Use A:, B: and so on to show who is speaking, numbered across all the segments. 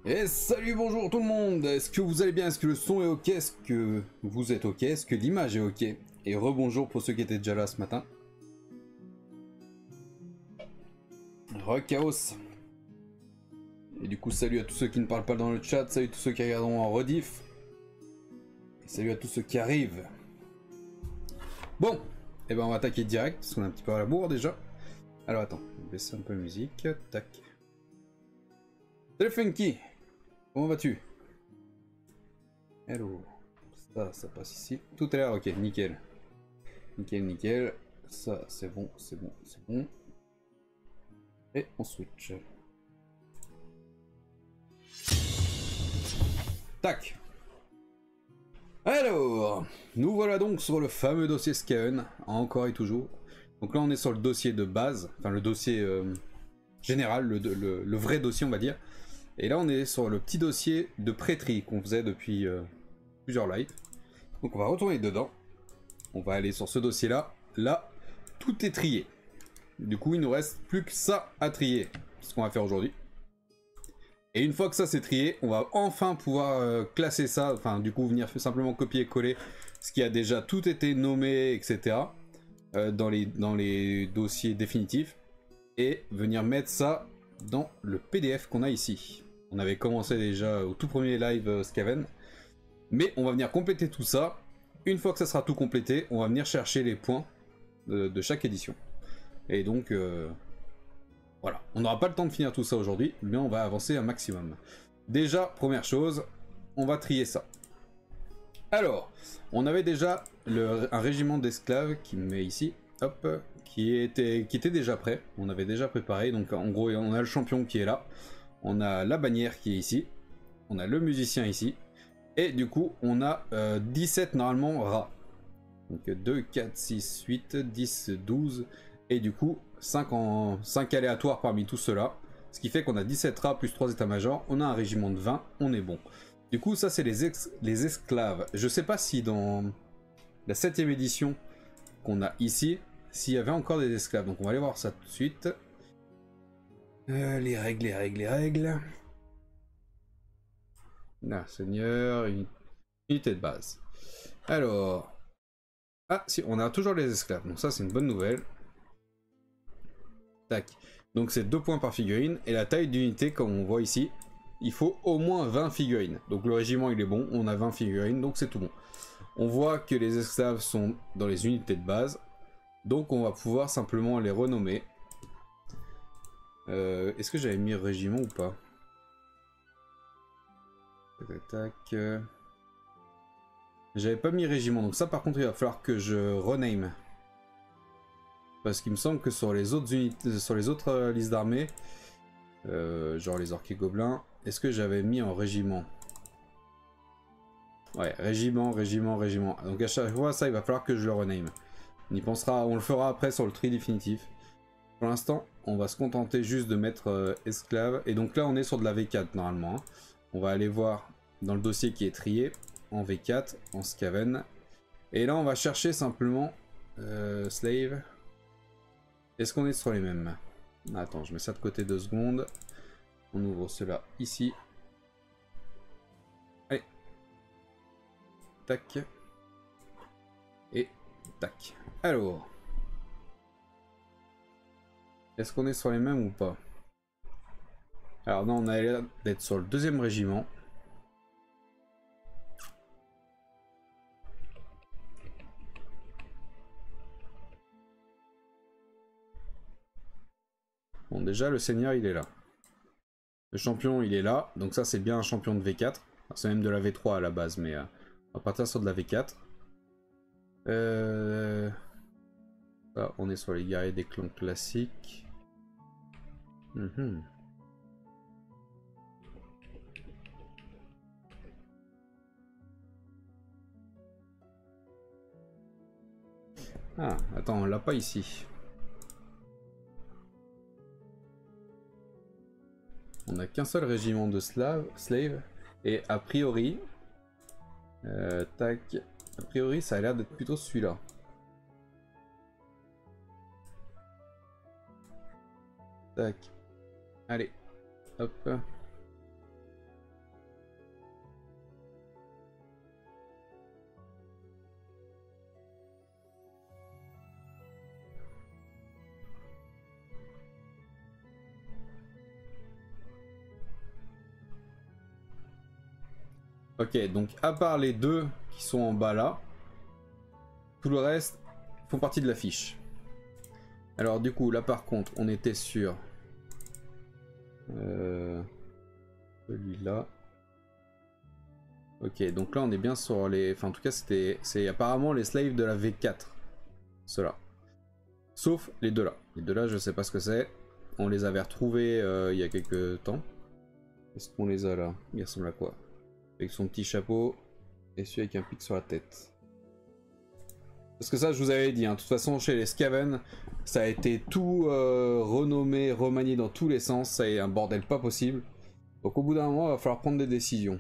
A: Et salut, bonjour tout le monde. Est-ce que vous allez bien? Est-ce que le son est ok? Est-ce que vous êtes ok? Est-ce que l'image est ok? Et rebonjour pour ceux qui étaient déjà là ce matin. Re-chaos. Et du coup, salut à tous ceux qui ne parlent pas dans le chat, salut à tous ceux qui regarderont en rediff. Et salut à tous ceux qui arrivent. Bon, et ben on va attaquer direct, parce qu'on est un petit peu à la bourre déjà. Alors attends, on va baisser un peu la musique, tac. Salut Funky, comment vas-tu? Hello. Ça passe ici. Tout à l'heure, ok, nickel. Nickel. Ça, c'est bon, c'est bon, c'est bon. Et on switch. Tac. Alors, nous voilà donc sur le fameux dossier Skaven, encore et toujours. Donc là, on est sur le dossier de base, enfin le dossier général, le vrai dossier, on va dire. Et là, on est sur le petit dossier de prêtrie qu'on faisait depuis plusieurs lives. Donc on va retourner dedans. On va aller sur ce dossier-là. Là, tout est trié. Du coup, il nous reste plus que ça à trier. C'est ce qu'on va faire aujourd'hui. Et une fois que ça c'est trié, on va enfin pouvoir classer ça. Enfin, du coup, venir simplement copier-coller ce qui a déjà tout été nommé, etc. Dans les dossiers définitifs. Et venir mettre ça dans le PDF qu'on a ici. On avait commencé déjà au tout premier live Skaven. Mais on va venir compléter tout ça. Une fois que ça sera tout complété, on va venir chercher les points de chaque édition. Et donc, voilà. On n'aura pas le temps de finir tout ça aujourd'hui, mais on va avancer un maximum. Déjà, première chose, on va trier ça. Alors, on avait déjà un régiment d'esclaves qui me met ici, hop, qui était déjà prêt. On avait déjà préparé, donc en gros, on a le champion qui est là. On a la bannière qui est ici. On a le musicien ici. Et du coup, on a 17 normalement rats. Donc 2, 4, 6, 8, 10, 12. Et du coup, 5 aléatoires parmi tous ceux-là. Ce qui fait qu'on a 17 rats plus 3 états-majors. On a un régiment de 20, on est bon. Du coup, ça c'est les esclaves. Je sais pas si dans la 7ème édition qu'on a ici, s'il y avait encore des esclaves. Donc on va aller voir ça tout de suite. Les règles. Ah, seigneur, unité de base. Alors... Ah, si, on a toujours les esclaves. Donc ça, c'est une bonne nouvelle. Tac. Donc c'est 2 points par figurine. Et la taille d'unité, comme on voit ici, il faut au moins 20 figurines. Donc le régiment, il est bon. On a 20 figurines, donc c'est tout bon. On voit que les esclaves sont dans les unités de base. Donc on va pouvoir simplement les renommer. Est-ce que j'avais mis régiment ou pas? Tac. J'avais pas mis régiment. Donc ça, par contre, il va falloir que je rename. Parce qu'il me semble que sur les autres unités, sur les autres listes d'armées, genre les orques et gobelins, est-ce que j'avais mis en régiment? Ouais, régiment. Donc à chaque fois, ça, il va falloir que je le rename. On y pensera, on le fera après sur le tri définitif. Pour l'instant, on va se contenter juste de mettre esclave. Et donc là, on est sur de la V4 normalement. Hein. On va aller voir dans le dossier qui est trié, en V4, en Skaven. Et là, on va chercher simplement slave. Est-ce qu'on est sur les mêmes? Attends, je mets ça de côté 2 secondes. On ouvre cela ici. Allez. Tac. Et tac. Alors. Est-ce qu'on est sur les mêmes ou pas? Alors non, on a l'air d'être sur le 2e régiment. Bon, déjà, le seigneur, il est là. Le champion, il est là. Donc ça, c'est bien un champion de V4. C'est même de la V3 à la base, mais on va partir sur de la V4. Là, on est sur les guerriers des clans classiques. Ah, attends, on l'a pas ici. On n'a qu'un seul régiment de slave. Et a priori... tac... A priori, ça a l'air d'être plutôt celui-là. Tac. Allez. Hop. Ok, donc à part les deux qui sont en bas là, tout le reste font partie de la fiche. Alors du coup, là par contre, on était sur celui-là. Ok, donc là on est bien sur les... Enfin en tout cas c'est apparemment les slaves de la V4. Ceux-là. Sauf les deux là. Les deux là je sais pas ce que c'est. On les avait retrouvés il y a quelques temps. Est-ce qu'on les a là? Il ressemble à quoi? Avec son petit chapeau et celui avec un pic sur la tête. Parce que ça je vous avais dit, hein, de toute façon chez les Skaven, ça a été tout renommé, remanié dans tous les sens, ça est un bordel pas possible. Donc au bout d'un moment il va falloir prendre des décisions.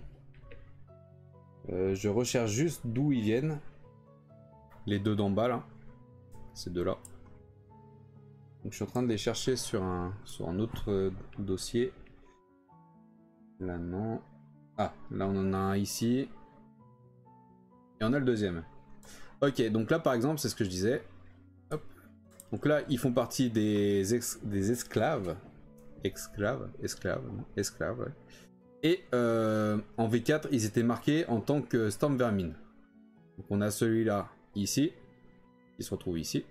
A: Je recherche juste d'où ils viennent. Les deux d'en bas là. Ces deux là. Donc je suis en train de les chercher sur un autre dossier. Là non. Ah, là on en a un ici. Et on a le deuxième. Ok, donc là par exemple, c'est ce que je disais. Hop. Donc là, ils font partie des esclaves. Esclaves, ouais. Et en V4, ils étaient marqués en tant que Stormvermin. Donc on a celui-là ici, qui se retrouve ici.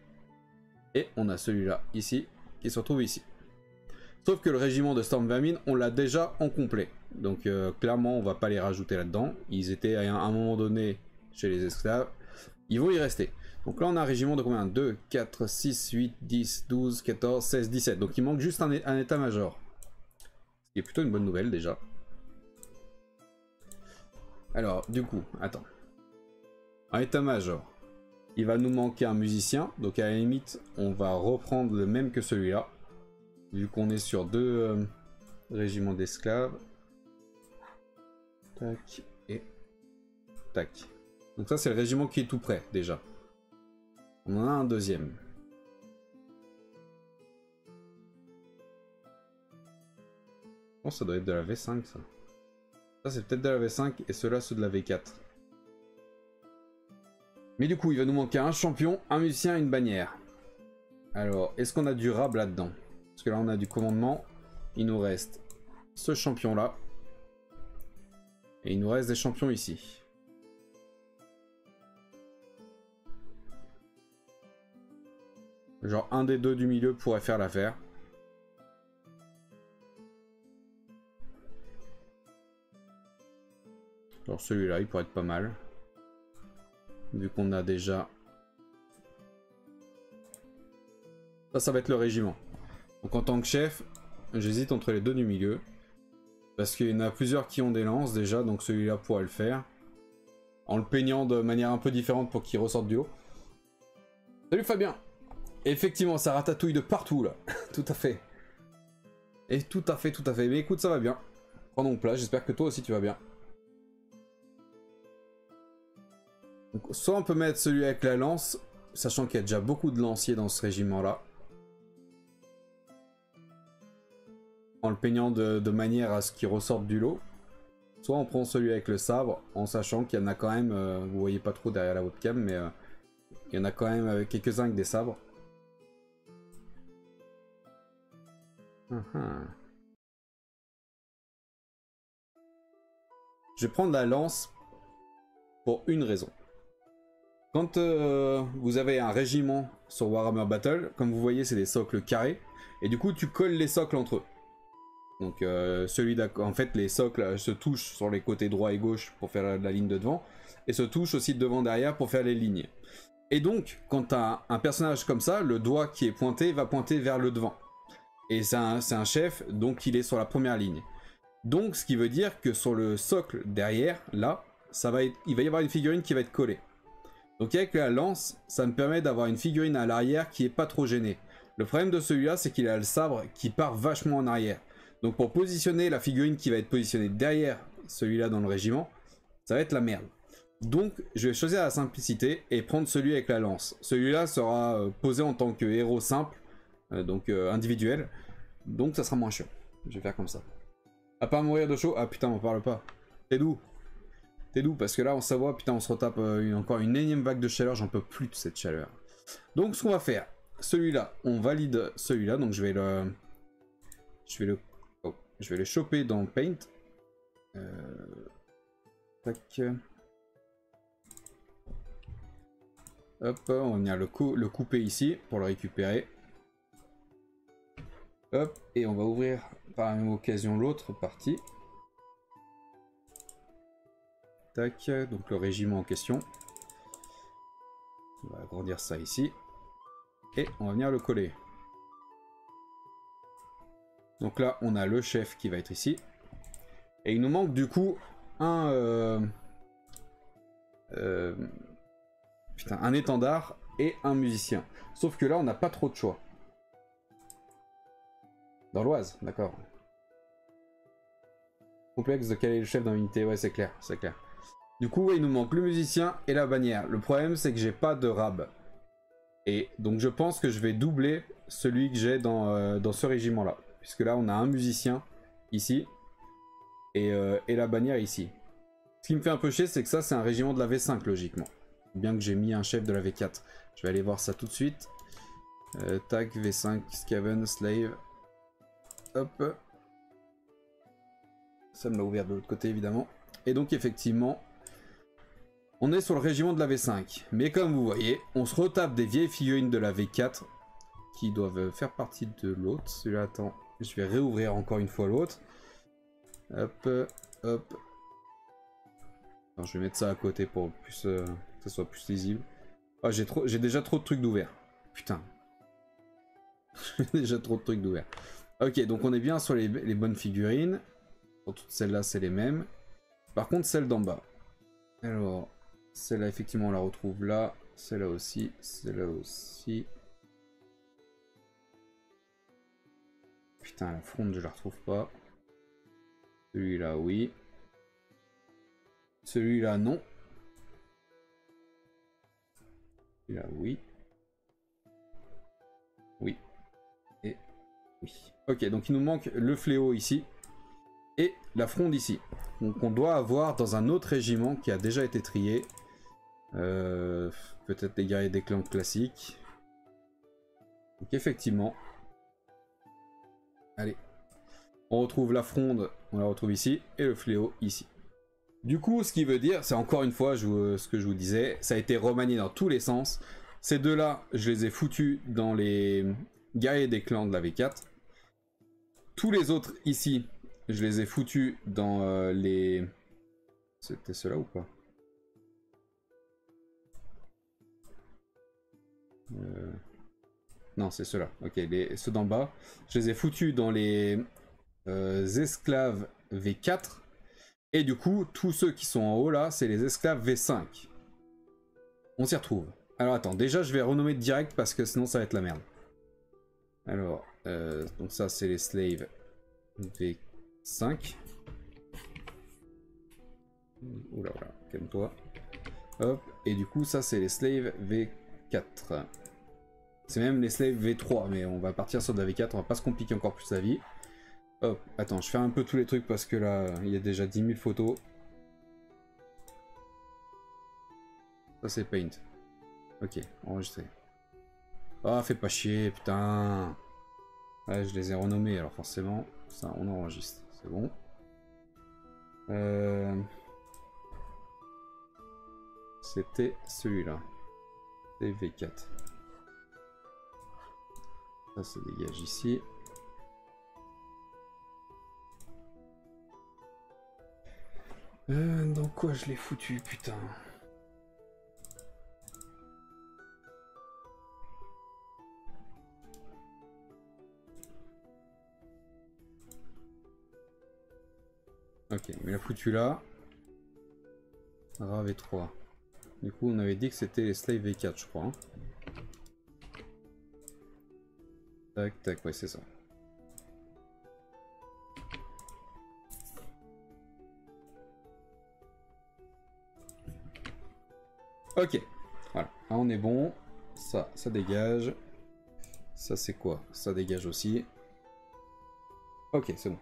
A: Et on a celui-là ici, qui se retrouve ici. Sauf que le régiment de Stormvermin, on l'a déjà en complet. Donc clairement, on va pas les rajouter là-dedans. Ils étaient à un moment donné chez les esclaves. Ils vont y rester. Donc là, on a un régiment de combien? 2, 4, 6, 8, 10, 12, 14, 16, 17. Donc il manque juste un état-major. Ce qui est plutôt une bonne nouvelle déjà. Alors, du coup, attends. Un état-major. Il va nous manquer un musicien. Donc à la limite, on va reprendre le même que celui-là. Vu qu'on est sur deux régiments d'esclaves. Tac. Et tac. Donc ça, c'est le régiment qui est tout prêt, déjà. On en a un deuxième. Oh, ça doit être de la V5, ça. Ça, c'est peut-être de la V5, et ceux-là, ceux de la V4. Mais du coup, il va nous manquer un champion, un musicien et une bannière. Alors, est-ce qu'on a du rab là-dedans? Parce que là, on a du commandement. Il nous reste ce champion-là. Et il nous reste des champions ici. Genre, un des deux du milieu pourrait faire l'affaire. Genre, celui-là, il pourrait être pas mal. Vu qu'on a déjà... Ça va être le régiment. Donc en tant que chef, j'hésite entre les deux du milieu. Parce qu'il y en a plusieurs qui ont des lances déjà, donc celui-là pourrait le faire. En le peignant de manière un peu différente pour qu'il ressorte du haut. Salut Fabien! Effectivement, ça ratatouille de partout là. Tout à fait. Et tout à fait. Mais écoute, ça va bien. Prenons place, j'espère que toi aussi tu vas bien. Donc, soit on peut mettre celui avec la lance, sachant qu'il y a déjà beaucoup de lanciers dans ce régiment-là. En le peignant de manière à ce qu'il ressorte du lot. Soit on prend celui avec le sabre, en sachant qu'il y en a quand même, vous voyez pas trop derrière la webcam, mais il y en a quand même quelques-uns avec des sabres. Je vais prendre la lance pour une raison. Quand vous avez un régiment sur Warhammer Battle, comme vous voyez, c'est des socles carrés, et du coup tu colles les socles entre eux. Donc en fait les socles se touchent sur les côtés droit et gauche pour faire la ligne de devant, et se touchent aussi devant derrière pour faire les lignes. Et donc quand tu as un personnage comme ça, le doigt qui est pointé va pointer vers le devant. Et c'est un chef, donc il est sur la première ligne. Donc ce qui veut dire que sur le socle derrière, là, il va y avoir une figurine qui va être collée. Donc avec la lance, ça me permet d'avoir une figurine à l'arrière qui est pas trop gênée. Le problème de celui-là, c'est qu'il a le sabre qui part vachement en arrière. Donc pour positionner la figurine qui va être positionnée derrière celui-là dans le régiment, ça va être la merde. Donc je vais choisir la simplicité et prendre celui avec la lance. Celui-là sera posé en tant que héros simple, donc individuel. Donc ça sera moins chiant. Je vais faire comme ça. À part mourir de chaud. Ah putain, on parle pas. T'es d'où? T'es d'où? Parce que là on s'avoue, putain, on se retape encore une énième vague de chaleur. J'en peux plus de cette chaleur. Donc ce qu'on va faire, celui-là, on valide celui-là. Donc je vais le choper dans Paint. Tac. Hop, on va venir le couper ici pour le récupérer. Hop, et on va ouvrir par la même occasion l'autre partie. Tac, donc le régiment en question. On va agrandir ça ici. Et on va venir le coller. Donc là, on a le chef qui va être ici. Et il nous manque du coup un étendard et un musicien. Sauf que là, on n'a pas trop de choix. Dans l'Oise, d'accord. Complexe de caler le chef dans l'unité, ouais, c'est clair, c'est clair. Du coup, ouais, il nous manque le musicien et la bannière. Le problème, c'est que j'ai pas de rab. Et donc, je pense que je vais doubler celui que j'ai dans ce régiment-là. Puisque là, on a un musicien ici et la bannière ici. Ce qui me fait un peu chier, c'est que ça, c'est un régiment de la V5, logiquement. Bien que j'ai mis un chef de la V4. Je vais aller voir ça tout de suite. Tac, V5, Scaven, Slave. Hop. Ça me l'a ouvert de l'autre côté, évidemment. Et donc, effectivement, on est sur le régiment de la V5. Mais comme vous voyez, on se retape des vieilles figurines de la V4 qui doivent faire partie de l'autre. Celui-là, attends, je vais réouvrir encore une fois l'autre. Hop, hop. Alors, je vais mettre ça à côté pour plus, que ça soit plus lisible. Ah, j'ai déjà trop de trucs d'ouvert. Putain. J'ai déjà trop de trucs d'ouvert. Ok, donc on est bien sur les bonnes figurines. Pour toutes celles-là, c'est les mêmes. Par contre, celle d'en bas. Alors, celle-là, effectivement, on la retrouve là. Celle-là aussi. Celle-là aussi. Putain, la fronde, je la retrouve pas. Celui-là, oui. Celui-là, non. Celui-là, oui. Oui. Et oui. Ok, donc il nous manque le fléau ici. Et la fronde ici. Donc on doit avoir dans un autre régiment qui a déjà été trié. Peut-être les guerriers des clans classiques. Donc effectivement. Allez. On retrouve la fronde, on la retrouve ici. Et le fléau ici. Du coup, ce qui veut dire, c'est encore une fois ce que je vous disais, ça a été remanié dans tous les sens. Ces deux-là, je les ai foutus dans les guerriers des clans de la V4. Tous les autres ici, je les ai foutus dans les... C'était ceux-là ou pas? Non, c'est ceux-là. Ok, ceux d'en bas, je les ai foutus dans les esclaves V4. Et du coup, tous ceux qui sont en haut là, c'est les esclaves V5. On s'y retrouve. Alors attends, déjà je vais renommer direct parce que sinon ça va être la merde. Alors, donc ça c'est les slaves V5. Oula, oula, calme-toi. Hop, et du coup ça c'est les slaves V4. C'est même les slaves V3, mais on va partir sur de la V4, on va pas se compliquer encore plus la vie. Hop, attends, je fais un peu tous les trucs parce que là, il y a déjà 10 000 photos. Ça c'est Paint. Ok, enregistré. Ah, fais pas chier, putain. Ouais, je les ai renommés, alors forcément, ça on enregistre, c'est bon. C'était celui-là. C'est V4. Ça se dégage ici. Dans quoi je l'ai foutu, putain? Ok, mais la foutu là. Ra V3. Du coup, on avait dit que c'était les slaves V4, je crois. Hein. Tac, tac, ouais, c'est ça. Ok, voilà, là on est bon. Ça dégage. Ça c'est quoi? Ça dégage aussi. Ok, c'est bon.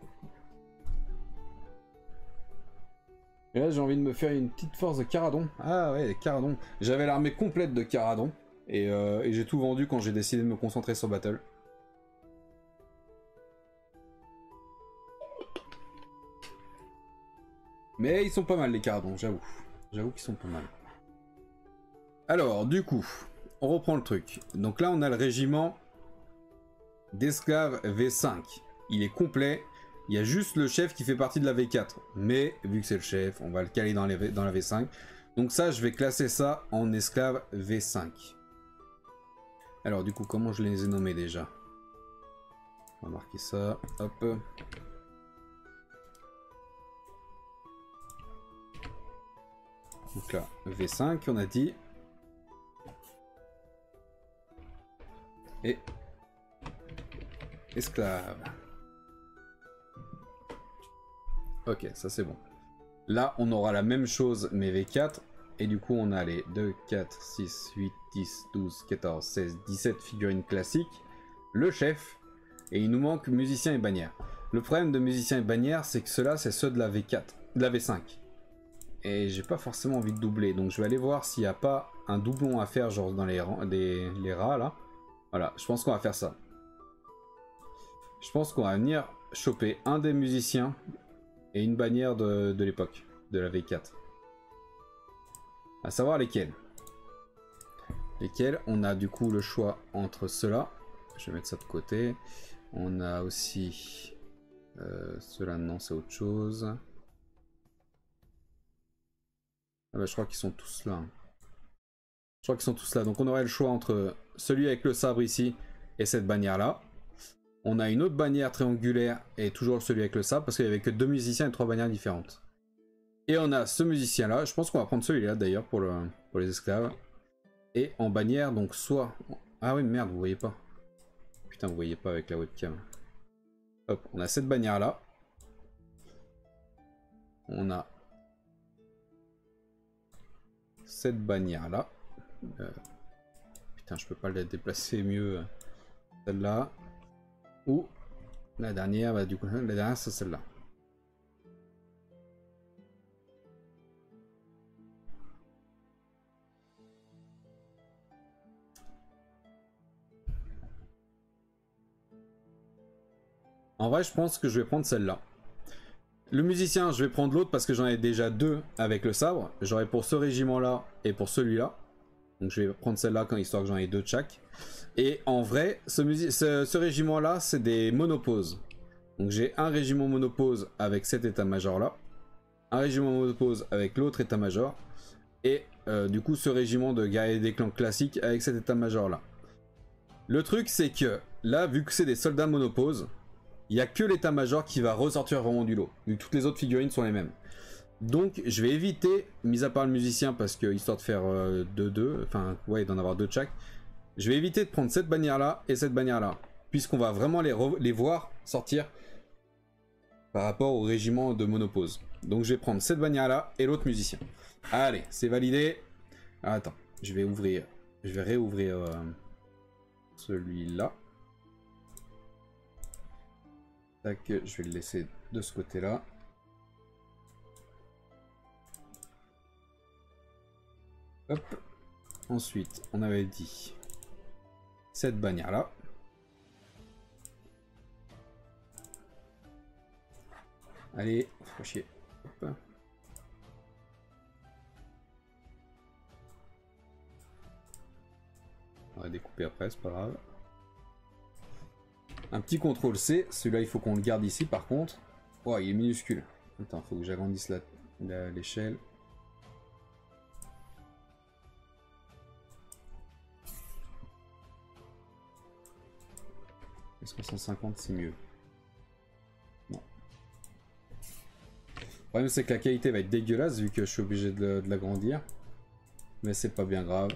A: Et là j'ai envie de me faire une petite force de Caradon. Ah ouais, Caradon. J'avais l'armée complète de Caradon. Et j'ai tout vendu quand j'ai décidé de me concentrer sur Battle. Mais ils sont pas mal les cardons, j'avoue. J'avoue qu'ils sont pas mal. Alors, du coup, on reprend le truc. Donc là, on a le régiment d'esclaves V5. Il est complet. Il y a juste le chef qui fait partie de la V4. Mais, vu que c'est le chef, on va le caler dans la V5. Donc ça, je vais classer ça en esclave V5. Alors, du coup, comment je les ai nommés déjà? On va marquer ça. Hop. Donc là, V5, on a dit. Et esclave. Ok, ça c'est bon. Là, on aura la même chose, mais V4. Et du coup, on a les 2, 4, 6, 8, 10, 12, 14, 16, 17 figurines classiques. Le chef. Et il nous manque musicien et bannière. Le problème de musicien et bannière, c'est que ceux-là, c'est ceux de la V4, de la V5. Et j'ai pas forcément envie de doubler. Donc je vais aller voir s'il n'y a pas un doublon à faire, genre dans les rats là. Voilà, je pense qu'on va faire ça. Je pense qu'on va venir choper un des musiciens et une bannière de l'époque, de la V4. À savoir lesquels. Lesquels, on a du coup le choix entre ceux-là. Je vais mettre ça de côté. On a aussi... ceux-là, non, c'est autre chose. Ah bah, je crois qu'ils sont tous là. Je crois qu'ils sont tous là. Donc on aurait le choix entre celui avec le sabre ici et cette bannière-là. On a une autre bannière triangulaire et toujours celui avec le sabre parce qu'il n'y avait que 2 musiciens et 3 bannières différentes. Et on a ce musicien-là. Je pense qu'on va prendre celui-là d'ailleurs pour les esclaves. Et en bannière, donc soit... Ah oui, merde, vous voyez pas. Putain, vous voyez pas avec la webcam. Hop, on a cette bannière-là. On a cette bannière-là. Putain, je peux pas la déplacer mieux. Celle-là. Ou la dernière, bah du coup, la dernière c'est celle-là. En vrai, je pense que je vais prendre celle-là. Le musicien, je vais prendre l'autre parce que j'en ai déjà 2 avec le sabre. J'aurai pour ce régiment-là et pour celui-là. Donc je vais prendre celle-là histoire que j'en ai 2 de chaque. Et en vrai, ce régiment-là, c'est des monoposes. Donc j'ai un régiment monopause avec cet état-major-là. Un régiment monopause avec l'autre état-major. Et du coup, ce régiment de guerriers des clans classiques avec cet état-major-là. Le truc, c'est que là, vu que c'est des soldats monoposes, il n'y a que l'état-major qui va ressortir vraiment du lot. Vu que toutes les autres figurines sont les mêmes. Donc je vais éviter, mis à part le musicien, parce que histoire de faire 2-2, enfin ouais, d'en avoir 2 de chaque, je vais éviter de prendre cette bannière-là et cette bannière-là. Puisqu'on va vraiment les voir sortir par rapport au régiment de monopause. Donc je vais prendre cette bannière-là et l'autre musicien. Allez, c'est validé. Attends, je vais réouvrir celui-là. Tac, je vais le laisser de ce côté-là. Hop. Ensuite, on avait dit cette bannière-là. Allez, faut chier. Hop. On va découper après, c'est pas grave. Un petit CTRL C, celui-là il faut qu'on le garde ici par contre. Oh, il est minuscule. Attends, faut que j'agrandisse l'échelle. Est-ce que 150 c'est mieux? Non. Le problème c'est que la qualité va être dégueulasse vu que je suis obligé de l'agrandir. Mais c'est pas bien grave.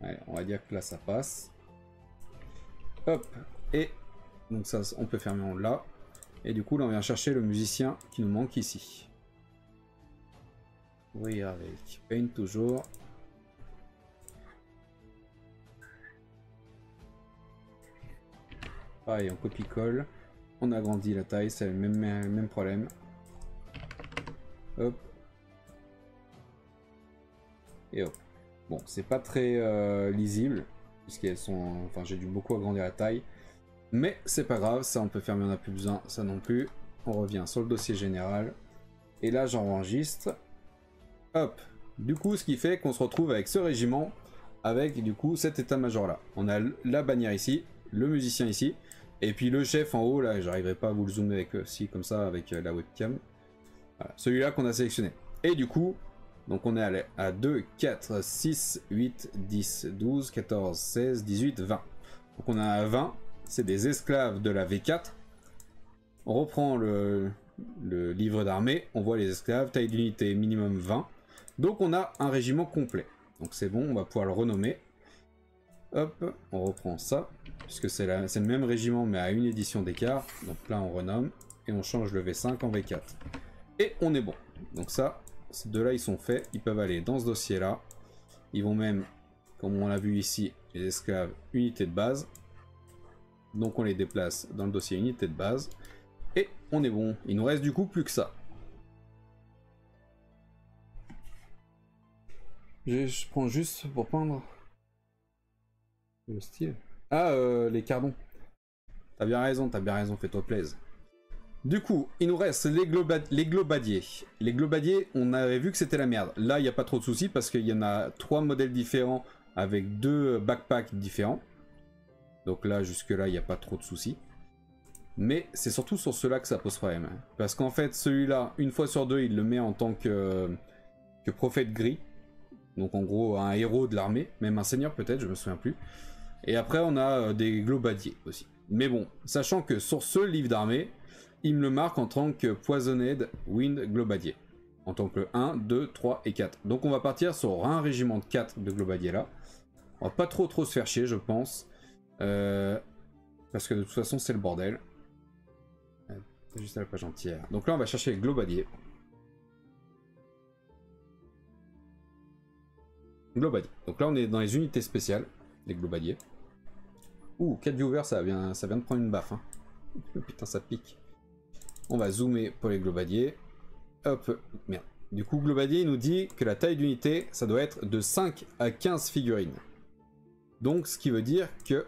A: Allez, on va dire que là ça passe. Hop, et donc ça on peut fermer en là. Et du coup là on vient chercher le musicien qui nous manque ici. Ouvrir avec Paint toujours. Pareil, on copie-colle. On agrandit la taille, c'est le même problème. Hop. Et hop. Bon, c'est pas très lisible, puisqu'elles sont... Enfin, j'ai dû beaucoup agrandir la taille. Mais c'est pas grave, ça on peut fermer, on n'a plus besoin, ça non plus. on revient sur le dossier général. Et là, j'enregistre. Hop. Du coup, ce qui fait qu'on se retrouve avec ce régiment, avec du coup cet état-major là. On a la bannière ici, le musicien ici, et puis le chef en haut là, j'arriverai pas à vous le zoomer avec si comme ça avec la webcam. Voilà, celui-là qu'on a sélectionné. Et du coup, donc on est allé à 2, 4, 6, 8, 10, 12, 14, 16, 18, 20. Donc on a 20, c'est des esclaves de la V4. On reprend le livre d'armée, on voit les esclaves, taille d'unité minimum 20. Donc on a un régiment complet. Donc c'est bon, on va pouvoir le renommer. Hop, on reprend ça, puisque c'est le même régiment mais à une édition d'écart. Donc là on renomme et on change le V5 en V4. Et on est bon. Donc ça, ces deux-là ils sont faits, ils peuvent aller dans ce dossier-là. Ils vont même, comme on l'a vu ici, les esclaves unité de base. Donc on les déplace dans le dossier unité de base. Et on est bon. Il nous reste du coup plus que ça. Je prends juste pour peindre le style. Ah, les cardons. T'as bien raison, fais-toi plaisir. Du coup, il nous reste les globadiers. Les globadiers, on avait vu que c'était la merde. Là, il n'y a pas trop de soucis parce qu'il y en a 3 modèles différents avec 2 backpacks différents. Donc là, jusque-là, il n'y a pas trop de soucis. Mais c'est surtout sur ceux-là que ça pose problème. Parce qu'en fait, celui-là, une fois sur deux, il le met en tant que prophète gris. Donc en gros, un héros de l'armée. Même un seigneur peut-être, je me souviens plus. Et après, on a des globadiers aussi. Mais bon, sachant que sur ce livre d'armée, il me le marque en tant que Poisoned Wind Globadier. En tant que 1, 2, 3 et 4. Donc on va partir sur un régiment de 4 de globadiers là. On va pas trop se faire chier, je pense. Parce que de toute façon, c'est le bordel. Juste à la page entière. Donc là, on va chercher les globadiers. Globadier. Donc là, on est dans les unités spéciales, les globadiers. Ouh, 4 viewers, ça vient de prendre une baffe. Hein. Putain, ça pique. On va zoomer pour les globadiers. Hop, merde. Du coup, globadier, il nous dit que la taille d'unité, ça doit être de 5 à 15 figurines. Donc, ce qui veut dire que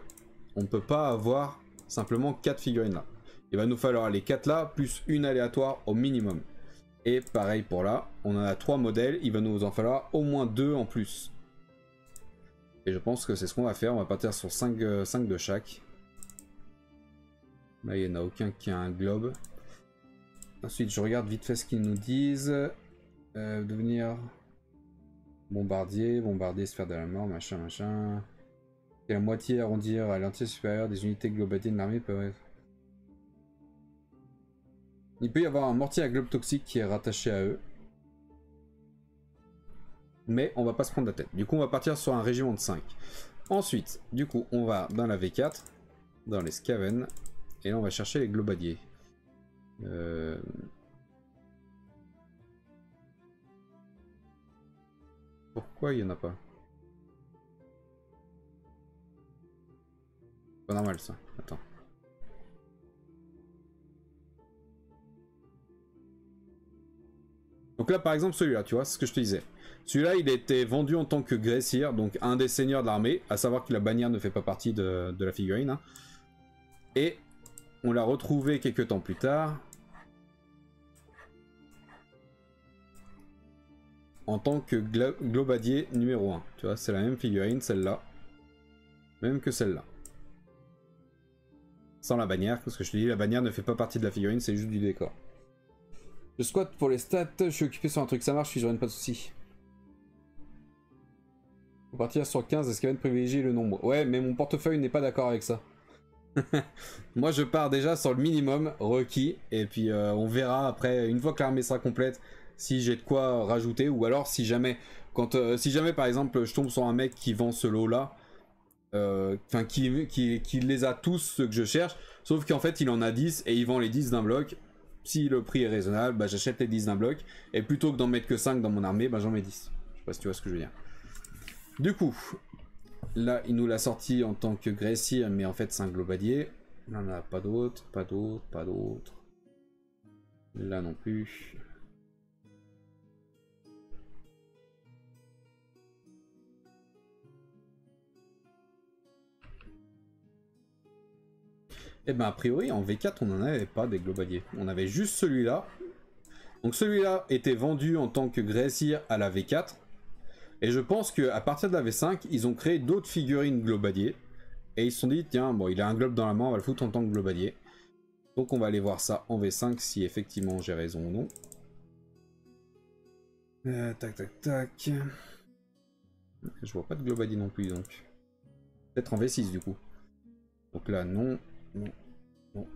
A: on ne peut pas avoir simplement 4 figurines là. Il va nous falloir les 4 là, plus une aléatoire au minimum. Et pareil pour là, on en a 3 modèles, il va nous en falloir au moins 2 en plus. Et je pense que c'est ce qu'on va faire, on va partir sur 5 de chaque. Là, il n'y en a aucun qui a un globe. Ensuite, je regarde vite fait ce qu'ils nous disent. Devenir bombardier, sphère de la mort, machin, machin. Et la moitié arrondir à l'entier supérieur des unités globadiers de l'armée peuvent être... Il peut y avoir un mortier à globe toxique qui est rattaché à eux. Mais on va pas se prendre la tête. Du coup, on va partir sur un régiment de 5. Ensuite, du coup, on va dans la V4, dans les Scaven, et là, on va chercher les globadiers. Pourquoi il n'y en a pas? Pas normal ça. Attends. Donc là, par exemple, celui-là, tu vois, c'est ce que je te disais. Celui-là, il a été vendu en tant que Gressir, donc un des seigneurs de l'armée, à savoir que la bannière ne fait pas partie de la figurine. Hein. Et on l'a retrouvé quelques temps plus tard. En tant que globadier numéro 1. Tu vois, c'est la même figurine, celle-là. Même que celle-là. Sans la bannière, parce que je te dis, la bannière ne fait pas partie de la figurine, c'est juste du décor. Je squatte pour les stats, je suis occupé sur un truc, ça marche, je n'aurai pas de soucis. Faut partir sur 15, est-ce qu'il va privilégier le nombre? Ouais, mais mon portefeuille n'est pas d'accord avec ça. Moi je pars déjà sur le minimum requis, et puis on verra après, une fois que l'armée sera complète, si j'ai de quoi rajouter, ou alors si jamais, si jamais par exemple je tombe sur un mec qui vend ce lot là, enfin qui les a tous ceux que je cherche, sauf qu'en fait il en a 10 et il vend les 10 d'un bloc. Si le prix est raisonnable, bah, j'achète les 10 d'un bloc, et plutôt que d'en mettre que 5 dans mon armée, bah, j'en mets 10. Je sais pas si tu vois ce que je veux dire. Du coup, là il nous l'a sorti en tant que Gressir, mais en fait c'est un globadier. Là on n'a pas d'autre, pas d'autre, pas d'autre. Là non plus. Et ben a priori en V4 on n'en avait pas des globaliers. On avait juste celui-là. Donc celui-là était vendu en tant que Gressir à la V4. Et je pense qu'à partir de la V5, ils ont créé d'autres figurines globaliers. Et ils se sont dit, tiens, bon, il a un globe dans la main, on va le foutre en tant que globalier. Donc on va aller voir ça en V5 si effectivement j'ai raison ou non. Tac, tac, tac. Je vois pas de globalier non plus, donc. Peut-être en V6 du coup. Donc là, non, non, non.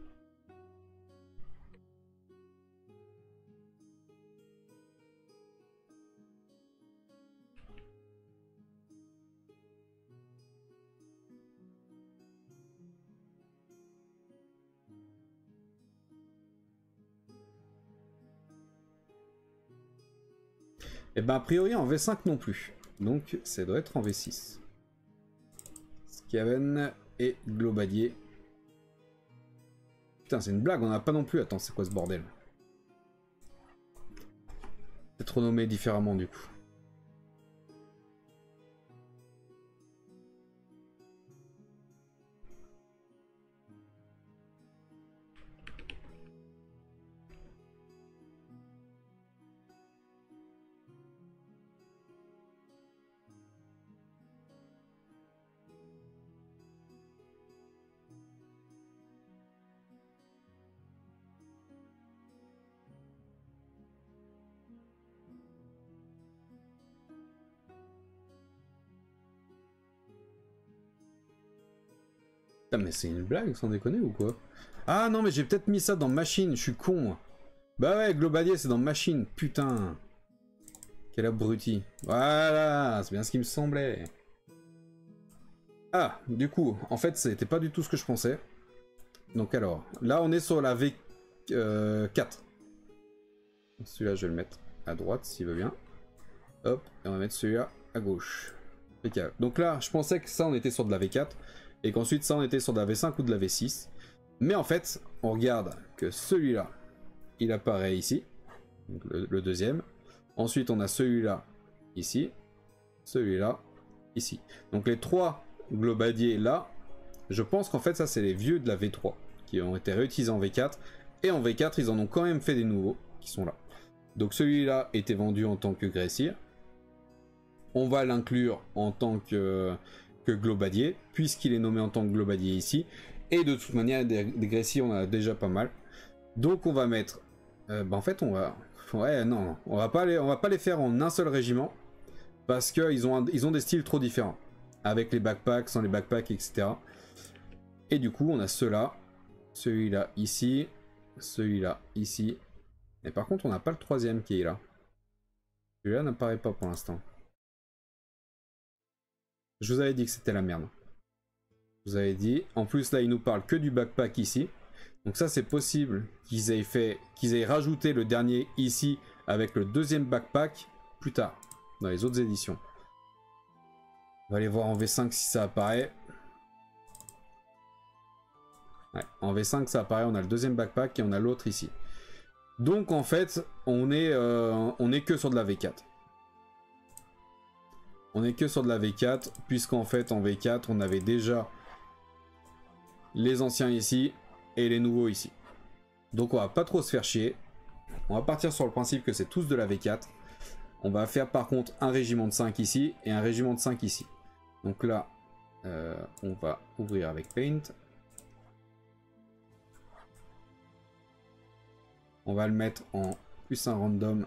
A: Et ben a priori en V5 non plus. Donc ça doit être en V6. Skaven et globalier. Putain, c'est une blague, on n'a pas non plus. Attends, c'est quoi ce bordel? Peut-être renommé différemment du coup. Putain, mais c'est une blague sans déconner ou quoi? Ah non, mais j'ai peut-être mis ça dans machine, je suis con. Bah ouais, globalier c'est dans machine, putain. Quel abruti. Voilà, c'est bien ce qui me semblait. Ah, du coup, en fait, c'était pas du tout ce que je pensais. Donc alors, là on est sur la V4. Celui-là, je vais le mettre à droite s'il veut bien. Hop, et on va mettre celui-là à gauche. V4. Donc là, je pensais que ça on était sur de la V4. Et qu'ensuite ça on était sur de la V5 ou de la V6. Mais en fait, on regarde que celui-là, il apparaît ici. Donc le deuxième. Ensuite on a celui-là ici. Celui-là ici. Donc les trois globaliers là, je pense qu'en fait ça c'est les vieux de la V3 qui ont été réutilisés en V4. Et en V4 ils en ont quand même fait des nouveaux qui sont là. Donc celui-là était vendu en tant que Gressir. On va l'inclure en tant que globalier, puisqu'il est nommé en tant que globalier ici. Et de toute manière, des Gressirs, on en a déjà pas mal. Donc on va mettre... en fait, on va... Ouais, non, on va pas les faire en un seul régiment. Parce qu'ils ont des styles trop différents. Avec les backpacks, sans les backpacks, etc. Et du coup, on a ceux-là. Celui-là ici. Celui-là ici. Et par contre, on n'a pas le troisième qui est là. Celui-là n'apparaît pas pour l'instant. Je vous avais dit que c'était la merde. Je vous avais dit. En plus, là, il nous parle que du backpack ici. Donc ça, c'est possible qu'ils aient rajouté le dernier ici avec le deuxième backpack plus tard, dans les autres éditions. On va aller voir en V5 si ça apparaît. Ouais, en V5, ça apparaît. On a le deuxième backpack et on a l'autre ici. Donc, en fait, on est que sur de la V4. On est que sur de la V4, puisqu'en fait, en V4, on avait déjà les anciens ici et les nouveaux ici. Donc, on va pas trop se faire chier. On va partir sur le principe que c'est tous de la V4. On va faire par contre un régiment de 5 ici et un régiment de 5 ici. Donc là, on va ouvrir avec Paint. On va le mettre en +1 random.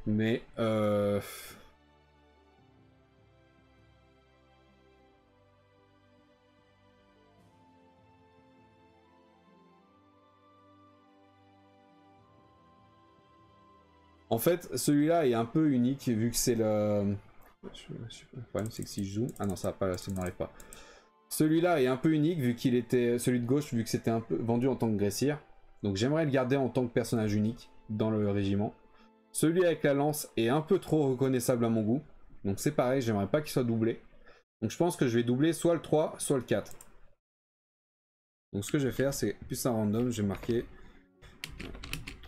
A: Mais en fait, celui-là est un peu unique vu que c'est le... Le problème c'est que si je joue... Ah non, ça va pas, ça n'enlève pas. Celui-là est un peu unique vu qu'il était... Celui de gauche vu que c'était un peu vendu en tant que Gressir. Donc j'aimerais le garder en tant que personnage unique dans le régiment. Celui avec la lance est un peu trop reconnaissable à mon goût. Donc c'est pareil, j'aimerais pas qu'il soit doublé. Donc je pense que je vais doubler soit le 3, soit le 4. Donc ce que je vais faire, c'est +1 random, je vais marquer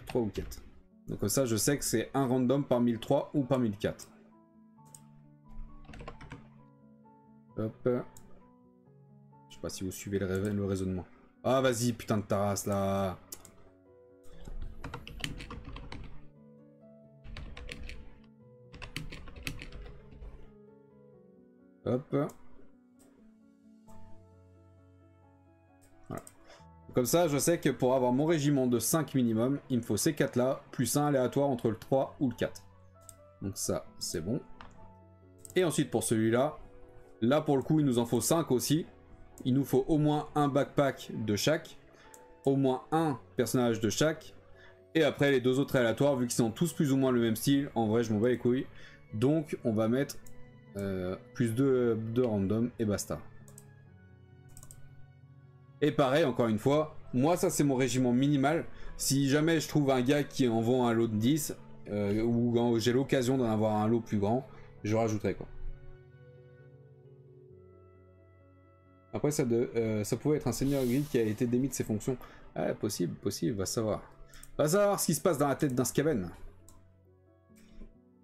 A: 3 ou 4. Donc comme ça, je sais que c'est un random parmi le 3 ou parmi le 4. Hop. Je sais pas si vous suivez le raisonnement. Ah vas-y, putain de ta race là. Hop. Voilà. Comme ça, je sais que pour avoir mon régiment de 5 minimum, il me faut ces 4 là, plus un aléatoire entre le 3 ou le 4. Donc ça, c'est bon. Et ensuite pour celui-là, là pour le coup, il nous en faut 5 aussi. Il nous faut au moins un backpack de chaque, au moins un personnage de chaque, et après les 2 autres aléatoires, vu qu'ils sont tous plus ou moins le même style, en vrai je m'en bats les couilles. Donc on va mettre plus de random et basta. Et pareil, encore une fois, moi ça c'est mon régiment minimal. Si jamais je trouve un gars qui en vend un lot de 10, ou j'ai l'occasion d'en avoir un lot plus grand, je rajouterai quoi. Après ça pouvait être un seigneur grid qui a été démis de ses fonctions. Ah, possible, va savoir. Va savoir ce qui se passe dans la tête d'un Skaven.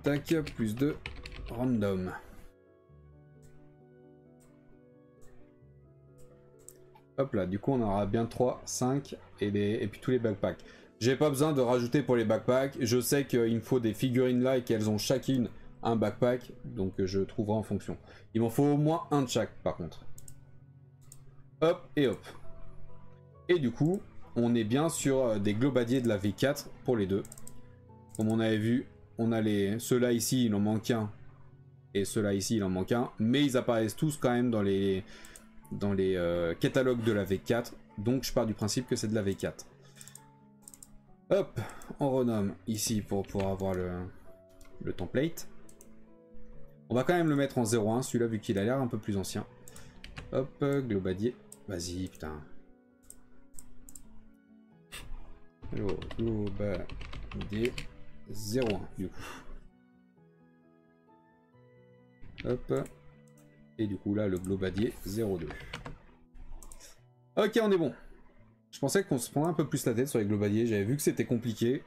A: Tac, plus de random. Hop là, du coup on aura bien 3, 5 et puis tous les backpacks. J'ai pas besoin de rajouter pour les backpacks. Je sais qu'il me faut des figurines là et qu'elles ont chacune un backpack. Donc je trouverai en fonction. Il m'en faut au moins un de chaque par contre. Hop et hop. Et du coup, on est bien sur des globadiers de la V4 pour les deux. Comme on avait vu, on a ceux-là ici, il en manque un. Et ceux-là ici, il en manque un. Mais ils apparaissent tous quand même dans les catalogues de la V4. Donc je pars du principe que c'est de la V4. Hop, on renomme ici pour pouvoir avoir le template. On va quand même le mettre en 0.1, celui-là, vu qu'il a l'air un peu plus ancien. Hop, globadier. Vas-y, putain. Alors, globadier 0.1, du coup. Hop. Et du coup, là, le globadier 0.2. Ok, on est bon. Je pensais qu'on se prendrait un peu plus la tête sur les globadiers. J'avais vu que c'était compliqué.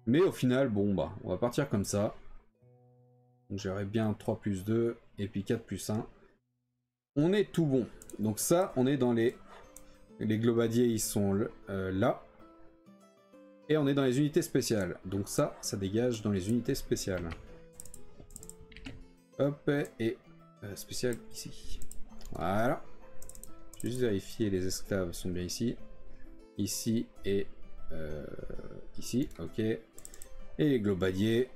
A: Mais au final, bon, bah, on va partir comme ça. Donc j'aurais bien 3 plus 2 et puis 4 plus 1. On est tout bon. Donc ça, on est dans les globadiers, ils sont là. Et on est dans les unités spéciales. Donc ça dégage dans les unités spéciales. Hop, et spécial ici. Voilà. Je vais juste vérifier, les esclaves sont bien ici. Ici et ici, ok. Et les globadiers.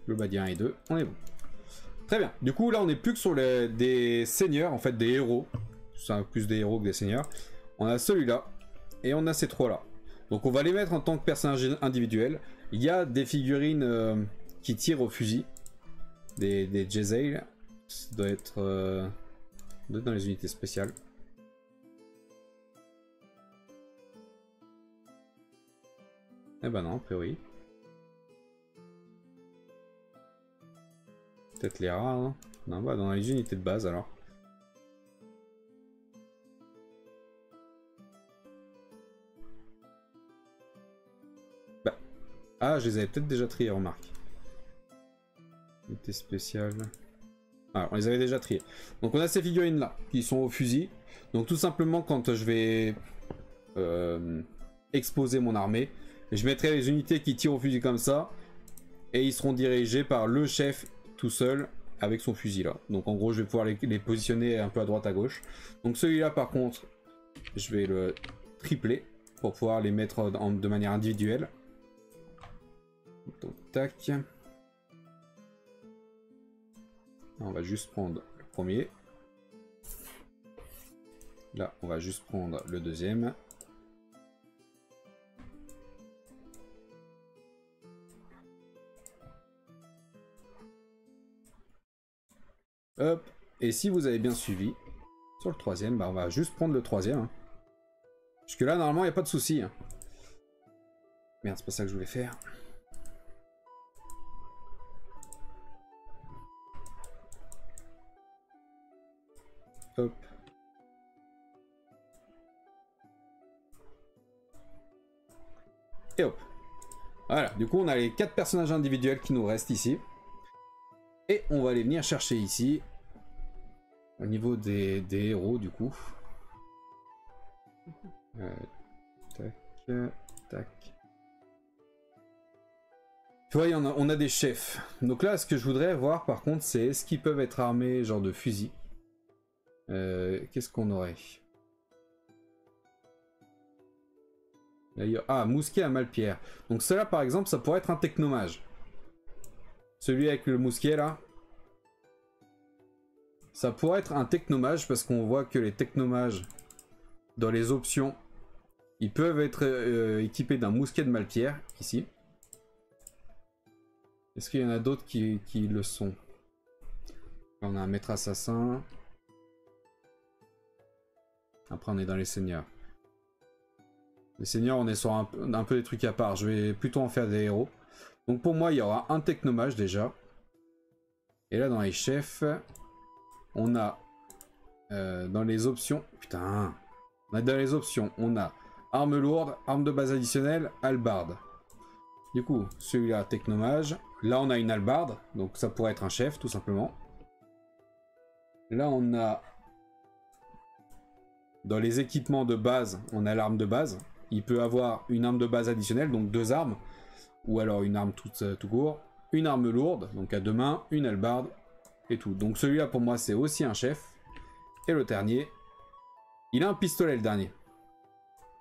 A: Globadier 1 et 2, on est bon. Très bien. Du coup, là, on n'est plus que sur des seigneurs, en fait, des héros. C'est plus des héros que des seigneurs. On a celui-là. Et on a ces trois-là. Donc, on va les mettre en tant que personnages individuels. Il y a des figurines qui tirent au fusil. Des Jezzail. Ça doit être dans les unités spéciales. Eh ben non, a priori. Peut-être les rares, hein. Non, bah dans les unités de base alors. Bah. Ah, je les avais peut-être déjà triés, remarque. Unité spéciale. Ah, on les avait déjà triés. Donc on a ces figurines là, qui sont au fusil. Donc tout simplement quand je vais exposer mon armée, je mettrai les unités qui tirent au fusil comme ça. Et ils seront dirigés par le chef tout seul avec son fusil là. Donc en gros je vais pouvoir les positionner un peu à droite à gauche. Donc celui-là par contre je vais le tripler pour pouvoir les mettre de manière individuelle. Donc tac. On va juste prendre le premier. Là on va juste prendre le deuxième. Hop, et si vous avez bien suivi, sur le troisième, bah on va juste prendre le troisième. Hein. Jusque là, normalement, il n'y a pas de souci. Hein. Merde, c'est pas ça que je voulais faire. Hop. Et hop. Voilà, du coup, on a les 4 personnages individuels qui nous restent ici. Et on va les venir chercher ici. Au niveau des héros du coup. Tac, tac. Tu vois, on a des chefs. Donc là, ce que je voudrais voir par contre, c'est est-ce qu'ils peuvent être armés genre de fusil. Qu'est-ce qu'on aurait? Ah, mousquet à Malpierre. Donc cela par exemple, ça pourrait être un technomage. Celui avec le mousquet là. Ça pourrait être un technomage parce qu'on voit que les technomages, dans les options, ils peuvent être équipés d'un mousquet de Malpierre, ici. Est-ce qu'il y en a d'autres qui le sont? Là, on a un maître assassin. Après on est dans les seigneurs. Les seigneurs, on est sur un peu des trucs à part. Je vais plutôt en faire des héros. Donc pour moi, il y aura un technomage déjà. Et là, dans les chefs, on a dans les options... Putain. On a dans les options, on a arme lourde, arme de base additionnelle, hallebarde. Du coup, celui-là, technomage. Là, on a une hallebarde. Donc ça pourrait être un chef, tout simplement. Là, on a... Dans les équipements de base, on a l'arme de base. Il peut avoir une arme de base additionnelle, donc 2 armes. Ou alors une arme tout court. Une arme lourde, donc à 2 mains, une hallebarde et tout. Donc celui-là pour moi c'est aussi un chef. Et le dernier, il a un pistolet le dernier.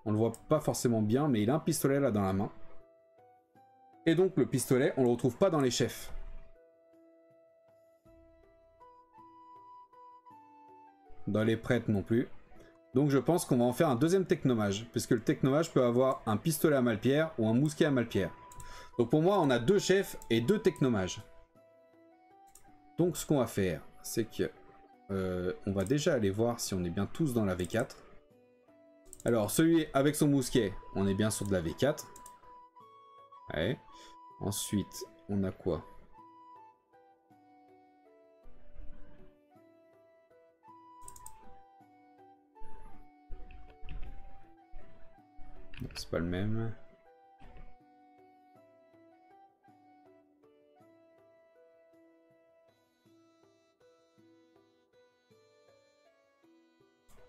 A: On le voit pas forcément bien, mais il a un pistolet là dans la main. Et donc le pistolet, on le retrouve pas dans les chefs. Dans les prêtres non plus. Donc je pense qu'on va en faire un deuxième technomage, puisque le technomage peut avoir un pistolet à Malpierre ou un mousquet à Malpierre. Donc pour moi, on a 2 chefs et 2 technomages. Donc ce qu'on va faire, c'est que on va déjà aller voir si on est bien tous dans la V4. Alors celui avec son mousquet, on est bien sur de la V4. Ouais. Ensuite, on a quoi? C'est pas le même.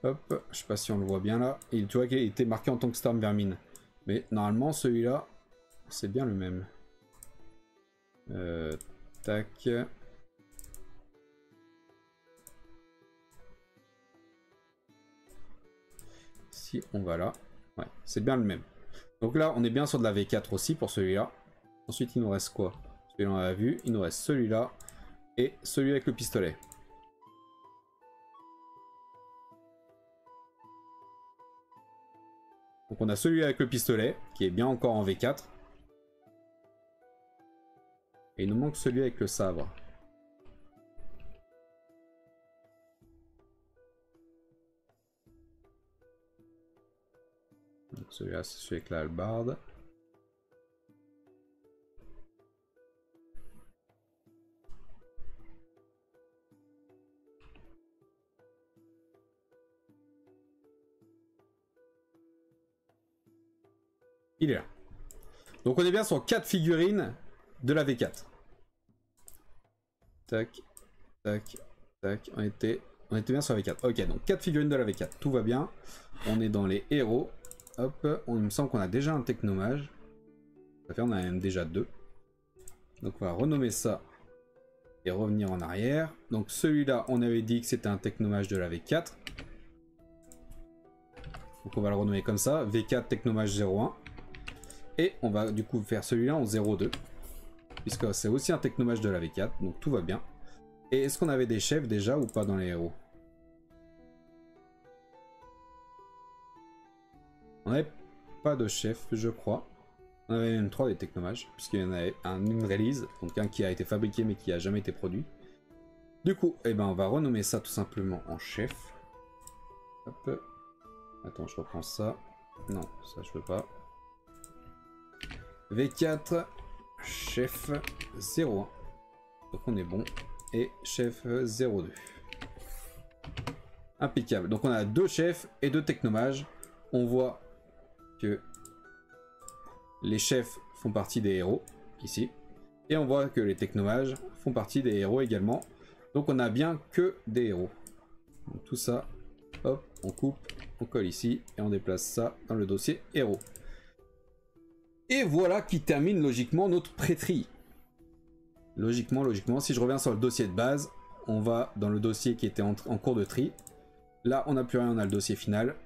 A: Hop, je sais pas si on le voit bien là. Et tu vois qu'il était marqué en tant que Storm Vermine. Mais normalement celui-là, c'est bien le même. Tac. Si on va là. Ouais, c'est bien le même. Donc là, on est bien sur de la V4 aussi pour celui-là. Ensuite, il nous reste quoi? Celui-là, on l'a vu. Il nous reste celui-là. Et celui avec le pistolet. Donc on a celui avec le pistolet, qui est bien encore en V4. Et il nous manque celui avec le sabre. Donc celui-là, c'est celui avec la hallebarde. Il est là. Donc on est bien sur 4 figurines de la V4. Tac, tac, tac. On était bien sur la V4. Ok, donc 4 figurines de la V4. Tout va bien. On est dans les héros. Hop, il me semble qu'on a déjà un technomage. Ça fait on a même déjà 2. Donc on va renommer ça et revenir en arrière. Donc celui-là, on avait dit que c'était un technomage de la V4. Donc on va le renommer comme ça. V4 technomage 01. Et on va du coup faire celui-là en 02. Puisque c'est aussi un technomage de la V4. Donc tout va bien. Et est-ce qu'on avait des chefs déjà ou pas dans les héros? On n'avait pas de chef, je crois. On avait même 3 des technomages, puisqu'il y en avait une release, donc un qui a été fabriqué mais qui a jamais été produit. Du coup, eh ben, on va renommer ça tout simplement en chef. Hop. Attends, je reprends ça. Non, ça je veux pas. V4, chef 01. Donc on est bon. Et chef 02. Impeccable. Donc on a 2 chefs et 2 technomages. On voit que les chefs font partie des héros, ici. Et on voit que les technomages font partie des héros également. Donc on a bien que des héros. Donc tout ça, hop, on coupe, on colle ici et on déplace ça dans le dossier héros. Et voilà qui termine logiquement notre prêtrie. Logiquement, si je reviens sur le dossier de base, on va dans le dossier qui était en cours de tri. Là, on n'a plus rien, on a le dossier final.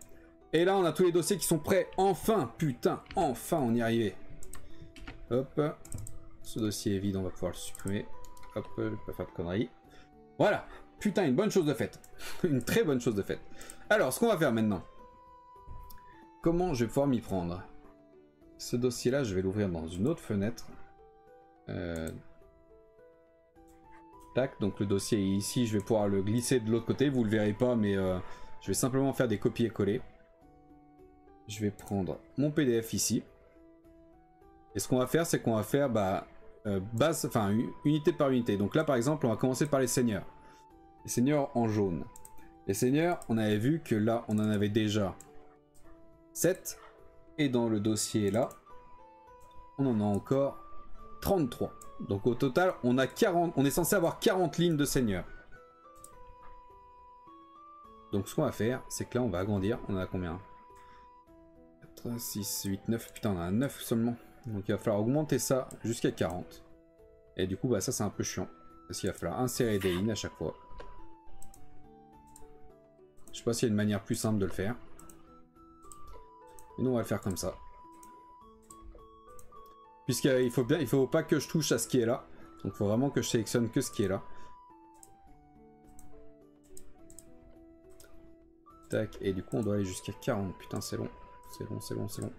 A: Et là, on a tous les dossiers qui sont prêts. Enfin, putain, enfin, on y est arrivé. Hop. Ce dossier est vide, on va pouvoir le supprimer. Hop, je vais pas faire de conneries. Voilà. Putain, une bonne chose de faite. Une très bonne chose de faite. Alors, ce qu'on va faire maintenant. Comment je vais pouvoir m'y prendre? Ce dossier-là, je vais l'ouvrir dans une autre fenêtre. Tac, donc le dossier est ici. Je vais pouvoir le glisser de l'autre côté. Vous le verrez pas, mais je vais simplement faire des copier-coller. Je vais prendre mon PDF ici. Et ce qu'on va faire, c'est qu'on va faire base, enfin unité par unité. Donc là, par exemple, on va commencer par les seigneurs. Les seigneurs en jaune. Les seigneurs, on avait vu que là, on en avait déjà 7. Et dans le dossier là, on en a encore 33. Donc au total, on a 40, on est censé avoir 40 lignes de seigneurs. Donc ce qu'on va faire, c'est que là, on va agrandir. On en a combien? 4, 6, 8, 9. Putain, on en a 9 seulement. Donc il va falloir augmenter ça jusqu'à 40. Et du coup, bah, ça c'est un peu chiant. Parce qu'il va falloir insérer des lignes à chaque fois. Je sais pas s'il y a une manière plus simple de le faire. Mais nous on va le faire comme ça. Puisqu'il faut pas que je touche à ce qui est là. Donc il faut vraiment que je sélectionne que ce qui est là. Tac, et du coup on doit aller jusqu'à 40. Putain, c'est long. C'est long, c'est long, c'est long.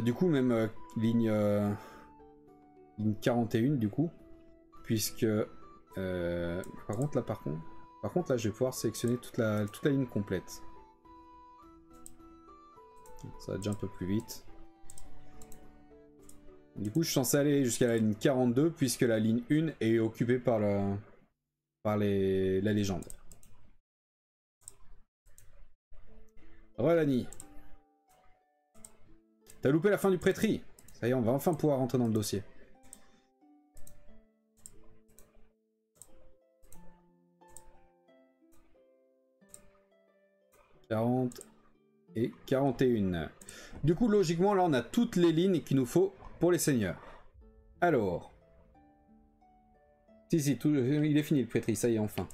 A: Du coup, même ligne 41 du coup. Puisque... par contre, là, je vais pouvoir sélectionner toute la ligne complète. Ça va déjà un peu plus vite. Du coup, je suis censé aller jusqu'à la ligne 42, puisque la ligne 1 est occupée par la légende. Relani. T'as loupé la fin du prêtris. Ça y est, on va enfin pouvoir rentrer dans le dossier. Et 41. Du coup, logiquement, là, on a toutes les lignes qu'il nous faut pour les seigneurs. Alors. Si, il est fini le prêtris, ça y est, enfin.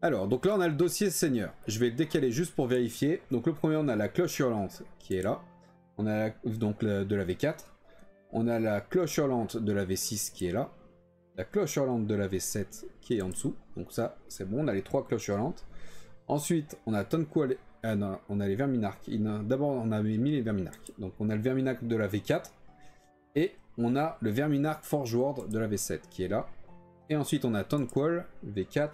A: Alors, donc là, on a le dossier seigneur. Je vais le décaler juste pour vérifier. Donc, le premier, on a la cloche hurlante qui est là. On a donc de la V4. On a la cloche hurlante de la V6 qui est là. La cloche hurlante de la V7 qui est en dessous. Donc ça, c'est bon, on a les 3 cloches hurlantes. Ensuite, on a Tonqual, non, on a les Verminarques. D'abord, on a mis les Verminarques. Donc, on a le Verminarque de la V4. Et on a le Verminarque Forgeward de la V7 qui est là. Et ensuite, on a Tonqual V4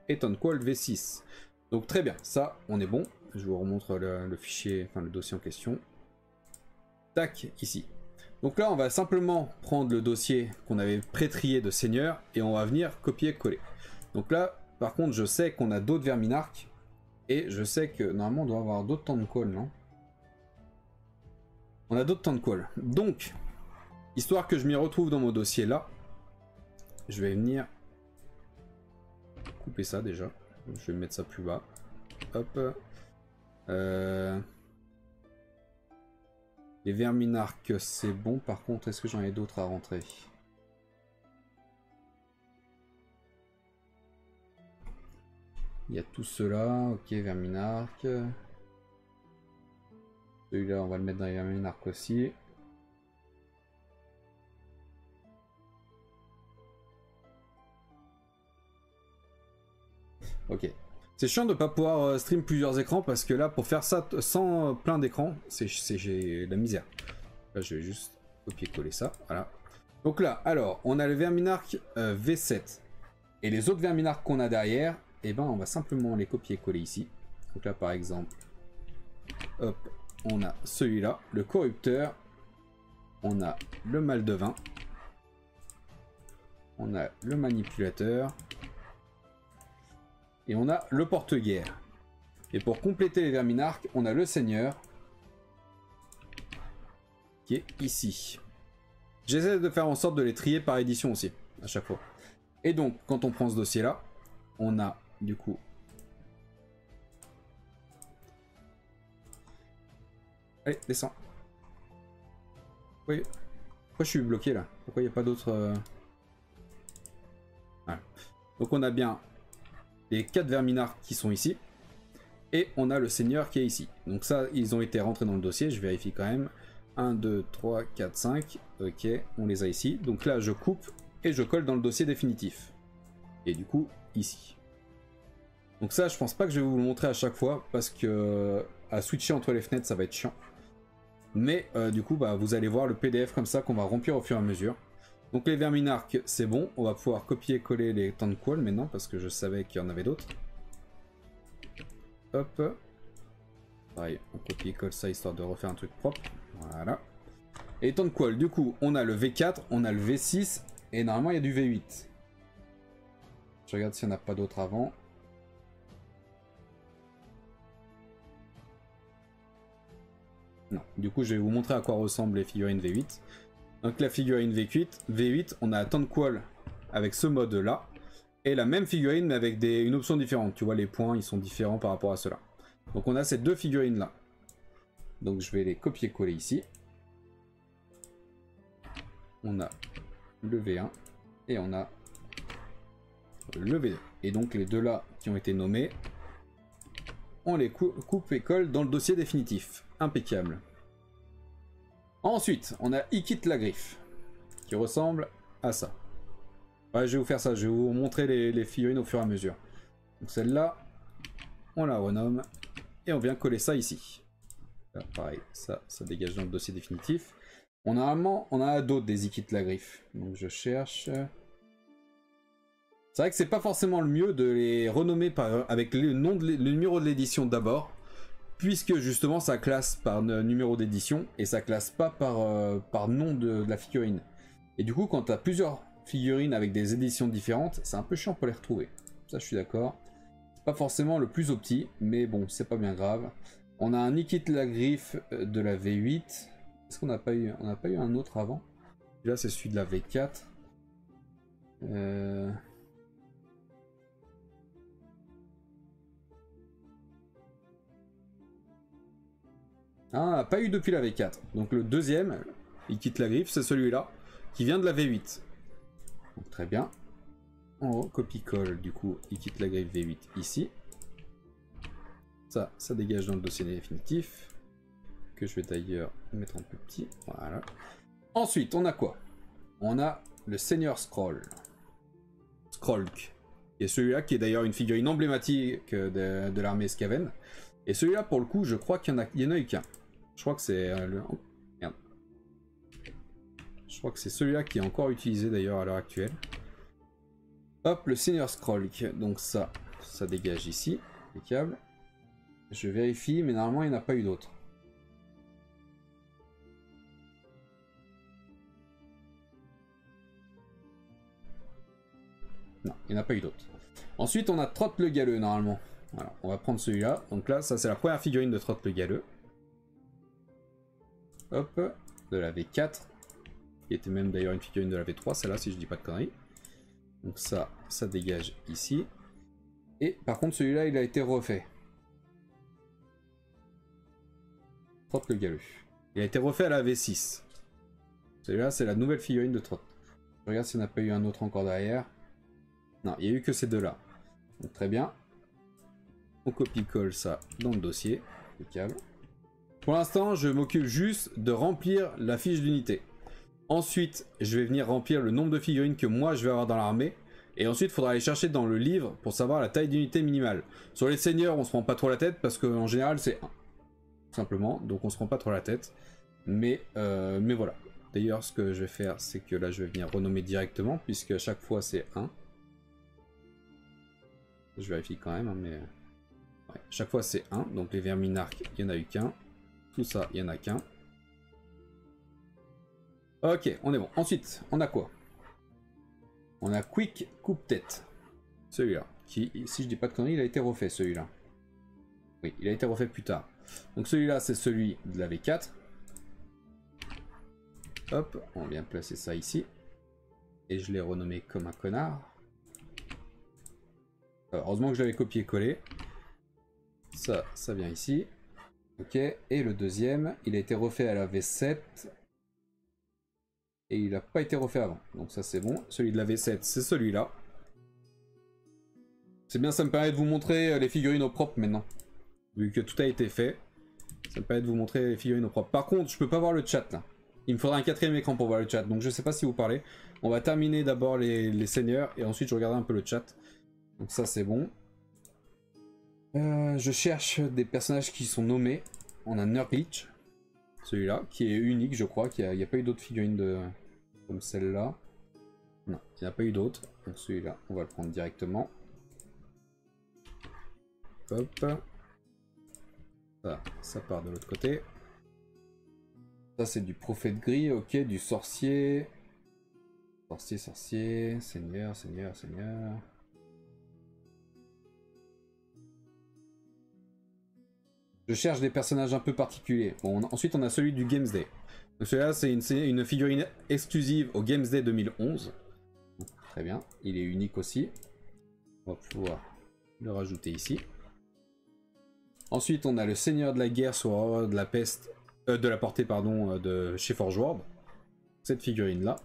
A: et Tonqual V6. Donc, très bien. Ça, on est bon. Je vous remontre le fichier, enfin le dossier en question. Tac, ici. Donc là, on va simplement prendre le dossier qu'on avait pré-trié de seigneur et on va venir copier-coller. Donc là, par contre, je sais qu'on a d'autres Verminarques. Et je sais que normalement on doit avoir d'autres temps de call, non? On a d'autres temps de call. Donc, histoire que je m'y retrouve dans mon dossier là, je vais venir couper ça déjà. Je vais mettre ça plus bas. Hop. Les Verminarques, c'est bon. Par contre, est-ce que j'en ai d'autres à rentrer? Il y a tout cela, ok, Verminarque. Celui-là, on va le mettre dans les Verminarques aussi. Ok. C'est chiant de ne pas pouvoir stream plusieurs écrans parce que là, pour faire ça sans plein d'écrans, c'est la misère. Là, je vais juste copier-coller ça, voilà. Donc là, alors, on a le Verminarque V7. Et les autres Verminarques qu'on a derrière, et ben on va simplement les copier-coller ici. Donc là par exemple, hop, on a celui-là, le corrupteur, on a le mal de vin, on a le manipulateur, et on a le porte-guerre. Et pour compléter les Verminarques, on a le seigneur, qui est ici. J'essaie de faire en sorte de les trier par édition aussi, à chaque fois. Et donc, quand on prend ce dossier-là, on a du coup... Allez, descends. Oui. Pourquoi je suis bloqué là? Pourquoi il n'y a pas d'autres... Voilà. Donc on a bien les 4 verminards qui sont ici. Et on a le seigneur qui est ici. Donc ça, ils ont été rentrés dans le dossier. Je vérifie quand même. 1, 2, 3, 4, 5. Ok, on les a ici. Donc là, je coupe et je colle dans le dossier définitif. Et du coup, ici. Donc ça, je pense pas que je vais vous le montrer à chaque fois. Parce que à switcher entre les fenêtres, ça va être chiant. Mais du coup, bah, vous allez voir le PDF comme ça qu'on va remplir au fur et à mesure. Donc les verminarques, c'est bon. On va pouvoir copier-coller les Tentquol maintenant. Parce que je savais qu'il y en avait d'autres. Hop. Pareil, on copie-colle ça histoire de refaire un truc propre. Voilà. Et Tentquol, du coup, on a le V4, on a le V6. Et normalement, il y a du V8. Je regarde s'il n'y en a pas d'autres avant. Non, du coup, je vais vous montrer à quoi ressemblent les figurines V8. Donc la figurine V8, on a Tentquol avec ce mode-là. Et la même figurine, mais avec une option différente. Tu vois, les points, ils sont différents par rapport à cela. Donc on a ces deux figurines-là. Donc je vais les copier-coller ici. On a le V1 et on a le V2. Et donc les deux là qui ont été nommés, on les coupe et colle dans le dossier définitif. Impeccable. Ensuite, on a Ikit la griffe, qui ressemble à ça. Ouais, je vais vous faire ça, je vais vous montrer les figurines au fur et à mesure. Donc celle-là, on la renomme, et on vient coller ça ici. Là, pareil, ça dégage dans le dossier définitif. Normalement, on a d'autres des Ikit la griffe. Donc je cherche... C'est vrai que c'est pas forcément le mieux de les renommer avec le numéro de l'édition d'abord, puisque justement ça classe par numéro d'édition et ça classe pas par nom de la figurine. Et du coup, quand tu as plusieurs figurines avec des éditions différentes, c'est un peu chiant pour les retrouver. Ça, je suis d'accord. C'est pas forcément le plus opti, mais bon, c'est pas bien grave. On a un Ikit la griffe de la V8. Est-ce qu'on n'a pas eu, on n'a pas eu un autre avant? Là, c'est celui de la V4. Ah, pas eu depuis la V4. Donc le deuxième, il quitte la griffe, c'est celui-là, qui vient de la V8. Donc, très bien. On copie-colle, du coup, il quitte la griffe V8 ici. Ça dégage dans le dossier définitif, que je vais d'ailleurs mettre un peu petit. Voilà. Ensuite, on a quoi? On a le Seigneur Scroll. Scrollk. Et celui-là qui est d'ailleurs une figurine emblématique de l'armée Skaven. Et celui-là, pour le coup, je crois qu'il y en a eu qu'un. Je crois que c'est oh, merde. Je crois que c'est celui-là qui est encore utilisé d'ailleurs à l'heure actuelle. Hop, le Seigneur Scrollk. Donc ça dégage ici. Les câbles. Je vérifie, mais normalement, il n'y en a pas eu d'autres. Non, il n'y en a pas eu d'autres. Ensuite, on a Trott le Galeux, normalement. Alors, on va prendre celui-là. Donc là, ça, c'est la première figurine de Trott le Galeux. Hop, de la V4. Qui était même d'ailleurs une figurine de la V3, celle-là, si je dis pas de conneries. Donc ça dégage ici. Et par contre, celui-là, il a été refait. Trott le Galeux. Il a été refait à la V6. Celui-là, c'est la nouvelle figurine de Trott. Je regarde s'il n'y en a pas eu un autre encore derrière. Non, il n'y a eu que ces deux-là. Donc très bien. On copie-colle ça dans le dossier. Impeccable. Pour l'instant, je m'occupe juste de remplir la fiche d'unité. Ensuite, je vais venir remplir le nombre de figurines que moi je vais avoir dans l'armée. Et ensuite, il faudra aller chercher dans le livre pour savoir la taille d'unité minimale. Sur les seigneurs, on se prend pas trop la tête parce qu'en général, c'est 1. Tout simplement. Donc on se prend pas trop la tête. Mais voilà. D'ailleurs, ce que je vais faire, c'est que là, je vais venir renommer directement puisque à chaque fois, c'est 1. Je vérifie quand même, hein, mais... Ouais, chaque fois c'est 1, donc les verminarques, il n'y en a eu qu'un. Tout ça, il n'y en a qu'un. Ok, on est bon. Ensuite, on a quoi? On a Quick Coupe-Tête. Celui-là, qui, si je dis pas de conneries, il a été refait, celui-là. Oui, il a été refait plus tard. Donc celui-là, c'est celui de la V4. Hop, on vient placer ça ici. Et je l'ai renommé comme un connard. Alors, heureusement que je l'avais copié-collé. Ça vient ici. Ok, et le deuxième, il a été refait à la V7. Et il n'a pas été refait avant. Donc ça c'est bon. Celui de la V7, c'est celui-là. C'est bien, ça me permet de vous montrer les figurines au propre maintenant. Vu que tout a été fait. Ça me permet de vous montrer les figurines au propre. Par contre, je peux pas voir le chat là. Il me faudra un quatrième écran pour voir le chat. Donc je sais pas si vous parlez. On va terminer d'abord les seigneurs. Et ensuite je regarderai un peu le chat. Donc ça c'est bon. Je cherche des personnages qui sont nommés. On a Nurglitch. Celui-là, qui est unique je crois. Il n'y a pas eu d'autres figurines comme celle-là. Non, il n'y en a pas eu d'autres. Donc celui-là, on va le prendre directement. Hop. Ça part de l'autre côté. Ça c'est du prophète gris, ok, du sorcier. Sorcier, seigneur. Je cherche des personnages un peu particuliers. Bon, ensuite on a celui du Games Day. Donc celui-là c'est une figurine exclusive au Games Day 2011. Très bien, il est unique aussi. On va pouvoir le rajouter ici. Ensuite, on a le Seigneur de la Guerre sur de la peste, de la portée pardon, de chez Forge World. Cette figurine-là,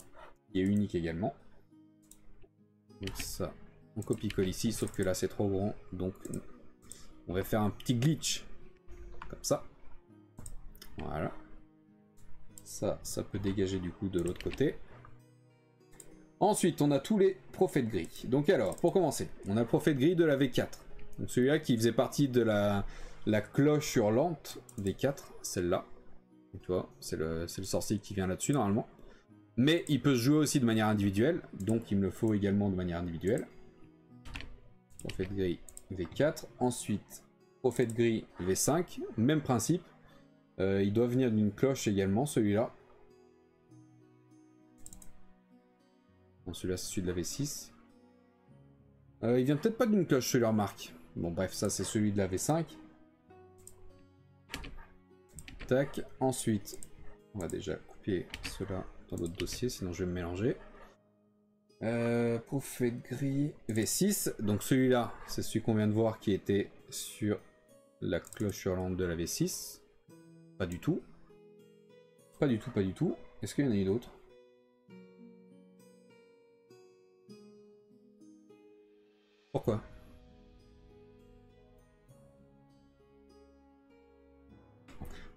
A: qui est unique également. Donc ça, on copie-colle ici, sauf que là c'est trop grand, donc on va faire un petit glitch, comme ça. Voilà. Ça peut dégager du coup de l'autre côté. Ensuite, on a tous les prophètes gris. Donc alors, pour commencer, on a le prophète gris de la V4. Donc celui-là qui faisait partie de la cloche hurlante V4, celle-là. Tu vois, c'est le sorcier qui vient là-dessus normalement. Mais il peut se jouer aussi de manière individuelle, donc il me le faut également de manière individuelle. Prophète gris V4. Ensuite, prophète gris V5, même principe. Il doit venir d'une cloche également, celui-là. Celui-là, c'est celui de la V6. Il vient peut-être pas d'une cloche, celui-là, remarque. Bon, bref, ça, c'est celui de la V5. Tac. Ensuite, on va déjà couper cela dans l'autre dossier, sinon je vais me mélanger. Prophète gris V6. Donc celui-là, c'est celui qu'on vient de voir qui était sur la cloche hurlante de la V6. Pas du tout. Pas du tout. Est-ce qu'il y en a eu d'autres? Pourquoi?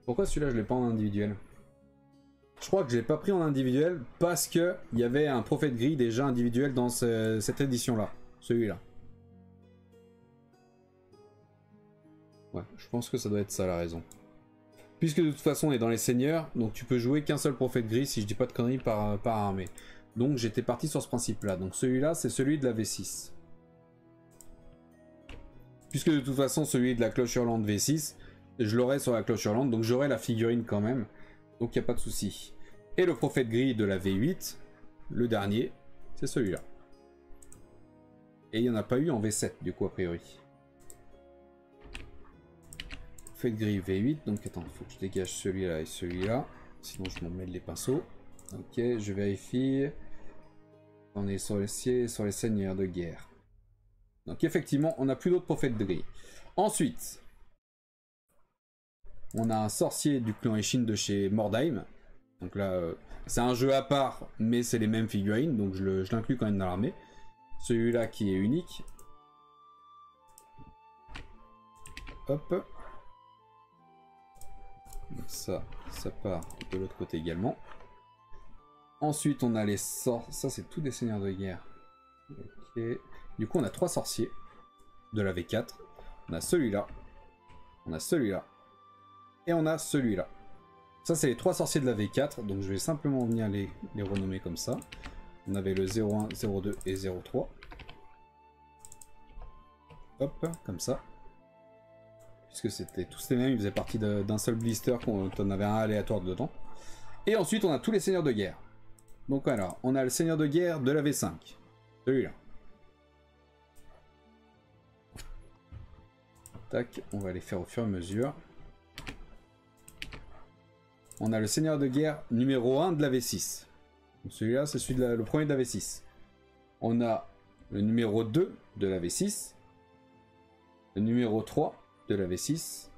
A: Pourquoi celui-là je l'ai pas en individuel? Je crois que je l'ai pas pris en individuel parce que il y avait un prophète gris déjà individuel dans cette édition-là. Celui-là. Ouais, je pense que ça doit être ça la raison. Puisque de toute façon on est dans les seigneurs, donc tu peux jouer qu'un seul prophète gris si je dis pas de conneries par armée. Donc j'étais parti sur ce principe-là. Donc celui-là c'est celui de la V6. Puisque de toute façon celui de la cloche hurlante V6, je l'aurai sur la cloche hurlante, donc j'aurai la figurine quand même. Donc il n'y a pas de souci. Et le prophète gris de la V8, le dernier, c'est celui-là. Et il n'y en a pas eu en V7 du coup a priori. Prophète gris V8, donc attends, il faut que je dégage celui-là et celui-là. Sinon je m'en mêle les pinceaux. Ok, je vérifie. On est sur les seigneurs de guerre. Donc effectivement, on n'a plus d'autres prophètes gris. Ensuite, on a un sorcier du clan Ishin de chez Mordheim. Donc là, c'est un jeu à part, mais c'est les mêmes figurines, donc je l'inclus quand même dans l'armée. Celui-là qui est unique. Hop. Ça part de l'autre côté également. Ensuite, on a les sorts. Ça, c'est tous des seigneurs de guerre. Ok. Du coup, on a 3 sorciers de la V4. On a celui-là. On a celui-là. Et on a celui-là. Ça, c'est les 3 sorciers de la V4. Donc, je vais simplement venir les renommer comme ça. On avait le 01, 02 et 03. Hop, comme ça. Puisque c'était tous les mêmes, ils faisaient partie d'un seul blister, qu'on en avait un aléatoire dedans. Et ensuite, on a tous les seigneurs de guerre. Donc alors, on a le seigneur de guerre de la V5. Celui-là. Tac, on va les faire au fur et à mesure. on a le seigneur de guerre numéro 1 de la V6. Celui-là, c'est celui le premier de la V6. On a le numéro 2 de la V6. Le numéro 3 de la V6.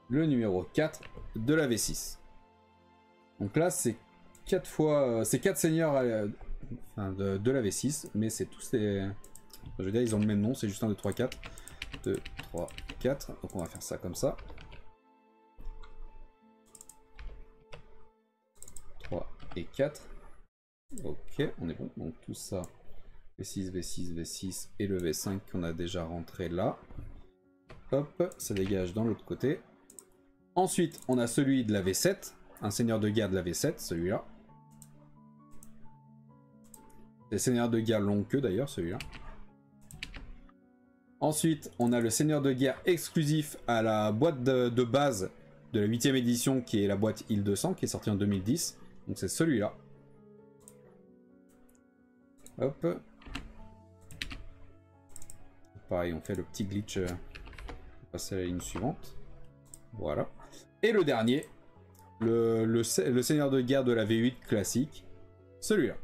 A: Le numéro 4 de la V6. Donc là, c'est 4 fois... c'est 4 seigneurs de la V6. Mais c'est tous les... Je veux dire, ils ont le même nom. C'est juste 1, 2, 3, 4. 2, 3, 4. Donc on va faire ça comme ça. 3 et 4. Ok, on est bon. Donc tout ça, V6, V6, V6 et le V5 qu'on a déjà rentré là. Hop, ça dégage dans l'autre côté. Ensuite, on a celui de la V7. Un seigneur de guerre de la V7, celui-là. C'est seigneur de guerre long queue d'ailleurs, celui-là. Ensuite, on a le seigneur de guerre exclusif à la boîte de base de la 8ème édition, qui est la boîte IL 200, qui est sortie en 2010. Donc c'est celui-là. Hop. Pareil, on fait le petit glitch. Passer à la ligne suivante. Voilà. Et le dernier, le seigneur de guerre de la V8 classique. Celui-là.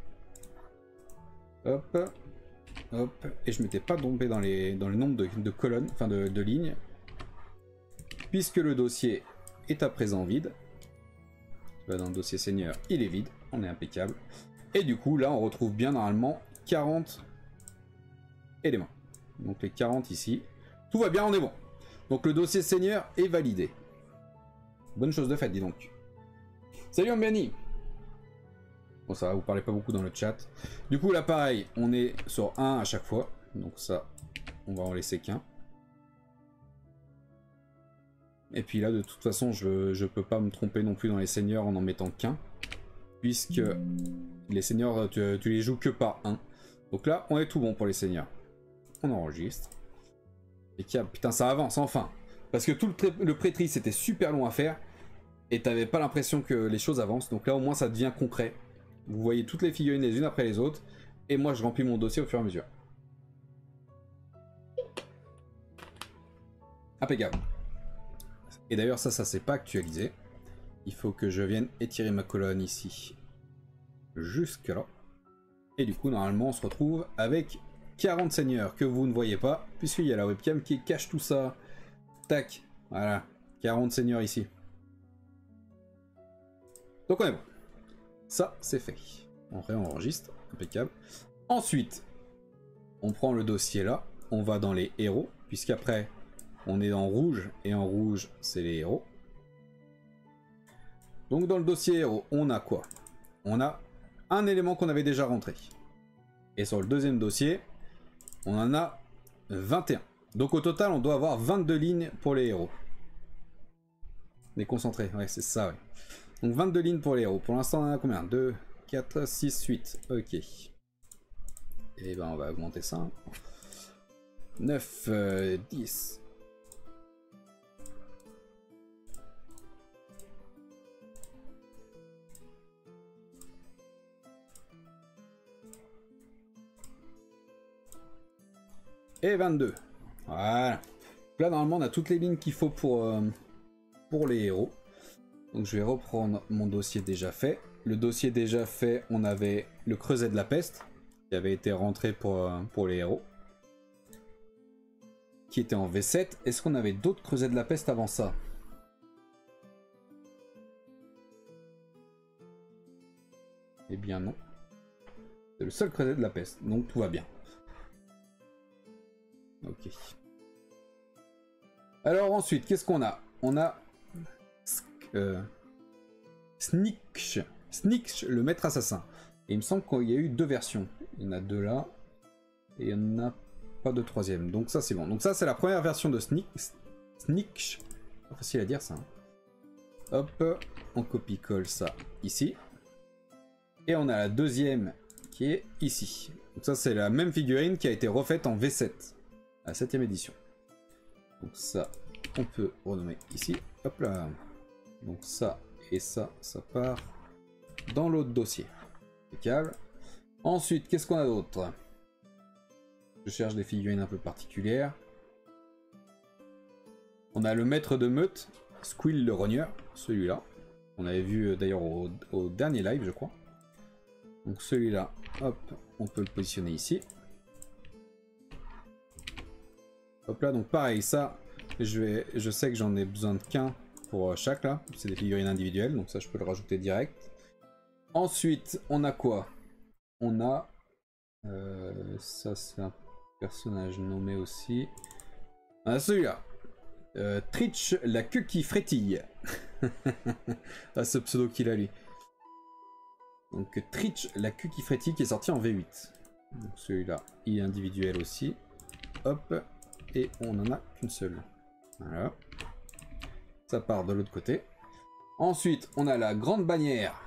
A: Hop. Hop. Et je m'étais pas trompé dans le nombre de colonnes, enfin de lignes. Puisque le dossier est à présent vide. Dans le dossier seigneur, il est vide. On est impeccable. Et du coup, là, on retrouve bien normalement 40 éléments. Donc les 40 ici. Tout va bien, on est bon. Donc le dossier seigneur est validé. Bonne chose de faite, dis donc. Salut Ambiani. Bon, ça va, vous parlez pas beaucoup dans le chat. Du coup, là, pareil, on est sur 1 à chaque fois. Donc ça, on va en laisser qu'un. Et puis là, de toute façon, je peux pas me tromper non plus dans les seigneurs en mettant qu'un. Puisque les seigneurs, tu les joues que par 1. Donc là, on est tout bon pour les seigneurs. On enregistre. Et putain, ça avance, enfin. Parce que tout le prêtris, c'était super long à faire. Et t'avais pas l'impression que les choses avancent. Donc là, au moins, ça devient concret. Vous voyez toutes les figurines les unes après les autres. Et moi, je remplis mon dossier au fur et à mesure. Impeccable. Et d'ailleurs, ça c'est pas actualisé. Il faut que je vienne étirer ma colonne ici. Jusque là. Et du coup, normalement, on se retrouve avec 40 seigneurs que vous ne voyez pas. Puisqu'il y a la webcam qui cache tout ça. Tac. Voilà. 40 seigneurs ici. Donc on est bon. Ça, c'est fait. On réenregistre. Impeccable. Ensuite, on prend le dossier là. On va dans les héros. Puisqu'après... on est en rouge, et en rouge, c'est les héros. Donc dans le dossier héros, on a quoi? On a un élément qu'on avait déjà rentré. Et sur le deuxième dossier, on en a 21. Donc au total, on doit avoir 22 lignes pour les héros. On est concentré, ouais, c'est ça, ouais. Donc 22 lignes pour les héros. Pour l'instant, on en a combien? 2, 4, 6, 8. Ok. Et ben on va augmenter ça. 9, 10... et 22. Voilà. Là, normalement, on a toutes les lignes qu'il faut pour les héros. Donc, je vais reprendre mon dossier déjà fait. Le dossier déjà fait, on avait le creuset de la peste, qui avait été rentré pour les héros. Qui était en V7. Est-ce qu'on avait d'autres creusets de la peste avant ça? Eh bien, non. C'est le seul creuset de la peste, donc tout va bien. Ok. Alors ensuite, qu'est-ce qu'on a? On a Sniksh, le maître assassin. Et il me semble qu'il y a eu 2 versions. Il y en a 2 là. Et il n'y en a pas de 3e. Donc ça c'est bon. Donc ça c'est la première version de Sniksh. Pas facile à dire ça. Hein. Hop, on copie-colle ça ici. Et on a la deuxième qui est ici. Donc ça c'est la même figurine qui a été refaite en V7. La 7ème édition. Donc ça, on peut renommer ici. Hop là. Donc ça et ça, ça part dans l'autre dossier. Impeccable. Ensuite, qu'est-ce qu'on a d'autre? Je cherche des figurines un peu particulières. On a le maître de meute, Squill le rogneur, celui-là. On avait vu d'ailleurs au dernier live, je crois. Donc celui-là, hop, on peut le positionner ici. Hop là, donc pareil, ça, je sais que j'en ai besoin de qu'un pour chaque là. C'est des figurines individuelles, donc ça je peux le rajouter direct. Ensuite, on a quoi? On a... ça c'est un personnage nommé aussi. On a celui-là. Tritch, la queue qui frétille. Ah, ce pseudo qu'il a lui. Donc Tritch, la queue qui frétille, qui est sorti en V8. Donc celui-là, il est individuel aussi. Hop, et on en a qu'une seule. Voilà. Ça part de l'autre côté. Ensuite, on a la grande bannière.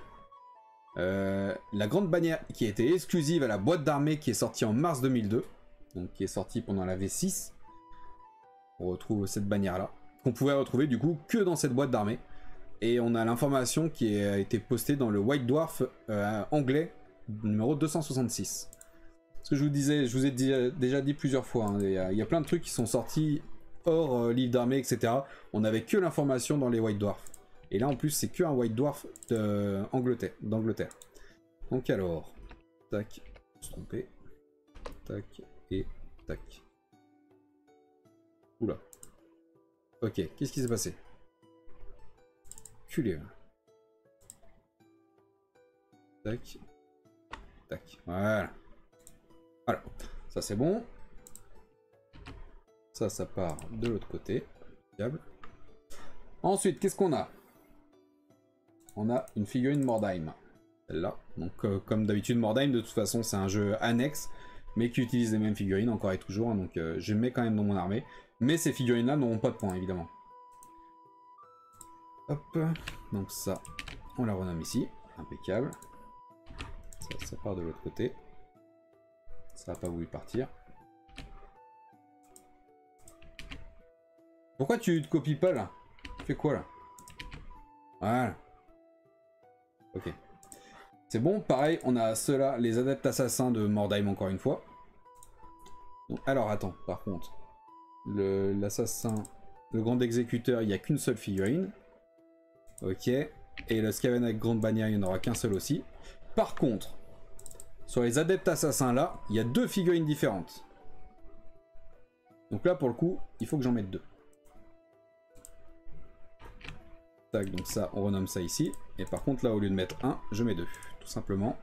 A: La grande bannière qui a été exclusive à la boîte d'armée, qui est sortie en mars 2002. Donc qui est sortie pendant la V6. On retrouve cette bannière-là, qu'on pouvait retrouver du coup que dans cette boîte d'armée. Et on a l'information qui a été postée dans le White Dwarf anglais numéro 266. Ce que je vous disais, je vous ai déjà dit plusieurs fois, hein, il y a plein de trucs qui sont sortis hors livre d'armée, etc. On n'avait que l'information dans les White Dwarf. Et là en plus c'est que un White Dwarf d'Angleterre. Donc alors, tac, se tromper, tac et tac. Oula. Ok, qu'est-ce qui s'est passé? Culé. Tac. Tac. Voilà. Voilà. Ça c'est bon. Ça part de l'autre côté. Diable. Ensuite, qu'est-ce qu'on a? On a une figurine Mordheim. Celle-là. Donc comme d'habitude, Mordheim, de toute façon, c'est un jeu annexe, mais qui utilise les mêmes figurines encore et toujours. Hein, donc je mets quand même dans mon armée. Mais ces figurines-là n'auront pas de points, évidemment. Hop. Donc ça, on la renomme ici. Impeccable. Ça part de l'autre côté. Ça n'a pas voulu partir. Pourquoi tu te copies pas là? Tu fais quoi là? Voilà. Ok. C'est bon, pareil, on a ceux-là, les adeptes assassins de Mordheim encore une fois. Donc, alors attends, par contre. L'assassin, le grand exécuteur, il n'y a qu'une seule figurine. Ok. Et le Skaven avec grande bannière, il n'y en aura qu'un seul aussi. Par contre, sur les adeptes assassins là, il y a deux figurines différentes. Donc là, pour le coup, il faut que j'en mette deux. Tac, donc ça, on renomme ça ici. Et par contre, là, au lieu de mettre un, je mets deux, tout simplement.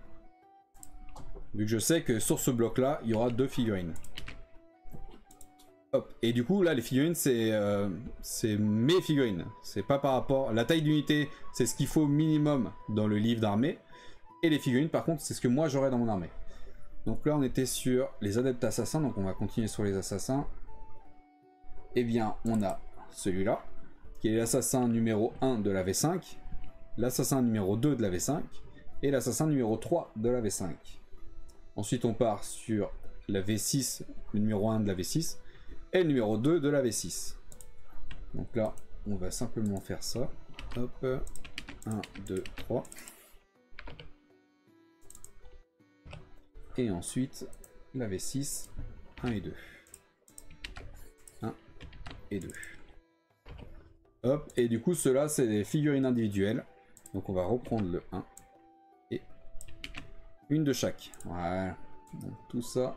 A: Vu que je sais que sur ce bloc-là, il y aura deux figurines. Hop. Et du coup, là, les figurines, c'est mes figurines. C'est pas par rapport... La taille d'unité, c'est ce qu'il faut minimum dans le livre d'armée. Et les figurines, par contre, c'est ce que moi, j'aurai dans mon armée. Donc là, on était sur les adeptes assassins. Donc on va continuer sur les assassins. Eh bien, on a celui-là, qui est l'assassin numéro 1 de la V5. L'assassin numéro 2 de la V5. Et l'assassin numéro 3 de la V5. Ensuite, on part sur la V6, le numéro 1 de la V6. Et le numéro 2 de la V6. Donc là, on va simplement faire ça. Hop, 1, 2, 3. Et ensuite, la V6, 1 et 2. 1 et 2. Hop, et du coup, ceux-là, c'est des figurines individuelles. Donc on va reprendre le 1. Et une de chaque. Voilà. Donc tout ça,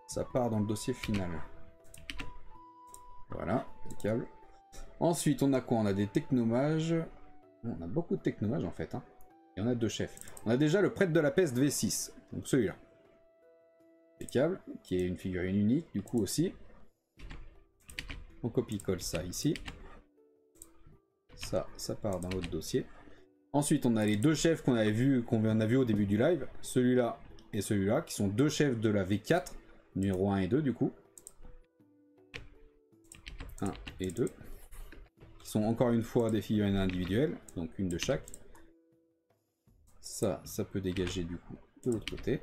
A: ça part dans le dossier final. Voilà, impeccable. Ensuite, on a quoi? On a des technomages. On a beaucoup de technomages en fait. Hein. Et on a deux chefs. On a déjà le prêtre de la peste V6. Donc celui-là. Impeccable. Qui est une figurine unique du coup aussi. On copie-colle ça ici. Ça part dans l'autre dossier. Ensuite, on a les deux chefs qu'on a vu au début du live. Celui-là et celui-là, qui sont deux chefs de la V4. Numéro 1 et 2 du coup. 1 et 2. Qui sont encore une fois des figurines individuelles. Donc une de chaque. Ça peut dégager du coup de l'autre côté.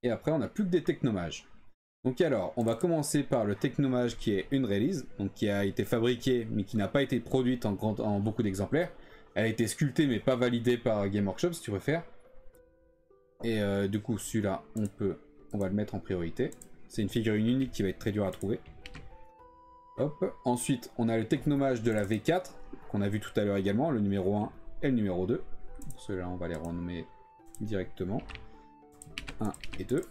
A: Et après, on n'a plus que des technomages. Donc alors, on va commencer par le technomage qui est une release, donc qui a été fabriquée mais qui n'a pas été produite en beaucoup d'exemplaires. Elle a été sculptée mais pas validée par Game Workshop si tu préfères. Et du coup, celui-là, on va le mettre en priorité. C'est une figurine unique qui va être très dure à trouver. Hop. Ensuite, on a le technomage de la V4 qu'on a vu tout à l'heure également, le numéro 1 et le numéro 2. Ceux-là, on va les renommer directement. 1 et 2.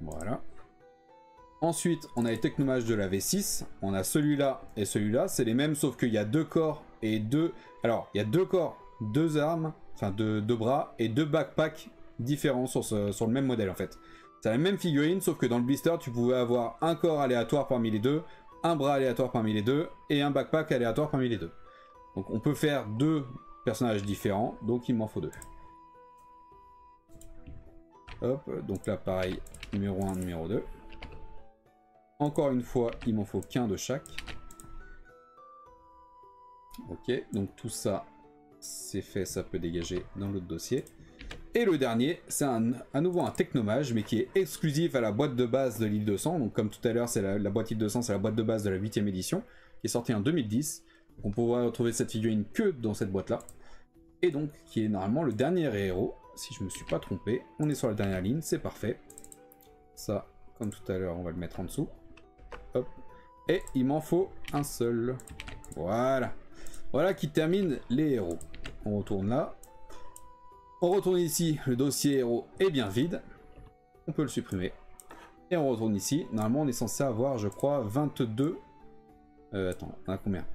A: Voilà. Ensuite, on a les technomages de la V6. On a celui-là et celui-là. C'est les mêmes, sauf qu'il y a 2 corps et 2... Alors, il y a 2 corps, 2 armes, enfin 2 bras et 2 backpacks différents sur le même modèle en fait. C'est la même figurine, sauf que dans le blister, tu pouvais avoir un corps aléatoire parmi les deux, un bras aléatoire parmi les deux, et un backpack aléatoire parmi les deux. Donc on peut faire 2 personnages différents, donc il m'en faut 2. Hop, donc là pareil, numéro 1, numéro 2. Encore une fois, il m'en faut qu'un de chaque. Ok, donc tout ça, c'est fait, ça peut dégager dans l'autre dossier. Et le dernier, c'est à nouveau un technomage, mais qui est exclusif à la boîte de base de l'île 200. Donc comme tout à l'heure, c'est la boîte île 200, c'est la boîte de base de la 8ème édition, qui est sortie en 2010. On pourra retrouver cette figurine que dans cette boîte-là. Et donc, qui est normalement le dernier héros, si je me suis pas trompé. On est sur la dernière ligne, c'est parfait. Ça, comme tout à l'heure, on va le mettre en dessous. Hop. Et il m'en faut un seul. Voilà. Voilà qui termine les héros. On retourne là. On retourne ici, le dossier héros est bien vide. On peut le supprimer. Et on retourne ici. Normalement, on est censé avoir, je crois, 22. Attends, on a combien?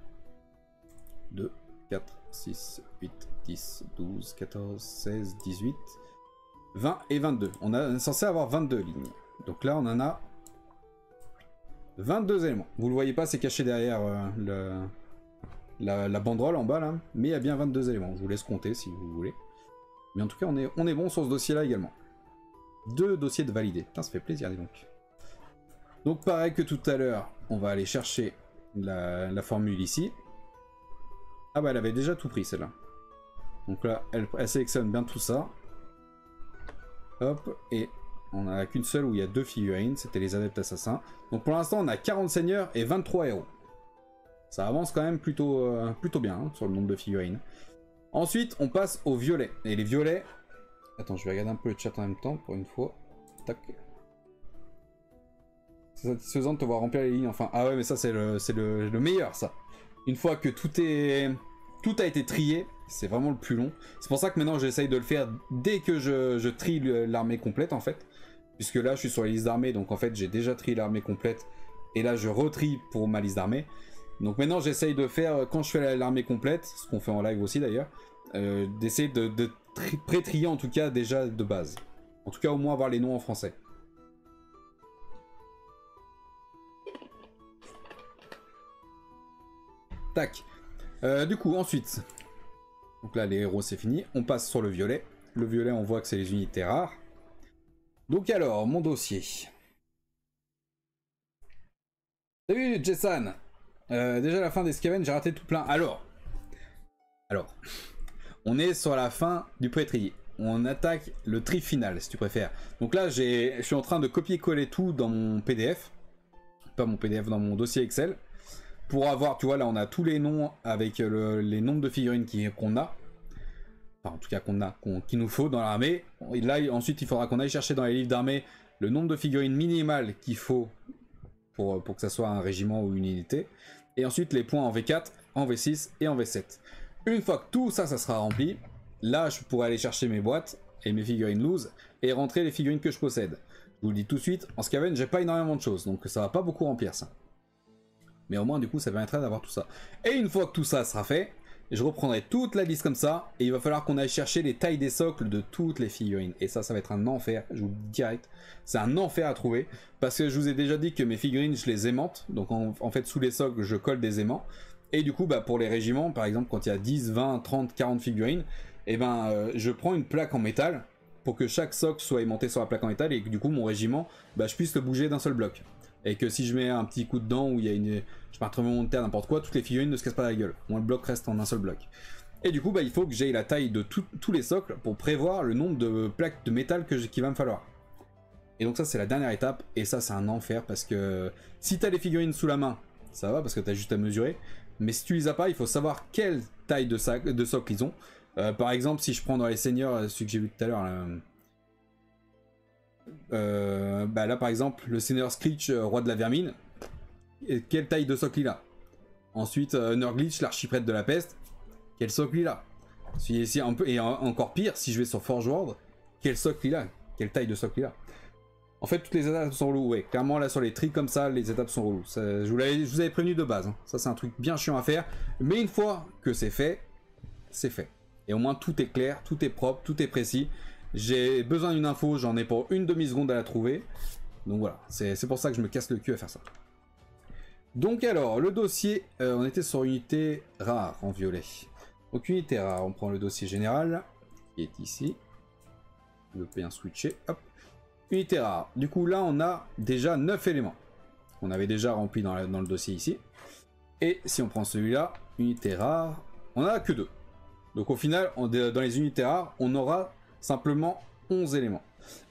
A: 2, 4, 6, 8, 10, 12, 14, 16, 18, 20 et 22. On est censé avoir 22 lignes. Donc là, on en a 22 éléments. Vous le voyez pas, c'est caché derrière la banderole en bas, là. Mais il y a bien 22 éléments. Je vous laisse compter si vous voulez. Mais en tout cas, on est bon sur ce dossier-là également. 2 dossiers de validés. Putain, ça fait plaisir, dis donc. Donc, pareil que tout à l'heure, on va aller chercher la formule ici. Ah bah, elle avait déjà tout pris, celle-là. Donc là, elle sélectionne bien tout ça. Hop, et on n'a qu'une seule où il y a 2 figurines. C'était les adeptes assassins. Donc, pour l'instant, on a 40 seigneurs et 23 héros. Ça avance quand même plutôt bien hein, sur le nombre de figurines. Ensuite, on passe aux violets. Et les violets... Attends, je vais regarder un peu le chat en même temps, pour une fois. Tac. C'est satisfaisant de te voir remplir les lignes, enfin. Ah ouais, mais ça, c'est le meilleur, ça. Une fois que tout a été trié, c'est vraiment le plus long. C'est pour ça que maintenant, j'essaye de le faire dès que je trie l'armée complète, en fait. Puisque là, je suis sur la liste d'armée, donc en fait, j'ai déjà trié l'armée complète. Et là, je retrie pour ma liste d'armée. Donc maintenant j'essaye de faire, quand je fais l'armée complète, ce qu'on fait en live aussi d'ailleurs, d'essayer de pré-trier en tout cas déjà de base. En tout cas au moins avoir les noms en français. Tac. Du coup ensuite, donc là les héros c'est fini, on passe sur le violet. Le violet on voit que c'est les unités rares. Donc alors, mon dossier. Salut Jason. Déjà la fin des Skaven, j'ai raté tout plein. Alors, on est sur la fin du pré-tri. On attaque le tri final, si tu préfères. Donc là, je suis en train de copier-coller tout dans mon PDF. Pas mon PDF, dans mon dossier Excel. Pour avoir, tu vois, là, on a tous les noms avec les nombres de figurines qu'on a. Enfin, en tout cas, qu'il nous faut dans l'armée. Là, ensuite, il faudra qu'on aille chercher dans les livres d'armée le nombre de figurines minimales qu'il faut pour que ça soit un régiment ou une unité. Et ensuite les points en V4, en V6 et en V7. Une fois que tout ça, ça sera rempli, là je pourrai aller chercher mes boîtes et mes figurines loose et rentrer les figurines que je possède. Je vous le dis tout de suite, en Skaven j'ai pas énormément de choses, donc ça va pas beaucoup remplir ça. Mais au moins du coup ça permettra d'avoir tout ça. Et une fois que tout ça sera fait, je reprendrai toute la liste comme ça, et il va falloir qu'on aille chercher les tailles des socles de toutes les figurines. Et ça va être un enfer, je vous le dis direct. C'est un enfer à trouver, parce que je vous ai déjà dit que mes figurines, je les aimante. Donc en fait, sous les socles, je colle des aimants. Et du coup, bah, pour les régiments, par exemple, quand il y a 10, 20, 30, 40 figurines, et ben, je prends une plaque en métal, pour que chaque socle soit aimanté sur la plaque en métal, et que du coup, mon régiment, bah, je puisse le bouger d'un seul bloc. Et que si je mets un petit coup dedans où il y a je pars tremblement de terre, n'importe quoi, toutes les figurines ne se cassent pas la gueule. Moi, le bloc reste en un seul bloc. Et du coup, bah, il faut que j'aie la taille de tous les socles pour prévoir le nombre de plaques de métal qu'il va me falloir. Et donc ça, c'est la dernière étape. Et ça, c'est un enfer parce que si tu as les figurines sous la main, ça va parce que tu as juste à mesurer. Mais si tu les as pas, il faut savoir quelle taille de socle ils ont. Par exemple, si je prends dans les seigneurs, celui que j'ai vu tout à l'heure, bah là par exemple le seigneur Screech, roi de la vermine, quelle taille de socle il a? Ensuite, Nurglitch, l'archiprêtre de la peste. Quel socle il a? Si un peu, et encore pire, si je vais sur Forge World, quel socle il a? Quelle taille de socle il a? En fait, toutes les étapes sont reloues, ouais. Clairement, là, sur les tris comme ça, les étapes sont reloues. Ça, je vous avais prévenu de base. Hein. Ça, c'est un truc bien chiant à faire. Mais une fois que c'est fait, c'est fait. Et au moins, tout est clair, tout est propre, tout est précis. J'ai besoin d'une info, j'en ai pour une demi-seconde à la trouver. Donc voilà, c'est pour ça que je me casse le cul à faire ça. Donc alors, le dossier, on était sur unité rare en violet. Donc unité rare, on prend le dossier général, qui est ici. Je peux bien switcher, hop. Unité rare. Du coup, là, on a déjà 9 éléments. On avait déjà rempli dans le dossier ici. Et si on prend celui-là, unité rare, on n'a que 2. Donc au final, dans les unités rares, on aura simplement 11 éléments.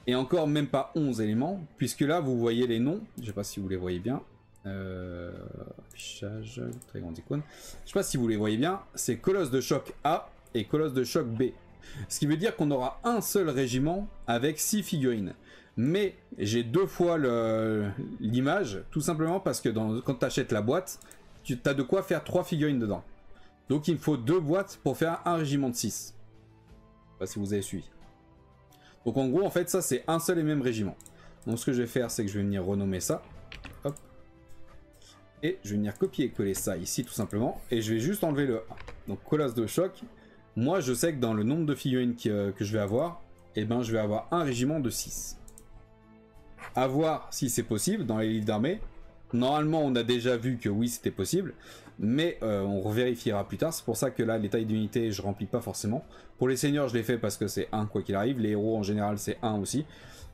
A: Et encore même pas 11 éléments, puisque là, vous voyez les noms. Je ne sais pas si vous les voyez bien. Affichage, très grande icône. Je sais pas si vous les voyez bien. C'est Colosse de choc A et Colosse de choc B. Ce qui veut dire qu'on aura un seul régiment avec 6 figurines. Mais j'ai 2 fois l'image, tout simplement parce que quand tu achètes la boîte, tu as de quoi faire 3 figurines dedans. Donc il me faut 2 boîtes pour faire un régiment de 6. Je sais pas si vous avez suivi. Donc en gros, en fait, ça c'est un seul et même régiment. Donc ce que je vais faire, c'est que je vais venir renommer ça. Hop. Et je vais venir copier-coller ça ici tout simplement. Et je vais juste enlever le A. Donc colosse de choc. Moi je sais que dans le nombre de figurines que je vais avoir, eh ben, je vais avoir un régiment de 6. À voir si c'est possible dans les livres d'armée. Normalement on a déjà vu que oui c'était possible. Mais on revérifiera plus tard. C'est pour ça que là les tailles d'unités je remplis pas forcément. Pour les seigneurs je les fais parce que c'est 1 quoi qu'il arrive. Les héros en général c'est 1 aussi.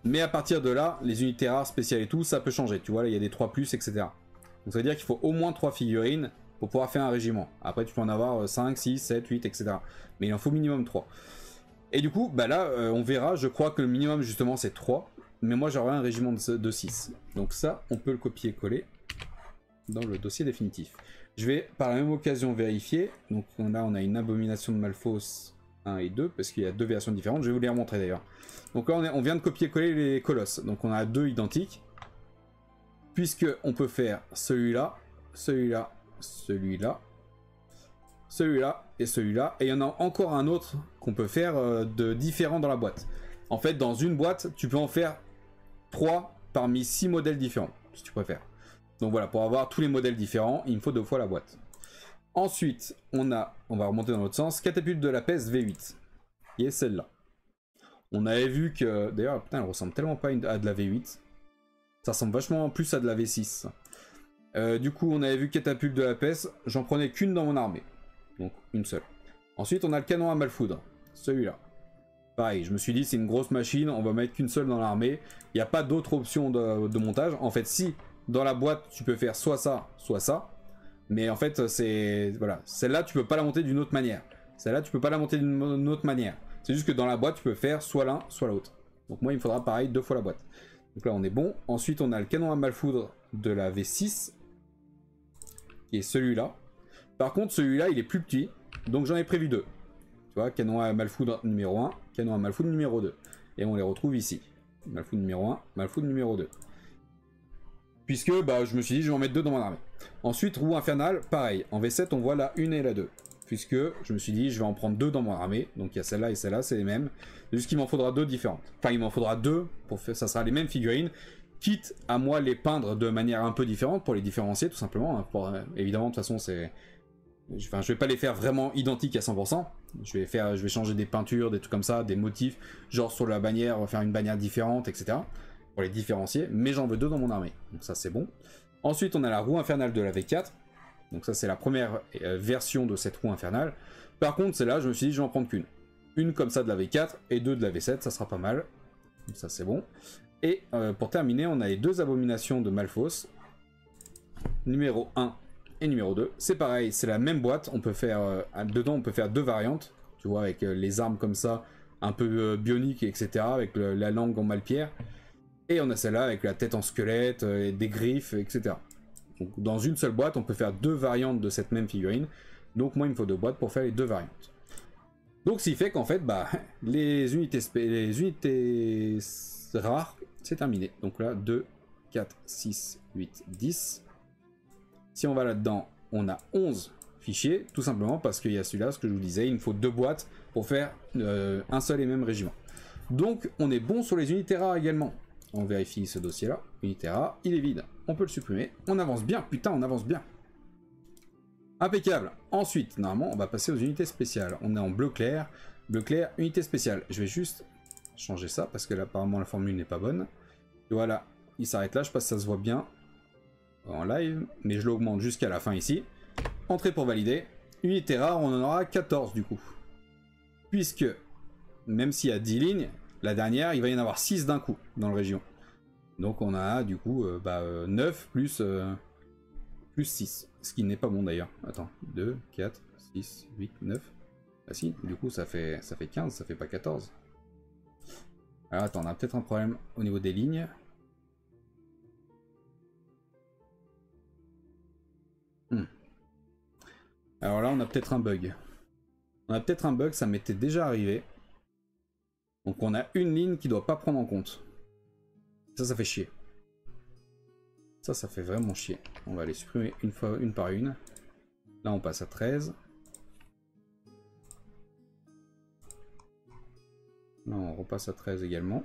A: Mais à partir de là, les unités rares, spéciales et tout, ça peut changer. Tu vois là il y a des 3+, etc. Donc ça veut dire qu'il faut au moins 3 figurines pour pouvoir faire un régiment. Après tu peux en avoir 5, 6, 7, 8, etc. Mais il en faut minimum 3. Et du coup, bah là, on verra, je crois que le minimum justement c'est 3. Mais moi j'aurai un régiment de 6. Donc ça, on peut le copier-coller dans le dossier définitif. Je vais par la même occasion vérifier. Donc là on a une abomination de Malphos 1 et 2, parce qu'il y a 2 versions différentes. Je vais vous les remontrer d'ailleurs. Donc là on vient de copier-coller les colosses. Donc on a 2 identiques. Puisque on peut faire celui-là, celui-là, celui-là, celui-là et celui-là. Et il y en a encore un autre qu'on peut faire de différent dans la boîte. En fait, dans une boîte, tu peux en faire 3 parmi 6 modèles différents, si tu préfères. Donc voilà, pour avoir tous les modèles différents, il me faut 2 fois la boîte. Ensuite, on va remonter dans l'autre sens, catapulte de la peste V8, qui est celle-là. On avait vu que, d'ailleurs, putain, elle ressemble tellement pas à de la V8. Ça ressemble vachement plus à de la V6. Du coup, on avait vu catapulte de la peste, j'en prenais qu'une dans mon armée. Donc, une seule. Ensuite, on a le canon à malfoudre, celui-là. Pareil, je me suis dit, c'est une grosse machine, on va mettre qu'une seule dans l'armée. Il n'y a pas d'autre option de montage. En fait, si, dans la boîte, tu peux faire soit ça, soit ça. Mais en fait, c'est... Voilà. Celle-là, tu peux pas la monter d'une autre manière. Celle-là, tu peux pas la monter d'une autre manière. C'est juste que dans la boîte, tu peux faire soit l'un, soit l'autre. Donc moi, il me faudra pareil 2 fois la boîte. Donc là, on est bon. Ensuite, on a le canon à malfoudre de la V6. Qui est celui-là. Par contre, celui-là, il est plus petit. Donc j'en ai prévu 2. Tu vois, canon à malfoudre numéro 1, canon à malfoudre numéro 2. Et on les retrouve ici. Malfoudre numéro 1, malfoudre numéro 2. Puisque bah, je me suis dit, je vais en mettre 2 dans mon armée. Ensuite, roue infernale, pareil. En V7, on voit la 1 et la 2. Puisque je me suis dit, je vais en prendre 2 dans mon armée. Donc il y a celle-là et celle-là, c'est les mêmes. Juste qu'il m'en faudra 2 différentes. Enfin, il m'en faudra 2 pour faire, ça sera les mêmes figurines. Quitte à moi les peindre de manière un peu différente pour les différencier, tout simplement. Pour, évidemment, de toute façon, c'est... Enfin, je vais pas les faire vraiment identiques à 100%. Je vais changer des peintures, des trucs comme ça, des motifs. Genre sur la bannière, faire une bannière différente, etc. Pour les différencier. Mais j'en veux 2 dans mon armée. Donc ça, c'est bon. Ensuite, on a la roue infernale de la V4. Donc ça, c'est la première version de cette roue infernale. Par contre, celle-là, je me suis dit, je vais en prendre qu'une. Une comme ça de la V4 et 2 de la V7, ça sera pas mal. Donc ça, c'est bon. Et pour terminer, on a les 2 abominations de Malphos. Numéro 1 et numéro 2. C'est pareil, c'est la même boîte. On peut faire, dedans, on peut faire 2 variantes. Tu vois, avec les armes comme ça, un peu bioniques, etc. Avec la langue en malpierre. Et on a celle-là avec la tête en squelette, et des griffes, etc. Donc, dans une seule boîte, on peut faire 2 variantes de cette même figurine. Donc moi, il me faut 2 boîtes pour faire les 2 variantes. Donc, ce qui fait qu'en fait, bah, les unités rares, c'est terminé. Donc là, 2, 4, 6, 8, 10. Si on va là-dedans, on a 11 fichiers, tout simplement parce qu'il y a celui-là, ce que je vous disais, il me faut 2 boîtes pour faire un seul et même régiment. Donc on est bon sur les unités rares également. On vérifie ce dossier-là, unité rare, il est vide, on peut le supprimer, on avance bien, putain on avance bien. Impeccable. Ensuite, normalement, on va passer aux unités spéciales. On est en bleu clair, unité spéciale. Je vais juste changer ça, parce que là, apparemment, la formule n'est pas bonne. Et voilà, il s'arrête là, je sais pas si ça se voit bien en live, mais je l'augmente jusqu'à la fin ici. Entrée pour valider. Unité rare, on en aura 14 du coup. Puisque, même s'il y a 10 lignes, la dernière, il va y en avoir 6 d'un coup dans la région. Donc on a du coup 9 plus 6. Ce qui n'est pas bon d'ailleurs. Attends, 2, 4, 6, 8, 9. Ah si, du coup ça fait 15, ça fait pas 14. Alors attends, on a peut-être un problème au niveau des lignes. Alors là on a peut-être un bug. Ça m'était déjà arrivé. Donc on a une ligne qui doit pas prendre en compte. Ça fait chier. Ça fait vraiment chier. On va les supprimer une par une. Là on passe à 13. Là on repasse à 13 également.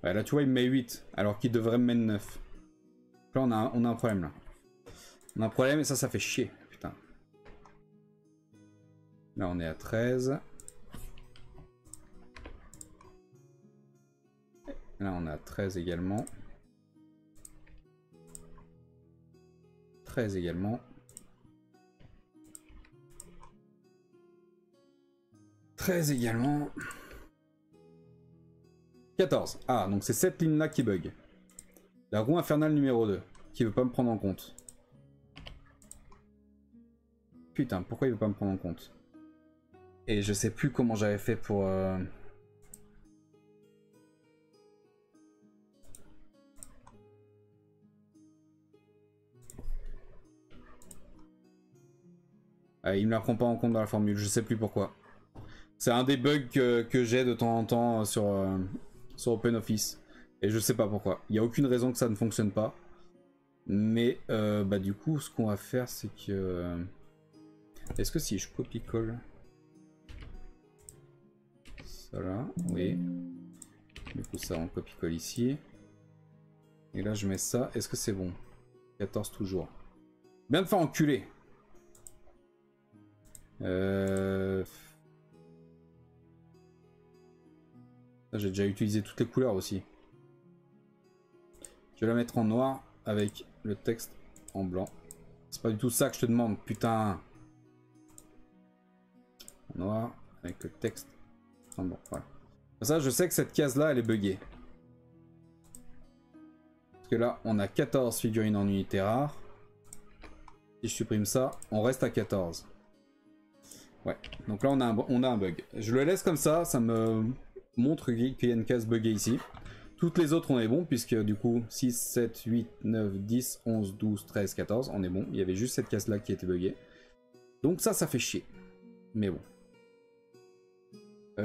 A: Ouais, là tu vois il me met 8 alors qu'il devrait me mettre 9. Là on a un problème là. On a un problème et ça fait chier. Putain. Là on est à 13. Là on a 13 également. 13 également. 13 également. 14. Ah, donc c'est cette ligne-là qui bug. La roue infernale numéro 2, qui veut pas me prendre en compte. Putain, pourquoi il veut pas me prendre en compte? Et je sais plus comment j'avais fait pour... Ah, il me la prend pas en compte dans la formule, je sais plus pourquoi. C'est un des bugs que j'ai de temps en temps sur OpenOffice. Et je sais pas pourquoi. Il n'y a aucune raison que ça ne fonctionne pas. Mais du coup, ce qu'on va faire, c'est que... Est-ce que si je copie-colle ça là, oui. Du coup, ça, on copie-colle ici. Et là, je mets ça. Est-ce que c'est bon? 14 toujours. Bien de faire enculer. J'ai déjà utilisé toutes les couleurs aussi. Je vais la mettre en noir avec le texte en blanc. C'est pas du tout ça que je te demande, putain. Noir avec le texte en blanc, voilà. Ça, je sais que cette case-là, elle est buggée. Parce que là, on a 14 figurines en unité rare. Si je supprime ça, on reste à 14. Ouais, donc là, on a un bug. Je le laisse comme ça me montre qu'il y a une case buggée ici. Toutes les autres, on est bon, puisque du coup, 6, 7, 8, 9, 10, 11, 12, 13, 14, on est bon. Il y avait juste cette case-là qui était buggée. Donc ça fait chier. Mais bon.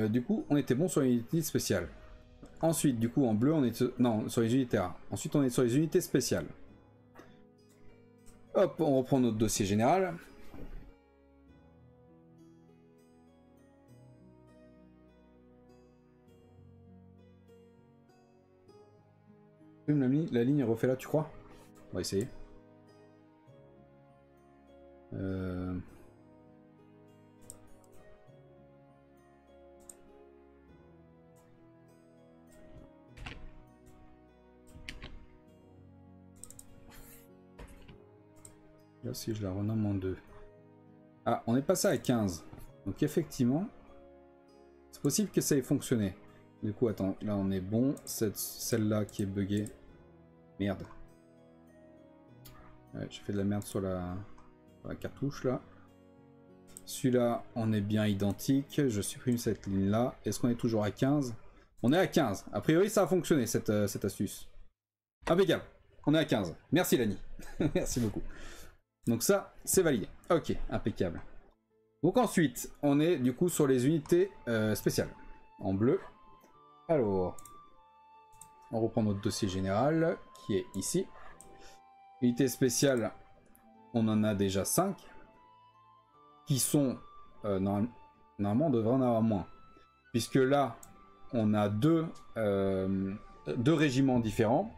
A: Du coup, on était bon sur les unités spéciales. Ensuite, du coup, en bleu, on est... Non, sur les unités rares. Ensuite, on est sur les unités spéciales. Hop, on reprend notre dossier général. La ligne est refait là, tu crois? On va essayer. Là, si je la renomme en 2. Ah, on est passé à 15. Donc effectivement, c'est possible que ça ait fonctionné. Du coup, attends, là on est bon. Celle-là qui est buggée. Merde. Ouais, j'ai fait de la merde sur la cartouche là. Celui-là, on est bien identique. Je supprime cette ligne-là. Est-ce qu'on est toujours à 15? On est à 15. A priori, ça a fonctionné cette astuce. Impeccable. On est à 15. Merci Lani. Merci beaucoup. Donc ça, c'est validé. Ok, impeccable. Donc ensuite, on est du coup sur les unités spéciales. En bleu. Alors, on reprend notre dossier général qui est ici. Unité spéciale, on en a déjà 5 qui sont normalement on devrait en avoir moins, puisque là on a deux régiments différents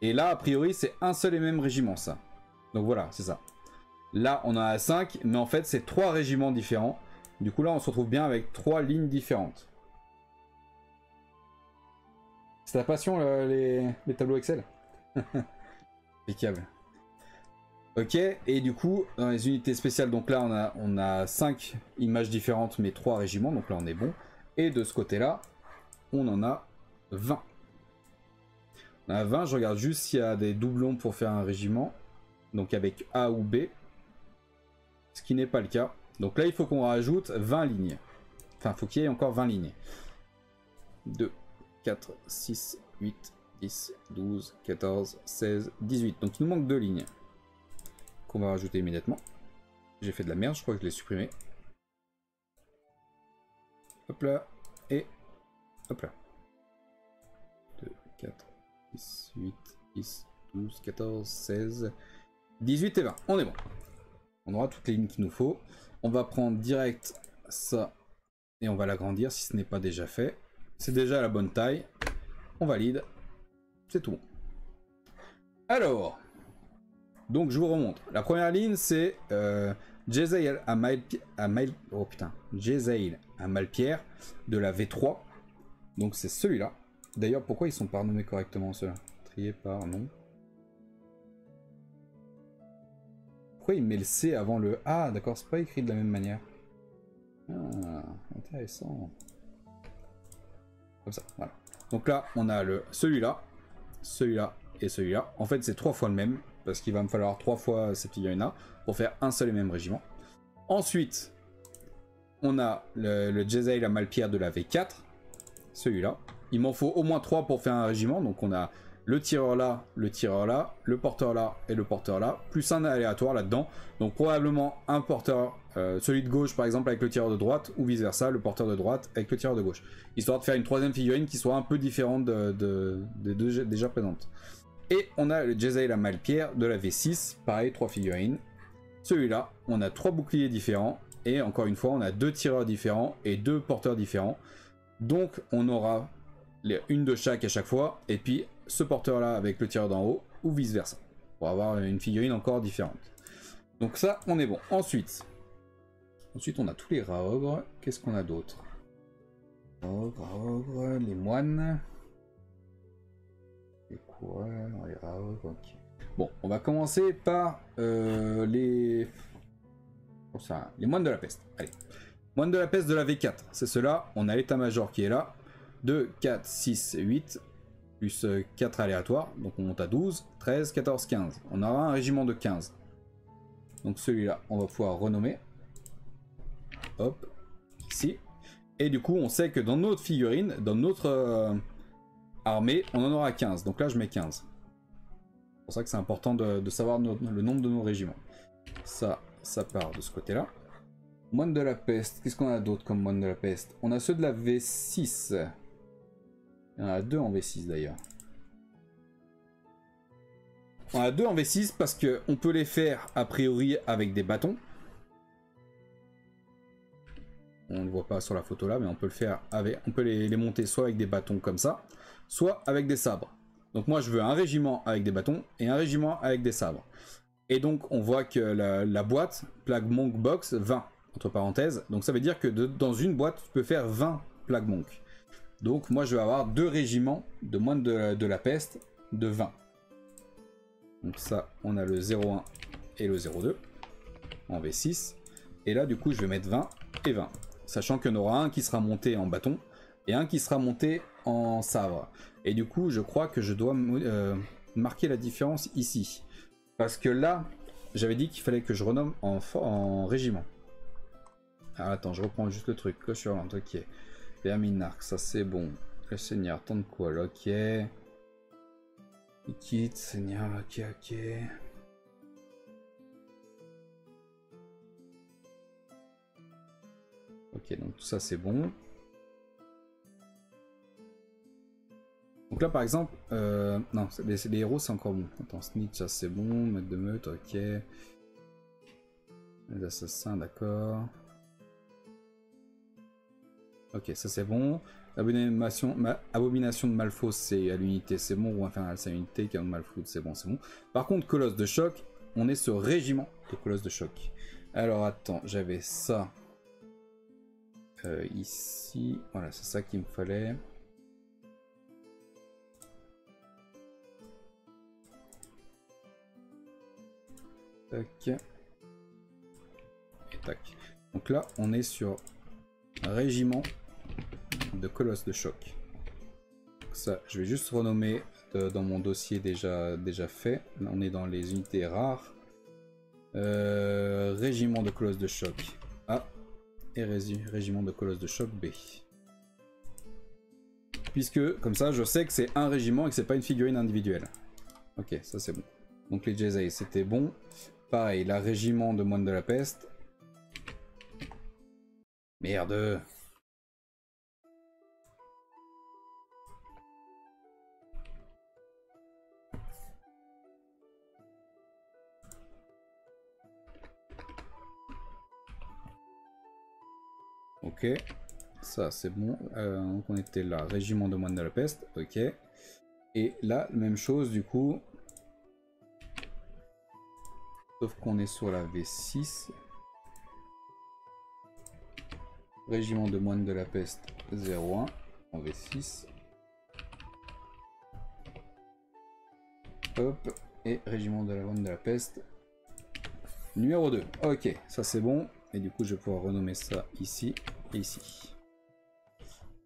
A: et là a priori c'est un seul et même régiment ça. Donc voilà, c'est ça. Là on en a 5 mais en fait c'est 3 régiments différents. Du coup là on se retrouve bien avec 3 lignes différentes. C'est ta passion les tableaux Excel. Impeccable. Ok, et du coup, dans les unités spéciales, donc là on a 5 images différentes, mais 3 régiments, donc là on est bon. Et de ce côté-là, on en a 20. On a 20, je regarde juste s'il y a des doublons pour faire un régiment, donc avec A ou B, ce qui n'est pas le cas. Donc là il faut qu'on rajoute 20 lignes. Enfin, il faut qu'il y ait encore 20 lignes. 2, 4, 6, 8, 10, 12, 14, 16, 18. Donc il nous manque 2 lignes. Qu'on va rajouter immédiatement. J'ai fait de la merde, je crois que je l'ai supprimé. Hop là. Et hop là. 2, 4, 10, 8, 10, 12, 14, 16, 18 et 20. On est bon. On aura toutes les lignes qu'il nous faut. On va prendre direct ça et on va l'agrandir si ce n'est pas déjà fait. C'est déjà à la bonne taille. On valide. C'est tout bon. Alors, donc je vous remonte. La première ligne c'est Jezail à Malpierre de la V3. Donc c'est celui-là. D'ailleurs pourquoi ils sont pas renommés correctement ceux-là? Trié par non. Pourquoi il met le C avant le A? D'accord, c'est pas écrit de la même manière. Ah, intéressant. Comme ça, voilà. Donc là, on a celui-là, celui-là et celui-là. En fait, c'est 3 fois le même, parce qu'il va me falloir 3 fois cette figurine-là pour faire un seul et même régiment. Ensuite, on a le Jezail à Malpierre de la V4, celui-là. Il m'en faut au moins 3 pour faire un régiment, donc on a le tireur là, le porteur là et le porteur là, plus un aléatoire là-dedans. Donc probablement un porteur, celui de gauche par exemple avec le tireur de droite, ou vice versa, le porteur de droite avec le tireur de gauche. Histoire de faire une troisième figurine qui soit un peu différente des deux déjà présentes. Et on a le Jezail à Malpierre de la V6, pareil, 3 figurines. Celui-là, on a 3 boucliers différents, et encore une fois, on a 2 tireurs différents et 2 porteurs différents. Donc on aura une de chaque à chaque fois, et puis ce porteur là avec le tireur d'en haut, ou vice versa, pour avoir une figurine encore différente. Donc ça, on est bon. Ensuite on a tous les raogres. Qu'est-ce qu'on a d'autre? Raogres, les moines, les coureurs, les raogres, ok. Bon, on va commencer par les moines de la peste. Allez, moines de la peste de la V4, c'est cela. On a l'état-major qui est là. 2, 4, 6, 8, plus 4 aléatoires, donc on monte à 12, 13, 14, 15. On aura un régiment de 15. Donc celui-là, on va pouvoir renommer. Hop, ici. Et du coup, on sait que dans notre figurine, dans notre armée, on en aura 15. Donc là, je mets 15. C'est pour ça que c'est important de savoir le nombre de nos régiments. Ça part de ce côté-là. Moine de la peste, qu'est-ce qu'on a d'autre comme moine de la peste? On a ceux de la V6. Il y en a 2 en V6 d'ailleurs. On a 2 en V6 parce qu'on peut les faire a priori avec des bâtons. On ne le voit pas sur la photo là, mais on peut le faire avec. On peut les monter soit avec des bâtons comme ça, soit avec des sabres. Donc moi je veux un régiment avec des bâtons et un régiment avec des sabres. Et donc on voit que la boîte, Plague Monk Box, 20, entre parenthèses. Donc ça veut dire que dans une boîte, tu peux faire 20 Plague Monk. Donc moi je vais avoir 2 régiments de moines de la peste de 20. Donc ça, on a le 01 et le 02 en V6. Et là du coup je vais mettre 20 et 20. Sachant qu'il y en aura un qui sera monté en bâton et un qui sera monté en sabre. Et du coup je crois que je dois marquer la différence ici. Parce que là, j'avais dit qu'il fallait que je renomme en régiment. Ah, attends, je reprends juste le truc. Cloche hurlante, ok. Verminarque, ça c'est bon. Le seigneur, tant de quoi, ok. Liquide, seigneur, ok, ok. Ok, donc tout ça c'est bon. Donc Donc là par exemple, non, les héros c'est encore bon. Attends, Snitch ça c'est bon, maître de meute, ok. Les assassins, d'accord. Ok, ça c'est bon. Abomination de Malfaux c'est à l'unité, c'est bon. Ou Infernal c'est à l'unité, Canon de Malfaux c'est bon, c'est bon. Par contre, Colosse de Choc, on est sur régiment de Colosse de Choc. Alors attends, j'avais ça ici. Voilà, c'est ça qu'il me fallait. Tac. Et tac. Donc là, on est sur un régiment de Colosse de Choc. Donc ça, je vais juste renommer dans mon dossier déjà fait. Là, on est dans les unités rares. Régiment de Colosse de Choc A et régiment de Colosse de Choc B. Puisque, comme ça, je sais que c'est un régiment et que c'est pas une figurine individuelle. Ok, ça c'est bon. Donc les Jedi, c'était bon. Pareil, la régiment de Moine de la Peste. Merde. Ok, ça c'est bon. Donc on était là, régiment de Moine de la Peste. Ok. Et là, même chose du coup. Sauf qu'on est sur la V6. Régiment de Moine de la Peste 01 en V6. Hop. Et régiment de la Moine de la Peste numéro 2. Ok, ça c'est bon. Et du coup, je vais pouvoir renommer ça ici et ici.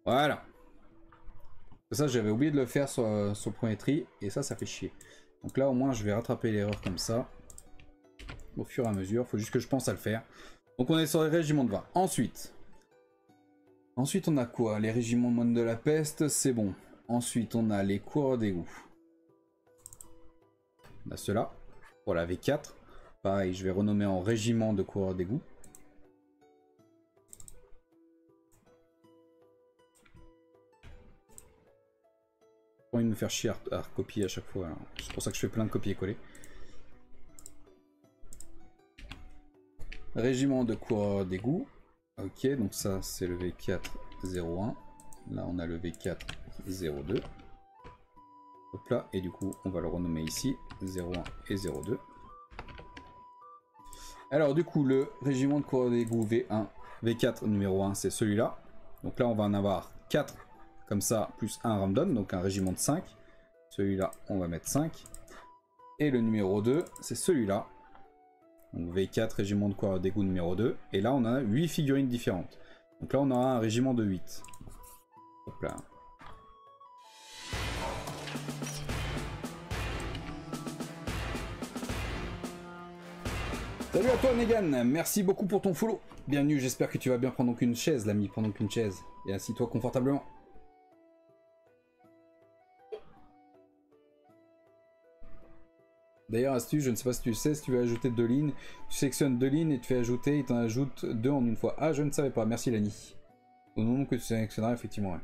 A: Voilà. Ça, j'avais oublié de le faire sur le premier tri. Et ça fait chier. Donc là, au moins, je vais rattraper l'erreur comme ça. Au fur et à mesure. Il faut juste que je pense à le faire. Donc on est sur les régiments de 20. Ensuite, on a quoi? Les régiments de Moine de la Peste, c'est bon. Ensuite, on a les coureurs d'égout. On a ceux-là. Pour la V4. Pareil, je vais renommer en régiment de coureurs d'égout. Pas envie de me faire chier à recopier à chaque fois. C'est pour ça que je fais plein de copier-coller. Régiment de coureurs d'égout. Ok, donc ça c'est le V4 01. Là on a le V4 02. Hop là, et du coup on va le renommer ici 01 et 02. Alors du coup le régiment de coureurs d'égout V1, V4 numéro 1 c'est celui-là. Donc là on va en avoir 4 comme ça, plus un random, donc un régiment de 5. Celui-là on va mettre 5. Et le numéro 2 c'est celui-là. Donc V4, régiment de coureurs d'égout numéro 2. Et là, on a 8 figurines différentes. Donc là, on aura un régiment de 8. Hop là. Salut à toi, Negan. Merci beaucoup pour ton follow. Bienvenue, j'espère que tu vas bien. Prends donc une chaise, l'ami. Prends donc une chaise. Et assis-toi confortablement. D'ailleurs, astuce, je ne sais pas si tu sais, si tu veux ajouter 2 lignes, tu sélectionnes 2 lignes et tu fais ajouter, et tu en ajoutes 2 en une fois. Ah, je ne savais pas, merci Lani. Au moment que tu sélectionneras, effectivement, ouais.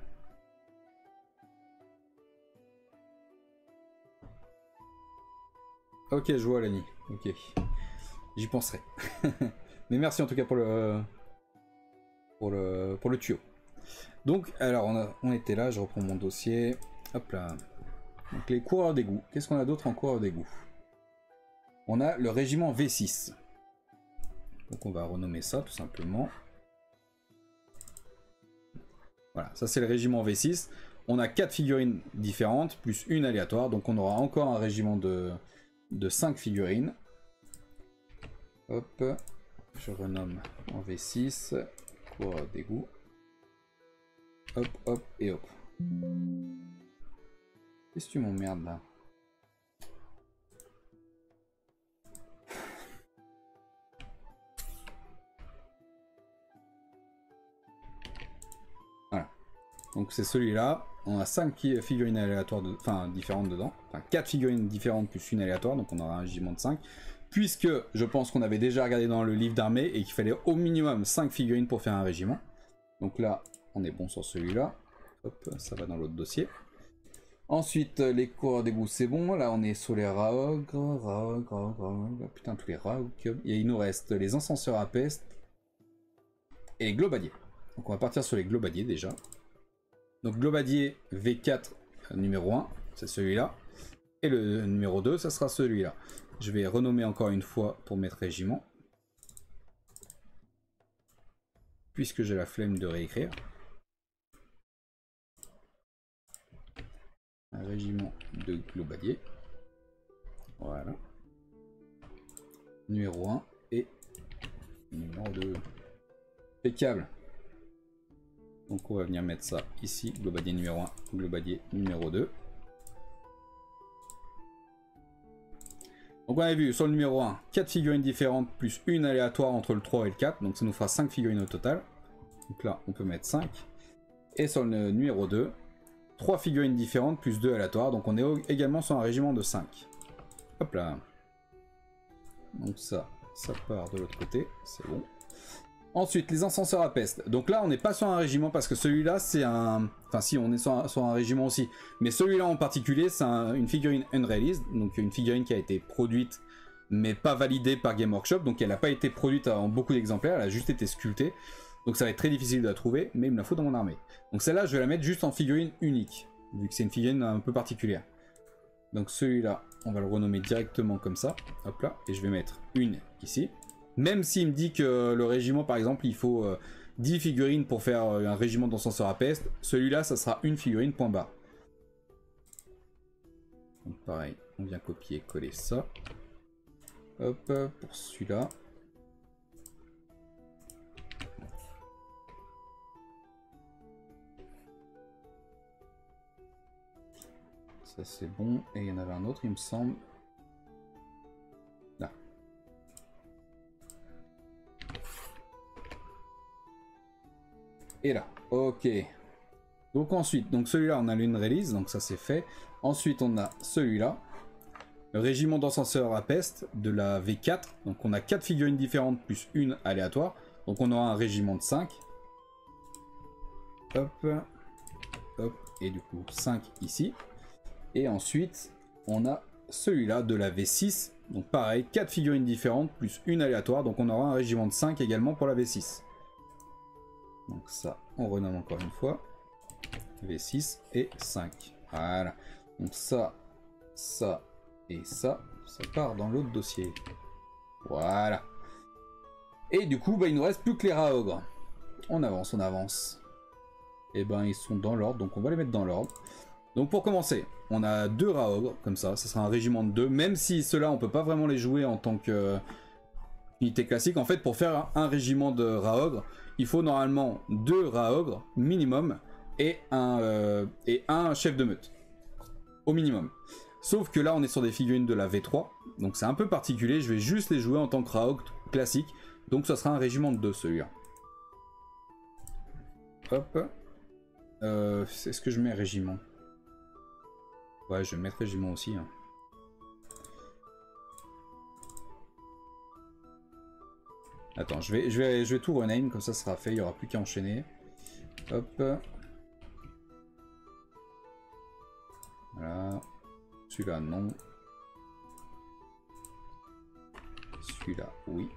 A: Ok, je vois Lani, ok. J'y penserai. Mais merci en tout cas pour le tuyau. Donc, alors, on était là, je reprends mon dossier. Hop là. Donc les coureurs d'égout. Qu'est-ce qu'on a d'autre en coureurs d'égout? On a le régiment V6. Donc on va renommer ça tout simplement. Voilà, ça c'est le régiment V6. On a 4 figurines différentes, plus une aléatoire. Donc on aura encore un régiment de 5 figurines. Hop, je renomme en V6. Coureurs d'égout. Hop, hop et hop. Qu'est-ce que tu m'emmerdes là? Voilà. Donc c'est celui-là. On a 5 figurines aléatoires, différentes dedans. Enfin 4 figurines différentes plus une aléatoire. Donc on aura un régiment de 5. Puisque je pense qu'on avait déjà regardé dans le livre d'armée et qu'il fallait au minimum 5 figurines pour faire un régiment. Donc là, on est bon sur celui-là. Hop, ça va dans l'autre dossier. Ensuite, les coureurs d'égout, c'est bon. Là, on est sur les Raogres. Putain, tous les Raogres. Et il nous reste les encenseurs à peste et les globadiers. Donc, on va partir sur les globadiers déjà. Donc, globadier V4 numéro 1, c'est celui-là. Et le numéro 2, ça sera celui-là. Je vais renommer encore une fois pour mettre régiment. Puisque j'ai la flemme de réécrire. Un régiment de globadier. Voilà. Numéro 1 et numéro 2. Impeccable. Donc on va venir mettre ça ici. Globadier numéro 1, globadier numéro 2. Donc on a vu sur le numéro 1, 4 figurines différentes plus une aléatoire entre le 3 et le 4. Donc ça nous fera 5 figurines au total. Donc là on peut mettre 5. Et sur le numéro 2, 3 figurines différentes plus 2 aléatoires. Donc on est également sur un régiment de 5. Hop là. Donc ça part de l'autre côté. C'est bon. Ensuite, les encenseurs à peste. Donc là, on n'est pas sur un régiment parce que celui-là, c'est un... Enfin si, on est sur un régiment aussi. Mais celui-là en particulier, c'est une figurine unreleased. Donc une figurine qui a été produite, mais pas validée par Game Workshop. Donc elle n'a pas été produite en beaucoup d'exemplaires. Elle a juste été sculptée. Donc ça va être très difficile de la trouver, mais il me la faut dans mon armée. Donc celle-là, je vais la mettre juste en figurine unique, vu que c'est une figurine un peu particulière. Donc celui-là, on va le renommer directement comme ça. Hop là, et je vais mettre une ici. Même s'il me dit que le régiment, par exemple, il faut 10 figurines pour faire un régiment d'encenseurs à peste, celui-là, ça sera une figurine, point barre. Donc pareil, on vient copier-coller ça. Hop, pour celui-là. Ça c'est bon, et il y en avait un autre il me semble. Là. Et là, ok. Donc ensuite, donc celui-là on a l'une release, donc ça c'est fait. Ensuite on a celui-là. Le régiment d'encenseurs à peste de la V4. Donc on a 4 figurines différentes plus une aléatoire. Donc on aura un régiment de 5. Hop. Hop. Et du coup 5 ici. Et ensuite, on a celui-là de la V6. Donc pareil, 4 figurines différentes plus une aléatoire. Donc on aura un régiment de 5 également pour la V6. Donc ça, on renomme encore une fois. V6 et 5. Voilà. Donc ça et ça part dans l'autre dossier. Voilà. Et du coup, bah, il nous reste plus que les Raogres. On avance, on avance. Et ben ils sont dans l'ordre, donc on va les mettre dans l'ordre. Donc pour commencer, on a 2 Raogres, comme ça sera un régiment de 2, même si ceux-là on peut pas vraiment les jouer en tant que unité classique. En fait, pour faire un régiment de Raogres, il faut normalement 2 Raogres minimum et un chef de meute, au minimum. Sauf que là on est sur des figurines de la V3, donc c'est un peu particulier, je vais juste les jouer en tant que Raogre classique, donc ça sera un régiment de 2 celui-là. Hop. Est-ce que je mets régiment? Ouais, je vais mettre régiment aussi. Hein. Attends, je vais tout rename, comme ça sera fait, il n'y aura plus qu'à enchaîner. Hop. Voilà. Celui-là, non. Celui-là, oui.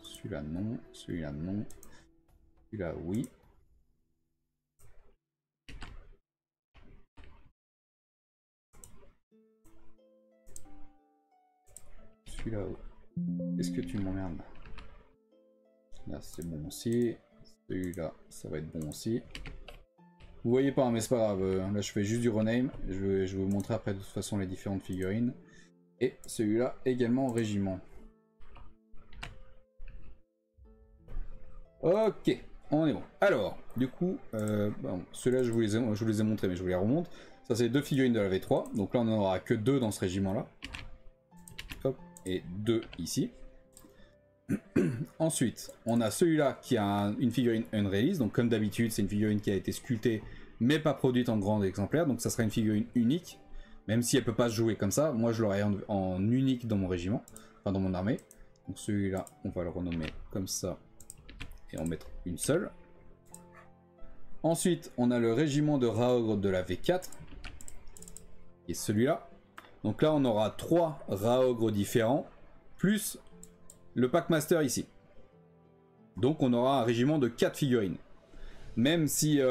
A: Celui-là, non. Celui-là, non. Celui-là, oui. Celui-là, est-ce que tu m'emmerdes? Là, c'est bon aussi. Celui-là, ça va être bon aussi. Vous voyez pas, mais c'est pas grave. Là, je fais juste du rename. Je vais vous montrer après de toute façon les différentes figurines. Et celui-là, également en régiment. Ok, on est bon. Alors, du coup, bon, ceux-là, je vous les ai montrés, mais je vous les remonte. Ça, c'est 2 figurines de la V3. Donc là, on n'en aura que 2 dans ce régiment-là. Hop, et 2 ici. Ensuite, on a celui-là qui a une figurine unreleased. Donc comme d'habitude, c'est une figurine qui a été sculptée, mais pas produite en grand exemplaire. Donc ça sera une figurine unique, même si elle peut pas se jouer comme ça. Moi, je l'aurai en unique dans mon régiment, enfin dans mon armée. Donc celui-là, on va le renommer comme ça, et en mettre une seule. Ensuite, on a le régiment de Raogre de la V4, qui est celui-là. Donc là, on aura 3 Raogres différents, plus le Packmaster ici. Donc on aura un régiment de 4 figurines. Même si,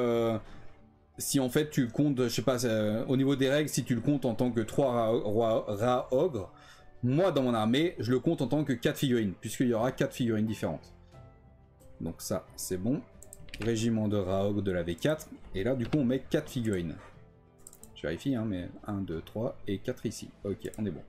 A: si en fait tu le comptes, je sais pas, au niveau des règles, si tu le comptes en tant que 3 Raogres, moi dans mon armée, je le compte en tant que 4 figurines, puisqu'il y aura 4 figurines différentes. Donc ça, c'est bon. Régiment de Raogre de la V4. Et là, du coup, on met 4 figurines. Je vérifie, hein, mais 1, 2, 3 et 4 ici. Ok, on est bon.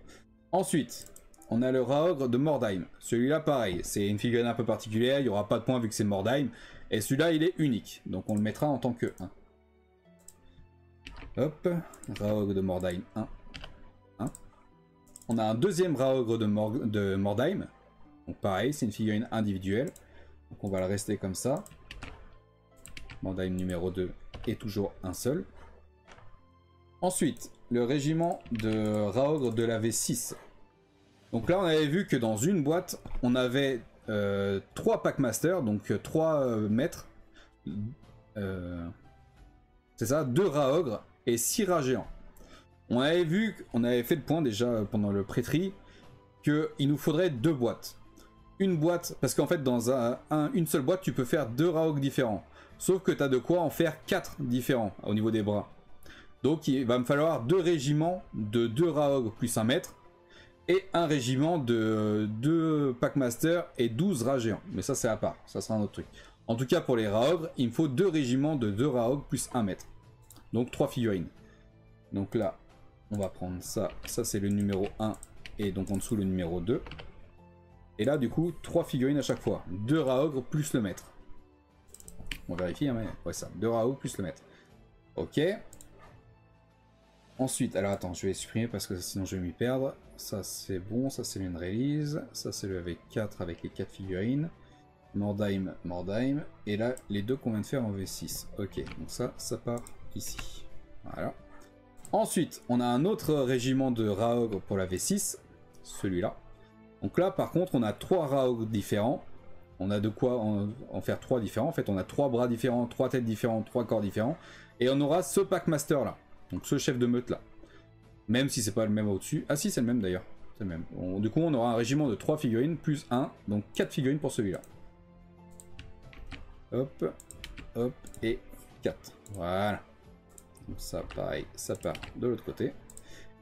A: Ensuite, on a le Raogre de Mordheim. Celui-là, pareil, c'est une figurine un peu particulière. Il n'y aura pas de point vu que c'est Mordheim. Et celui-là, il est unique. Donc, on le mettra en tant que 1. Hop, Raogre de Mordheim 1. 1. On a un deuxième Raogre de Mordheim. Donc, pareil, c'est une figurine individuelle. Donc, on va le rester comme ça. Mordheim numéro 2 est toujours un seul. Ensuite, le régiment de Raogre de la V6. Donc là, on avait vu que dans une boîte, on avait 3 Packmasters, donc 3 maîtres. C'est ça, 2 Raogres et 6 rats géants. On avait vu, on avait fait le point déjà pendant le pré-tri, qu'il nous faudrait 2 boîtes. Une boîte, parce qu'en fait, dans une seule boîte, tu peux faire 2 Raogres différents. Sauf que tu as de quoi en faire 4 différents au niveau des bras. Donc il va me falloir 2 régiments de 2 Raogres plus 1 maître. Et un régiment de 2 Packmasters et 12 rats géants. Mais ça c'est à part, ça sera un autre truc. En tout cas pour les Raogres, il me faut 2 régiments de 2 Raogres plus 1 maître. Donc 3 figurines. Donc là, on va prendre ça. Ça c'est le numéro 1 et donc en dessous le numéro 2. Et là du coup, 3 figurines à chaque fois. 2 Raogres plus le maître. On vérifie, hein, mais ouais, ça. 2 Raogres plus le maître. Ok. Ensuite, alors attends, je vais supprimer parce que sinon je vais m'y perdre. Ça c'est bon, ça c'est une release. Ça c'est le V4 avec les 4 figurines. Mordheim, Mordheim. Et là, les 2 qu'on vient de faire en V6. Ok, donc ça part ici. Voilà. Ensuite, on a un autre régiment de Raogre pour la V6. Celui-là. Donc là, par contre, on a 3 Raogres différents. On a de quoi en faire 3 différents. En fait, on a 3 bras différents, 3 têtes différentes, 3 corps différents. Et on aura ce Packmaster là. Donc ce chef de meute là. Même si c'est pas le même au-dessus. Ah si, c'est le même d'ailleurs. C'est le même. Du coup, on aura un régiment de 3 figurines plus 1. Donc 4 figurines pour celui-là. Hop, hop, et 4. Voilà. Donc ça, pareil, ça part de l'autre côté.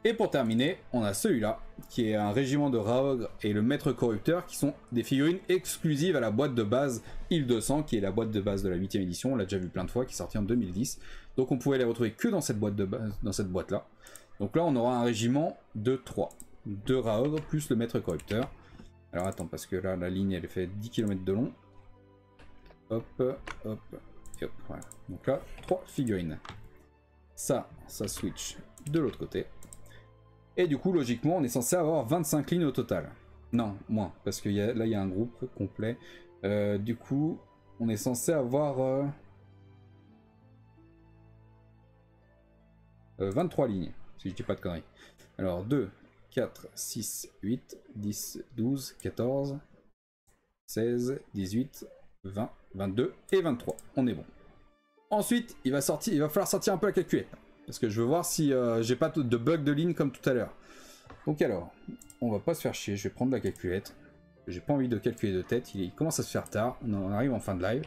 A: Et pour terminer, on a celui-là, qui est un régiment de Raogre et le maître corrupteur, qui sont des figurines exclusives à la boîte de base Île-de-Sang, qui est la boîte de base de la 8ème édition, on l'a déjà vu plein de fois, qui est sortie en 2010. Donc on pouvait les retrouver que dans cette boîte de base, dans cette boîte-là. Donc là, on aura un régiment de 3. 2 Raogre plus le maître corrupteur. Alors attends, parce que là, la ligne, elle fait 10 km de long. Hop, hop, et hop, voilà. Donc là, 3 figurines. Ça switch de l'autre côté. Et du coup, logiquement, on est censé avoir 25 lignes au total. Non, moins, parce que là, il y a un groupe complet. Du coup, on est censé avoir 23 lignes, si je dis pas de conneries. Alors, 2, 4, 6, 8, 10, 12, 14, 16, 18, 20, 22 et 23. On est bon. Ensuite, il va falloir sortir un peu la calculette. Parce que je veux voir si j'ai pas de bug de ligne comme tout à l'heure. Donc alors, on va pas se faire chier, je vais prendre la calculette. J'ai pas envie de calculer de tête, il commence à se faire tard, on arrive en fin de live.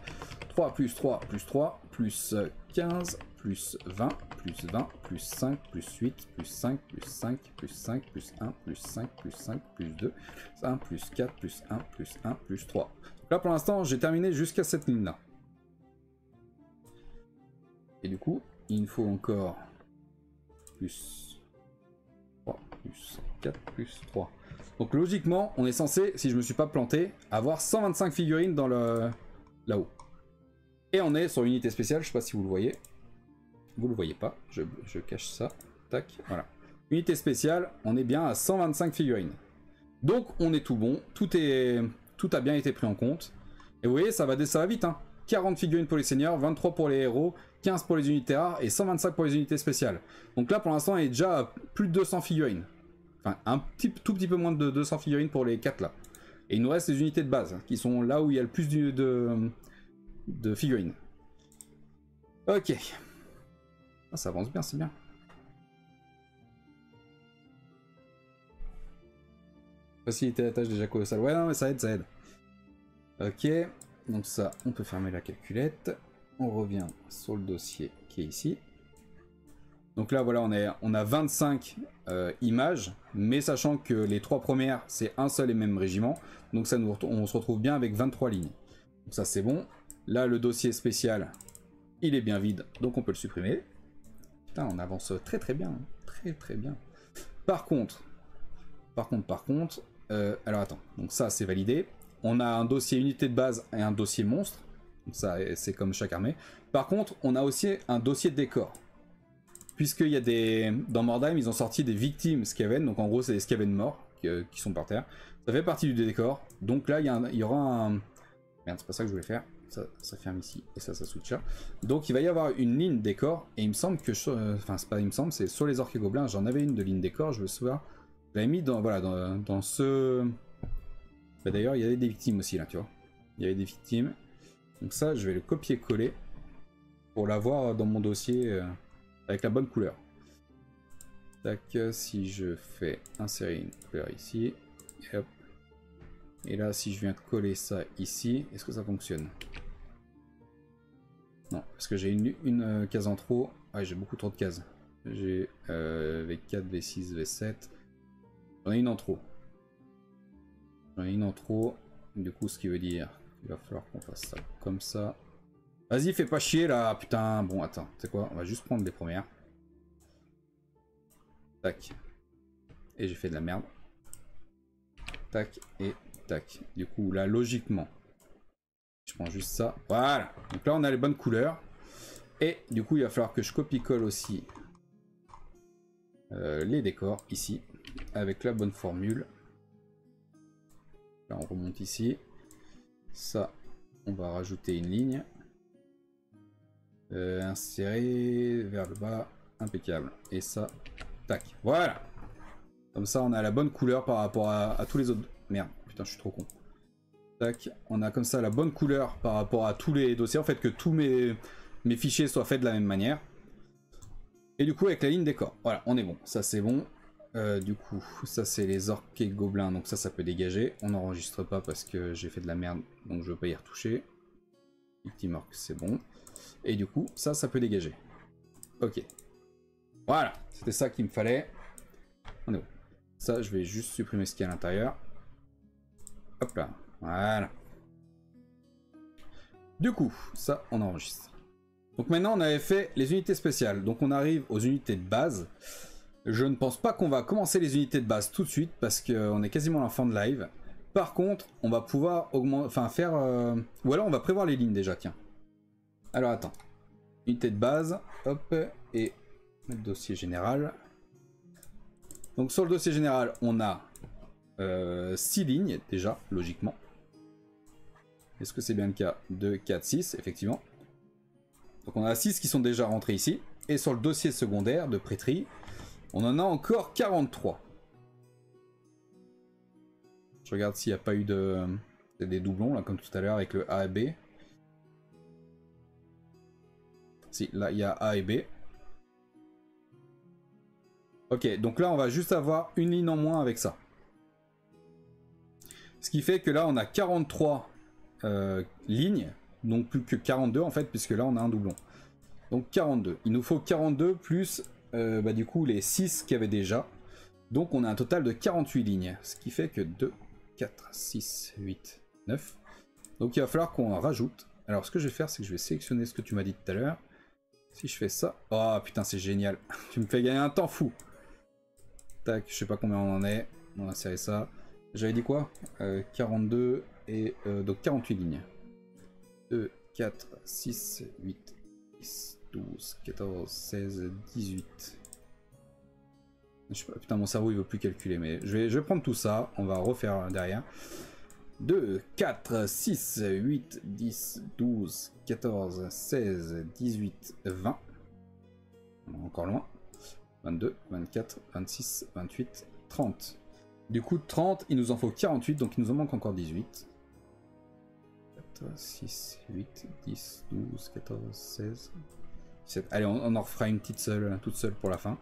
A: 3 plus 3 plus 3 plus 15 plus 20 plus 20 plus 5 plus 8 plus 5 plus 5 plus 5 plus 1 plus 5 plus 5 plus 2 1 plus 4 plus 1 plus 1 plus 3. Donc là pour l'instant j'ai terminé jusqu'à cette ligne là. Et du coup il me faut encore plus 3 plus 4 plus 3. Donc logiquement, on est censé, si je me suis pas planté, avoir 125 figurines dans le là-haut. Et on est sur unité spéciale, je sais pas si vous le voyez. Vous le voyez pas, je cache ça. Tac, voilà. Unité spéciale, on est bien à 125 figurines. Donc on est tout bon, tout a bien été pris en compte. Et vous voyez, ça va vite, hein. 40 figurines pour les seigneurs, 23 pour les héros, 15 pour les unités rares et 125 pour les unités spéciales. Donc là pour l'instant, on est déjà à plus de 200 figurines. Enfin, tout petit peu moins de 200 figurines pour les 4 là. Et il nous reste les unités de base, qui sont là où il y a le plus de figurines. Ok. Ah, ça avance bien, c'est bien. Faciliter la tâche déjà colossale. Ouais, non, mais ça aide, ça aide. Ok. Donc ça, on peut fermer la calculette. On revient sur le dossier qui est ici. Donc là, voilà, on a 25 images, mais sachant que les 3 premières, c'est un seul et même régiment. Donc ça on se retrouve bien avec 23 lignes. Donc ça, c'est bon. Là, le dossier spécial, il est bien vide, donc on peut le supprimer. Putain, on avance très très bien. Très très bien. Par contre, alors attends, donc ça, c'est validé. On a un dossier unité de base et un dossier monstre. Donc ça, c'est comme chaque armée. Par contre, on a aussi un dossier de décor. Puisqu'il y a des... Dans Mordheim, ils ont sorti des victimes Skaven. Donc en gros, c'est des Skaven morts qui sont par terre. Ça fait partie du décor. Donc là, il y aura un... Merde, c'est pas ça que je voulais faire. Ça ferme ici et ça switch là. Donc il va y avoir une ligne décor. Et il me semble que... Enfin, c'est pas il me semble, c'est sur les orques et gobelins. J'en avais une de ligne décor, je me souviens. Je l'avais mis dans, voilà, dans ce... Bah, d'ailleurs, il y avait des victimes aussi là, tu vois. Il y avait des victimes. Donc ça, je vais le copier-coller pour l'avoir dans mon dossier avec la bonne couleur. Tac, si je fais insérer une couleur ici, et hop. Et là, si je viens de coller ça ici, est-ce que ça fonctionne? Non, parce que j'ai une case en trop. Ah, j'ai beaucoup trop de cases. J'ai V4, V6, V7. J'en ai une en trop. J'en ai une en trop. Du coup, ce qui veut dire qu'il va falloir qu'on fasse ça comme ça. Vas-y, fais pas chier là, putain. Bon, attends, tu sais quoi? On va juste prendre les premières. Tac. Et j'ai fait de la merde. Tac et tac. Du coup, là, logiquement, je prends juste ça. Voilà. Donc là, on a les bonnes couleurs. Et du coup, il va falloir que je copie-colle aussi les décors ici. Avec la bonne formule. Là, on remonte ici. Ça, on va rajouter une ligne. Insérer vers le bas. Impeccable. Et ça, tac. Voilà. Comme ça, on a la bonne couleur par rapport à tous les autres. Merde, putain, je suis trop con. Tac. On a comme ça la bonne couleur par rapport à tous les dossiers. En fait, que tous mes fichiers soient faits de la même manière. Et du coup, avec la ligne décor. Voilà, on est bon. Ça, c'est bon. Du coup, ça, c'est les orques et gobelins. Donc ça peut dégager. On n'enregistre pas parce que j'ai fait de la merde. Donc je veux pas y retoucher. Victime orc, c'est bon. Et du coup, ça peut dégager. Ok. Voilà. C'était ça qu'il me fallait. On est bon. Ça, je vais juste supprimer ce qu'il y a à l'intérieur. Hop là. Voilà. Du coup, ça, on enregistre. Donc maintenant, on avait fait les unités spéciales. Donc on arrive aux unités de base. Je ne pense pas qu'on va commencer les unités de base tout de suite parce qu'on est quasiment à la fin de live. Par contre, on va pouvoir augmenter, enfin faire... Ou alors on va prévoir les lignes déjà, tiens. Alors attends. Unité de base, hop, et le dossier général. Donc sur le dossier général, on a 6 lignes déjà, logiquement. Est-ce que c'est bien le cas? 2, 4, 6, effectivement. Donc on a 6 qui sont déjà rentrés ici. Et sur le dossier secondaire de prêtrie, on en a encore 43. Je regarde s'il n'y a pas eu des doublons, là, comme tout à l'heure, avec le A et B. Si, là, il y a A et B. Ok, donc là, on va juste avoir une ligne en moins avec ça. Ce qui fait que là, on a 43 lignes, donc plus que 42 en fait, puisque là, on a un doublon. Donc 42. Il nous faut 42 plus, du coup, les 6 qu'il y avait déjà. Donc on a un total de 48 lignes, ce qui fait que 2, 4, 6, 8, 9. Donc il va falloir qu'on en rajoute. Alors ce que je vais faire, c'est que je vais sélectionner ce que tu m'as dit tout à l'heure. Si je fais ça... Oh putain, c'est génial. Tu me fais gagner un temps fou. Tac, je sais pas combien on en est. On va insérer ça. J'avais dit quoi 42 et donc 48 lignes. 2, 4, 6, 8, 10, 12, 14, 16, 18. Je sais pas, putain, mon cerveau il veut plus calculer, mais je vais prendre tout ça. On va refaire derrière. 2, 4, 6, 8, 10, 12, 14, 16, 18, 20. On est encore loin. 22, 24, 26, 28, 30. Du coup, 30, il nous en faut 48, donc il nous en manque encore 18. 4, 6, 8, 10, 12, 14, 16. Allez, on en refera une petite seule, toute seule pour la fin.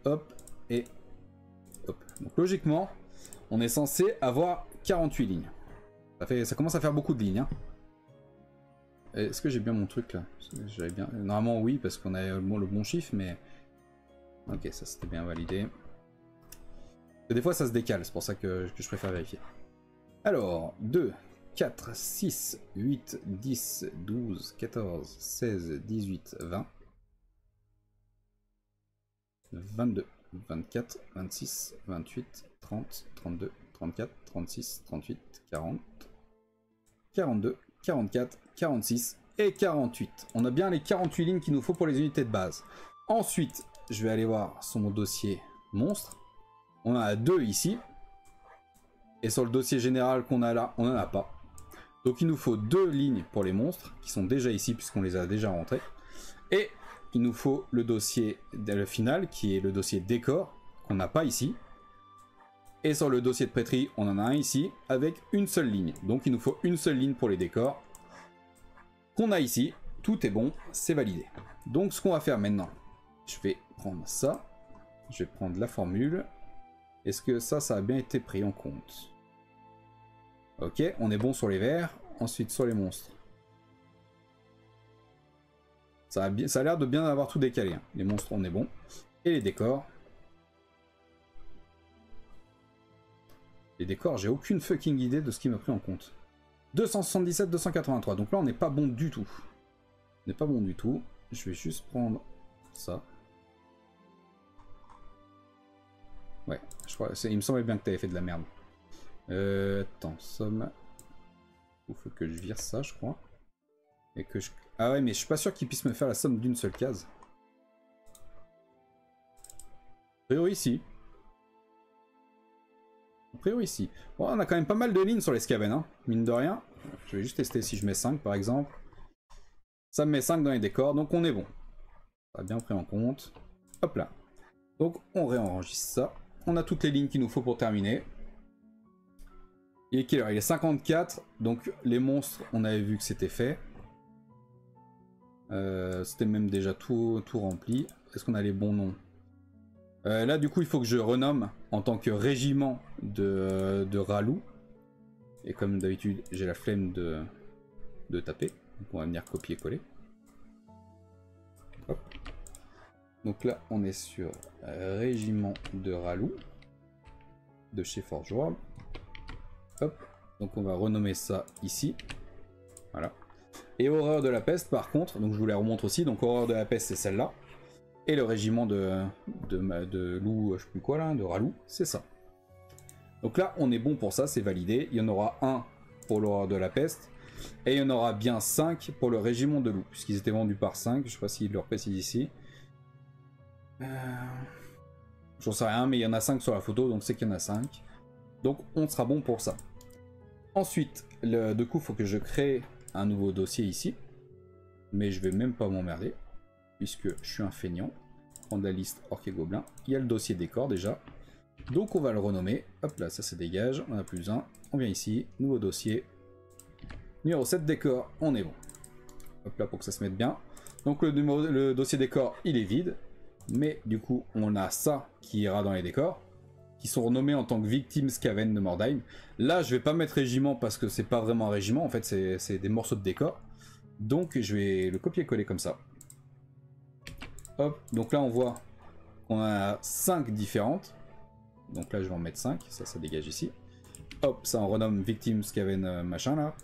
A: Hop, et hop. Donc logiquement, on est censé avoir 48 lignes. Ça commence à faire beaucoup de lignes. Hein. Est-ce que j'ai bien mon truc là? J'avais bien... Normalement oui, parce qu'on a le bon chiffre, mais... Ok, ça c'était bien validé. Et des fois ça se décale, c'est pour ça que je préfère vérifier. Alors, 2, 4, 6, 8, 10, 12, 14, 16, 18, 20, 22, 24, 26, 28, 30, 32, 34, 36, 38, 40, 42, 44, 46 et 48. On a bien les 48 lignes qu'il nous faut pour les unités de base. Ensuite, je vais aller voir sur mon dossier monstre. On en a 2 ici. Et sur le dossier général qu'on a là, on n'en a pas. Donc il nous faut 2 lignes pour les monstres, qui sont déjà ici puisqu'on les a déjà rentrés. Et il nous faut le dossier final, qui est le dossier décor, qu'on n'a pas ici. Et sur le dossier de prêterie, on en a un ici, avec une seule ligne. Donc il nous faut une seule ligne pour les décors, qu'on a ici. Tout est bon, c'est validé. Donc ce qu'on va faire maintenant, je vais prendre ça. Je vais prendre la formule. Est-ce que ça a bien été pris en compte? Ok, on est bon sur les verts. Ensuite sur les monstres. Ça a l'air de bien avoir tout décalé. Hein. Les monstres, on est bon. Et les décors. Les décors, j'ai aucune fucking idée de ce qui m'a pris en compte. 277, 283. Donc là, on n'est pas bon du tout. On n'est pas bon du tout. Je vais juste prendre ça. Ouais, je crois, il me semblait bien que tu avais fait de la merde. Attends, somme. Il faut que je vire ça, je crois. Et que je... Ah ouais, mais je suis pas sûr qu'il puisse me faire la somme d'une seule case. A priori, ici. A priori, ici. Bon, on a quand même pas mal de lignes sur les scaven, hein, mine de rien. Je vais juste tester si je mets 5, par exemple. Ça me met 5 dans les décors, donc on est bon. Ça a bien pris en compte. Hop là. Donc, on réenregistre ça. On a toutes les lignes qu'il nous faut pour terminer. Il est quelle heure? Il est 54. Donc les monstres, on avait vu que c'était fait. C'était même déjà tout rempli. Est-ce qu'on a les bons noms? Là du coup il faut que je renomme en tant que régiment de Ralou. Et comme d'habitude j'ai la flemme de taper. Donc on va venir copier-coller. Hop. Donc là on est sur régiment de Ralou. De chez Forge World. Hop, donc on va renommer ça ici. Voilà. Et Horreur de la Peste par contre, donc je vous les remontre aussi, donc Horreur de la Peste c'est celle-là. Et le régiment de loup, je sais plus quoi là, de Ralou, c'est ça. Donc là on est bon pour ça, c'est validé. Il y en aura un pour l'Horreur de la Peste. Et il y en aura bien 5 pour le régiment de loup, puisqu'ils étaient vendus par 5, je sais pas s'il le précise ici. J'en sais rien, mais il y en a 5 sur la photo, donc c'est qu'il y en a 5. Donc on sera bon pour ça. Ensuite, du coup, il faut que je crée un nouveau dossier ici. Mais je vais même pas m'emmerder, puisque je suis un feignant. Prendre la liste orc et gobelin. Il y a le dossier décor déjà. Donc on va le renommer. Hop là, ça se dégage. On a plus un. On vient ici. Nouveau dossier. Numéro 7 décor. On est bon. Hop là pour que ça se mette bien. Donc le dossier décor, il est vide. Mais du coup, on a ça qui ira dans les décors. Qui sont renommés en tant que victimes Skaven de Mordheim. Là, je vais pas mettre régiment parce que c'est pas vraiment un régiment. En fait, c'est des morceaux de décor. Donc, je vais le copier-coller comme ça. Hop. Donc là, on voit qu'on a 5 différentes. Donc là, je vais en mettre 5. Ça dégage ici. Hop, ça on renomme victimes Skaven machin là.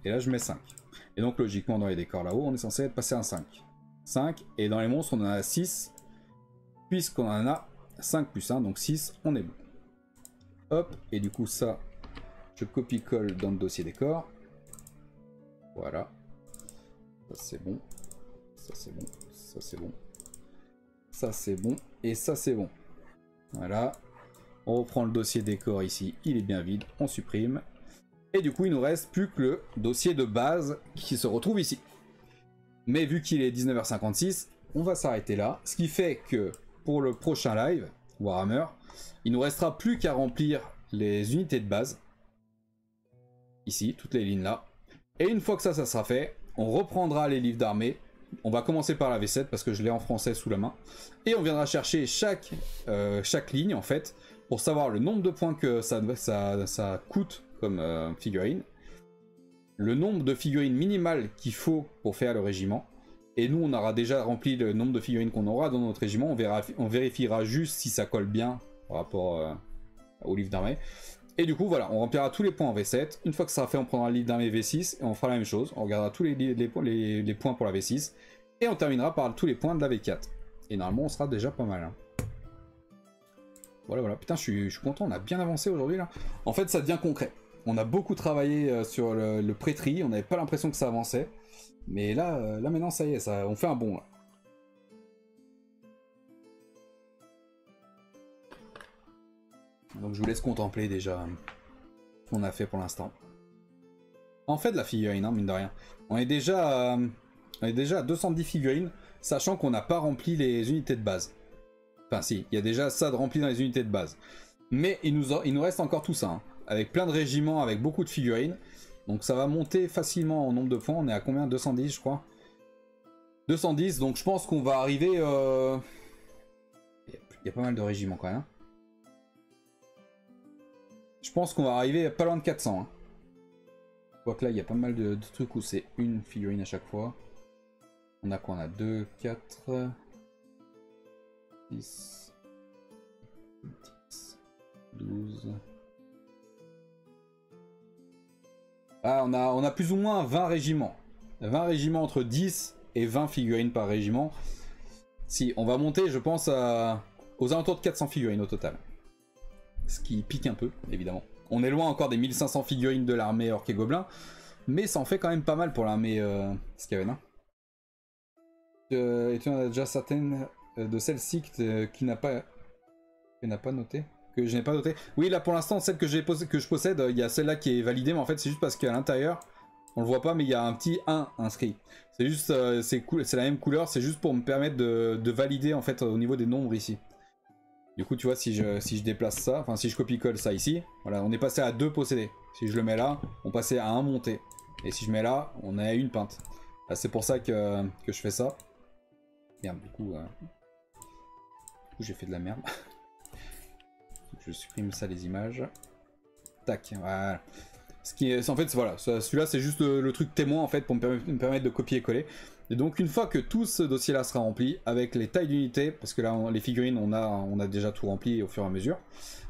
A: Et là, je mets 5. Et donc, logiquement, dans les décors là-haut, on est censé être passé à un 5. 5. Et dans les monstres, on en a 6. Puisqu'on en a 5 plus 1, donc 6, on est bon. Hop, et du coup ça, je copie-colle dans le dossier décor. Voilà. Ça c'est bon. Ça c'est bon. Ça c'est bon. Ça c'est bon. Et ça c'est bon. Voilà. On reprend le dossier décor ici, il est bien vide, on supprime. Et du coup il nous reste plus que le dossier de base qui se retrouve ici. Mais vu qu'il est 19h56, on va s'arrêter là. Ce qui fait que pour le prochain live, Warhammer, il nous restera plus qu'à remplir les unités de base. Ici, toutes les lignes là. Et une fois que ça sera fait, on reprendra les livres d'armée On va commencer par la V7 parce que je l'ai en français sous la main. Et on viendra chercher chaque ligne en fait pour savoir le nombre de points que ça coûte comme figurine, le nombre de figurines minimales qu'il faut pour faire le régiment. Et nous on aura déjà rempli le nombre de figurines qu'on aura dans notre régiment. On vérifiera juste si ça colle bien par rapport au livre d'armée. Et du coup voilà, on remplira tous les points en V7. Une fois que ça sera fait, on prendra le livre d'armée V6 et on fera la même chose. On regardera tous les points pour la V6 et on terminera par tous les points de la V4. Et normalement on sera déjà pas mal. Hein. Voilà. Putain, je suis content, on a bien avancé aujourd'hui là. En fait, ça devient concret. On a beaucoup travaillé sur le pré-tri, on n'avait pas l'impression que ça avançait. Mais là maintenant ça y est, on fait un bond là. Donc je vous laisse contempler déjà ce qu'on a fait pour l'instant. En fait de la figurine, hein, mine de rien. On est déjà à 210 figurines, sachant qu'on n'a pas rempli les unités de base. Enfin si, il y a déjà ça de rempli dans les unités de base. Mais il nous reste encore tout ça, hein, avec plein de régiments, avec beaucoup de figurines. Donc ça va monter facilement en nombre de points. On est à combien? 210 je crois. 210, donc je pense qu'on va arriver... Il y a pas mal de régiments quand même. Je pense qu'on va arriver pas loin de 400. Hein. Je vois que là il y a pas mal de trucs où c'est une figurine à chaque fois. On a quoi? On a 2, 4... 10... 12... Ah, on a plus ou moins 20 régiments. 20 régiments entre 10 et 20 figurines par régiment. Si, on va monter, je pense, aux alentours de 400 figurines au total. Ce qui pique un peu, évidemment. On est loin encore des 1500 figurines de l'armée orc et gobelin, mais ça en fait quand même pas mal pour l'armée Skaven. Hein. Et tu en as déjà certaines de celles-ci qui n'a pas noté. Que je n'ai pas noté. Oui, là pour l'instant, celle que je possède, il y a celle-là qui est validée, mais en fait c'est juste parce qu'à l'intérieur, on le voit pas, mais il y a un petit 1 inscrit. C'est juste, c'est cool, c'est la même couleur, c'est juste pour me permettre de valider en fait au niveau des nombres ici. Du coup, tu vois, si je déplace ça, enfin si je copie-colle ça ici, voilà, on est passé à 2 possédés. Si je le mets là, on passait à 1 monté. Et si je mets là, on est à 1 peinte. C'est pour ça que je fais ça. Merde, du coup j'ai fait de la merde. Je supprime ça les images. Tac, voilà. Ce qui est, en fait, voilà, celui-là c'est juste le truc témoin en fait pour me permettre de copier-coller. Et donc une fois que tout ce dossier-là sera rempli, avec les tailles d'unités, parce que là les figurines on a déjà tout rempli au fur et à mesure,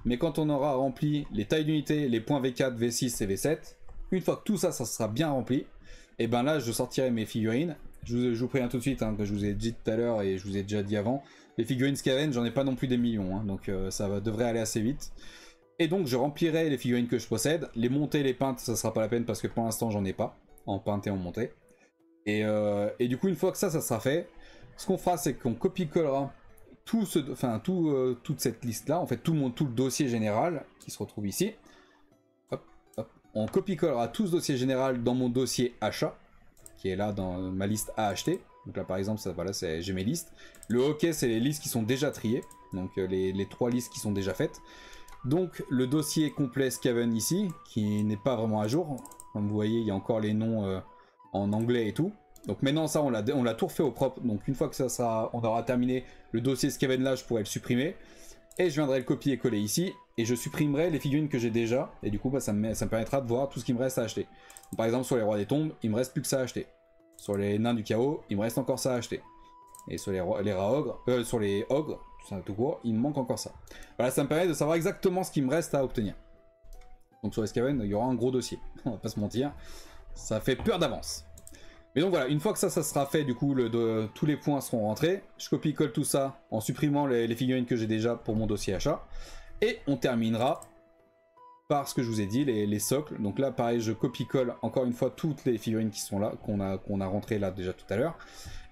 A: mais quand on aura rempli les tailles d'unités, les points V4, V6 et V7, une fois que tout ça, ça sera bien rempli, et ben là je sortirai mes figurines. Je vous préviens tout de suite, hein, que je vous ai dit tout à l'heure et je vous ai déjà dit avant, les figurines Skaven, j'en ai pas non plus des millions, hein, donc ça devrait aller assez vite. Et donc je remplirai les figurines que je possède, les montées, les peintes, ça sera pas la peine parce que pour l'instant j'en ai pas, en peinte et en montée. Et du coup une fois que ça sera fait, ce qu'on fera c'est qu'on copie-collera toute cette liste là, en fait tout le dossier général qui se retrouve ici. Hop, hop. On copie-collera tout ce dossier général dans mon dossier achat, qui est là dans ma liste à acheter. Donc là par exemple, voilà, j'ai mes listes. Le hockey c'est les listes qui sont déjà triées, donc les 3 listes qui sont déjà faites. Donc le dossier complet Skaven ici, qui n'est pas vraiment à jour. Comme vous voyez, il y a encore les noms en anglais et tout. Donc maintenant ça on l'a tout refait au propre. Donc une fois que on aura terminé le dossier Skaven là, je pourrai le supprimer. Et je viendrai le copier et coller ici. Et je supprimerai les figurines que j'ai déjà. Et du coup ça me permettra de voir tout ce qui me reste à acheter. Donc, par exemple sur les rois des tombes, il me reste plus que ça à acheter. Sur les nains du chaos, il me reste encore ça à acheter. Et sur sur les ogres, tout court, il me manque encore ça. Voilà, ça me permet de savoir exactement ce qu'il me reste à obtenir. Donc sur les Skaven, il y aura un gros dossier. On va pas se mentir. Ça fait peur d'avance. Mais donc voilà, une fois que ça sera fait, du coup, tous les points seront rentrés. Je copie-colle tout ça en supprimant les figurines que j'ai déjà pour mon dossier achat. Et on terminera par ce que je vous ai dit, les socles. Donc là, pareil, je copie-colle encore une fois toutes les figurines qui sont là, qu'on a rentrées là déjà tout à l'heure.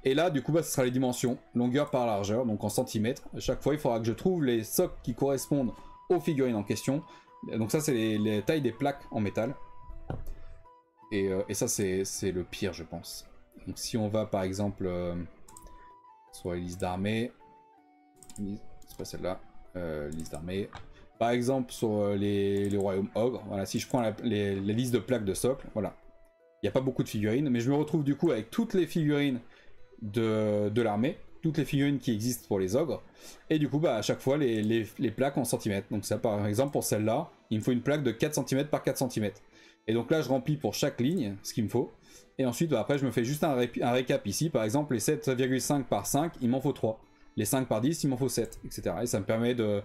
A: Et là, du coup, ce sera les dimensions, longueur par largeur, donc en centimètres. À chaque fois, il faudra que je trouve les socles qui correspondent aux figurines en question. Donc ça, c'est les tailles des plaques en métal. Et ça, c'est le pire, je pense. Donc si on va, par exemple, sur les listes d'armées... C'est pas celle-là. Liste d'armées. Par exemple, sur les royaumes ogres, voilà, si je prends les listes de plaques de socle, voilà. Il n'y a pas beaucoup de figurines, mais je me retrouve du coup avec toutes les figurines de l'armée, toutes les figurines qui existent pour les ogres, et du coup bah à chaque fois les plaques en centimètres. Donc ça par exemple pour celle-là, il me faut une plaque de 4 cm par 4 cm. Et donc là je remplis pour chaque ligne ce qu'il me faut, et ensuite bah, après je me fais juste un récap ici, par exemple les 7,5 par 5, il m'en faut 3. Les 5 par 10, il m'en faut 7, etc. Et ça me permet de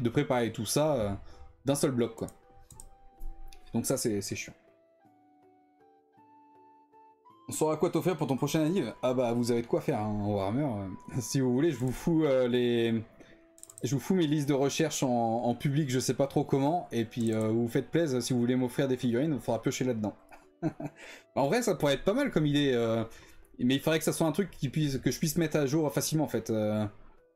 A: préparer tout ça d'un seul bloc, quoi. Donc ça c'est chiant. On saura quoi t'offrir pour ton prochain anniv? Ah bah vous avez de quoi faire hein, en Warhammer. Si vous voulez, je vous fous mes listes de recherche en public, je sais pas trop comment, et puis vous faites plaisir, si vous voulez m'offrir des figurines, il faudra piocher là-dedans. En vrai ça pourrait être pas mal comme idée, mais il faudrait que ça soit un truc que je puisse mettre à jour facilement en fait.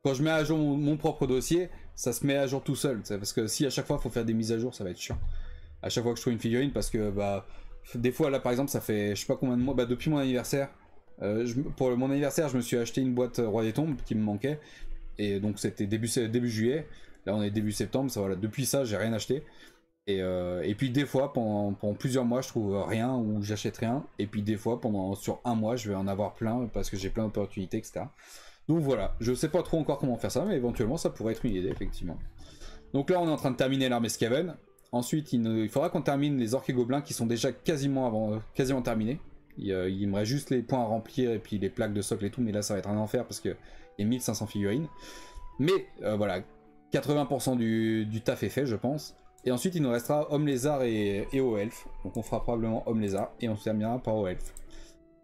A: Quand je mets à jour mon propre dossier, ça se met à jour tout seul, parce que si à chaque fois il faut faire des mises à jour, ça va être chiant. À chaque fois que je trouve une figurine, parce que bah... Des fois là par exemple ça fait je sais pas combien de mois, bah depuis mon anniversaire, pour mon anniversaire je me suis acheté une boîte Roi des Tombes qui me manquait, et donc c'était début juillet, là on est début septembre, ça voilà, depuis ça j'ai rien acheté, et puis des fois pendant plusieurs mois je trouve rien ou j'achète rien, et puis des fois sur un mois je vais en avoir plein parce que j'ai plein d'opportunités, etc. Donc voilà, je sais pas trop encore comment faire ça, mais éventuellement ça pourrait être une idée effectivement. Donc là on est en train de terminer l'armée Skaven. Ensuite, il faudra qu'on termine les orques et gobelins qui sont déjà quasiment terminés. Il me reste juste les points à remplir et puis les plaques de socle et tout, mais là ça va être un enfer parce qu'il y a 1500 figurines. Mais voilà, 80% du taf est fait, je pense. Et ensuite, il nous restera homme lézard et haut elfe. Donc on fera probablement homme lézard et on se terminera par haut elfe.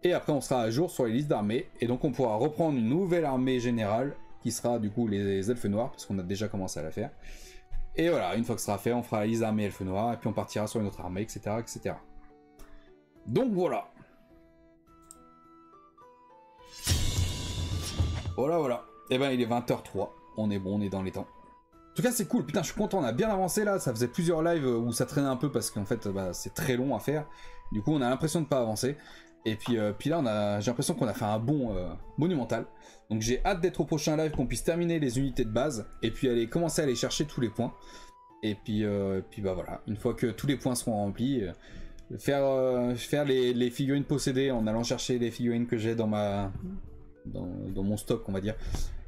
A: Et après, on sera à jour sur les listes d'armées et donc on pourra reprendre une nouvelle armée générale qui sera du coup les elfes noirs parce qu'on a déjà commencé à la faire. Et voilà, une fois que ce sera fait, on fera la liste d'armée elfe noir, et puis on partira sur une autre armée, etc. etc. Donc voilà. Voilà. Et ben il est 20h03, on est bon, on est dans les temps. En tout cas c'est cool, putain je suis content, on a bien avancé là, ça faisait plusieurs lives où ça traînait un peu parce qu'en fait bah, c'est très long à faire. Du coup on a l'impression de pas avancer. Et puis là j'ai l'impression qu'on a fait un bond monumental. Donc j'ai hâte d'être au prochain live, qu'on puisse terminer les unités de base et puis commencer à aller chercher tous les points. Et puis bah voilà, une fois que tous les points seront remplis, faire les figurines possédées en allant chercher les figurines que j'ai dans mon stock, on va dire.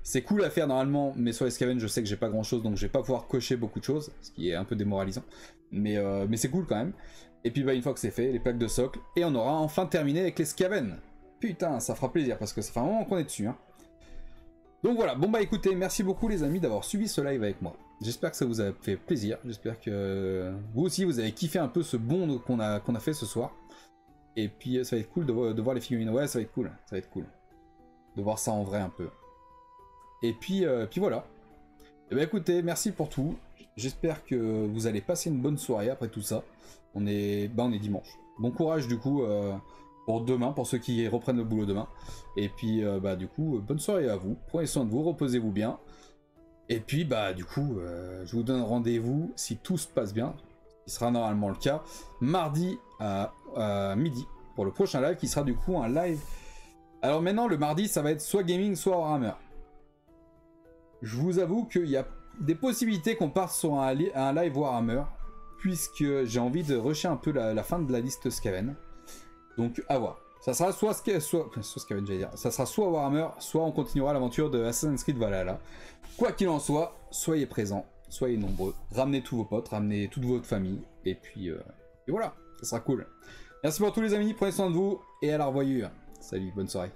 A: C'est cool à faire normalement, mais sur les Skaven je sais que j'ai pas grand chose, donc je vais pas pouvoir cocher beaucoup de choses, ce qui est un peu démoralisant. Mais c'est cool quand même. Et puis bah une fois que c'est fait, les plaques de socle, et on aura enfin terminé avec les Skaven. Putain, ça fera plaisir parce que ça fait un moment qu'on est dessus. Hein. Donc voilà, bon bah écoutez, merci beaucoup les amis d'avoir suivi ce live avec moi. J'espère que ça vous a fait plaisir, j'espère que vous aussi vous avez kiffé un peu ce bond qu'on a fait ce soir. Et puis ça va être cool de voir les figurines, ouais ça va être cool, de voir ça en vrai un peu. Et puis voilà. Et bah écoutez, merci pour tout, j'espère que vous allez passer une bonne soirée après tout ça. On est dimanche. Bon courage du coup pour demain, pour ceux qui reprennent le boulot demain. Et puis bah du coup, bonne soirée à vous, prenez soin de vous, reposez-vous bien. Et puis bah du coup, je vous donne rendez-vous, si tout se passe bien, ce qui sera normalement le cas, mardi à midi, pour le prochain live, qui sera du coup un live. Alors maintenant, le mardi, ça va être soit gaming, soit Warhammer. Je vous avoue qu'il y a des possibilités qu'on parte sur un live Warhammer, puisque j'ai envie de rusher un peu la fin de la liste Skaven. Donc à voir. Ça sera soit Skaven, j'allais dire. Ça sera soit Warhammer, soit on continuera l'aventure de Assassin's Creed Valhalla. Quoi qu'il en soit, soyez présents, soyez nombreux, ramenez tous vos potes, ramenez toute votre famille, et puis et voilà, ça sera cool. Merci pour tous les amis, prenez soin de vous, et à la revoyure. Salut, bonne soirée.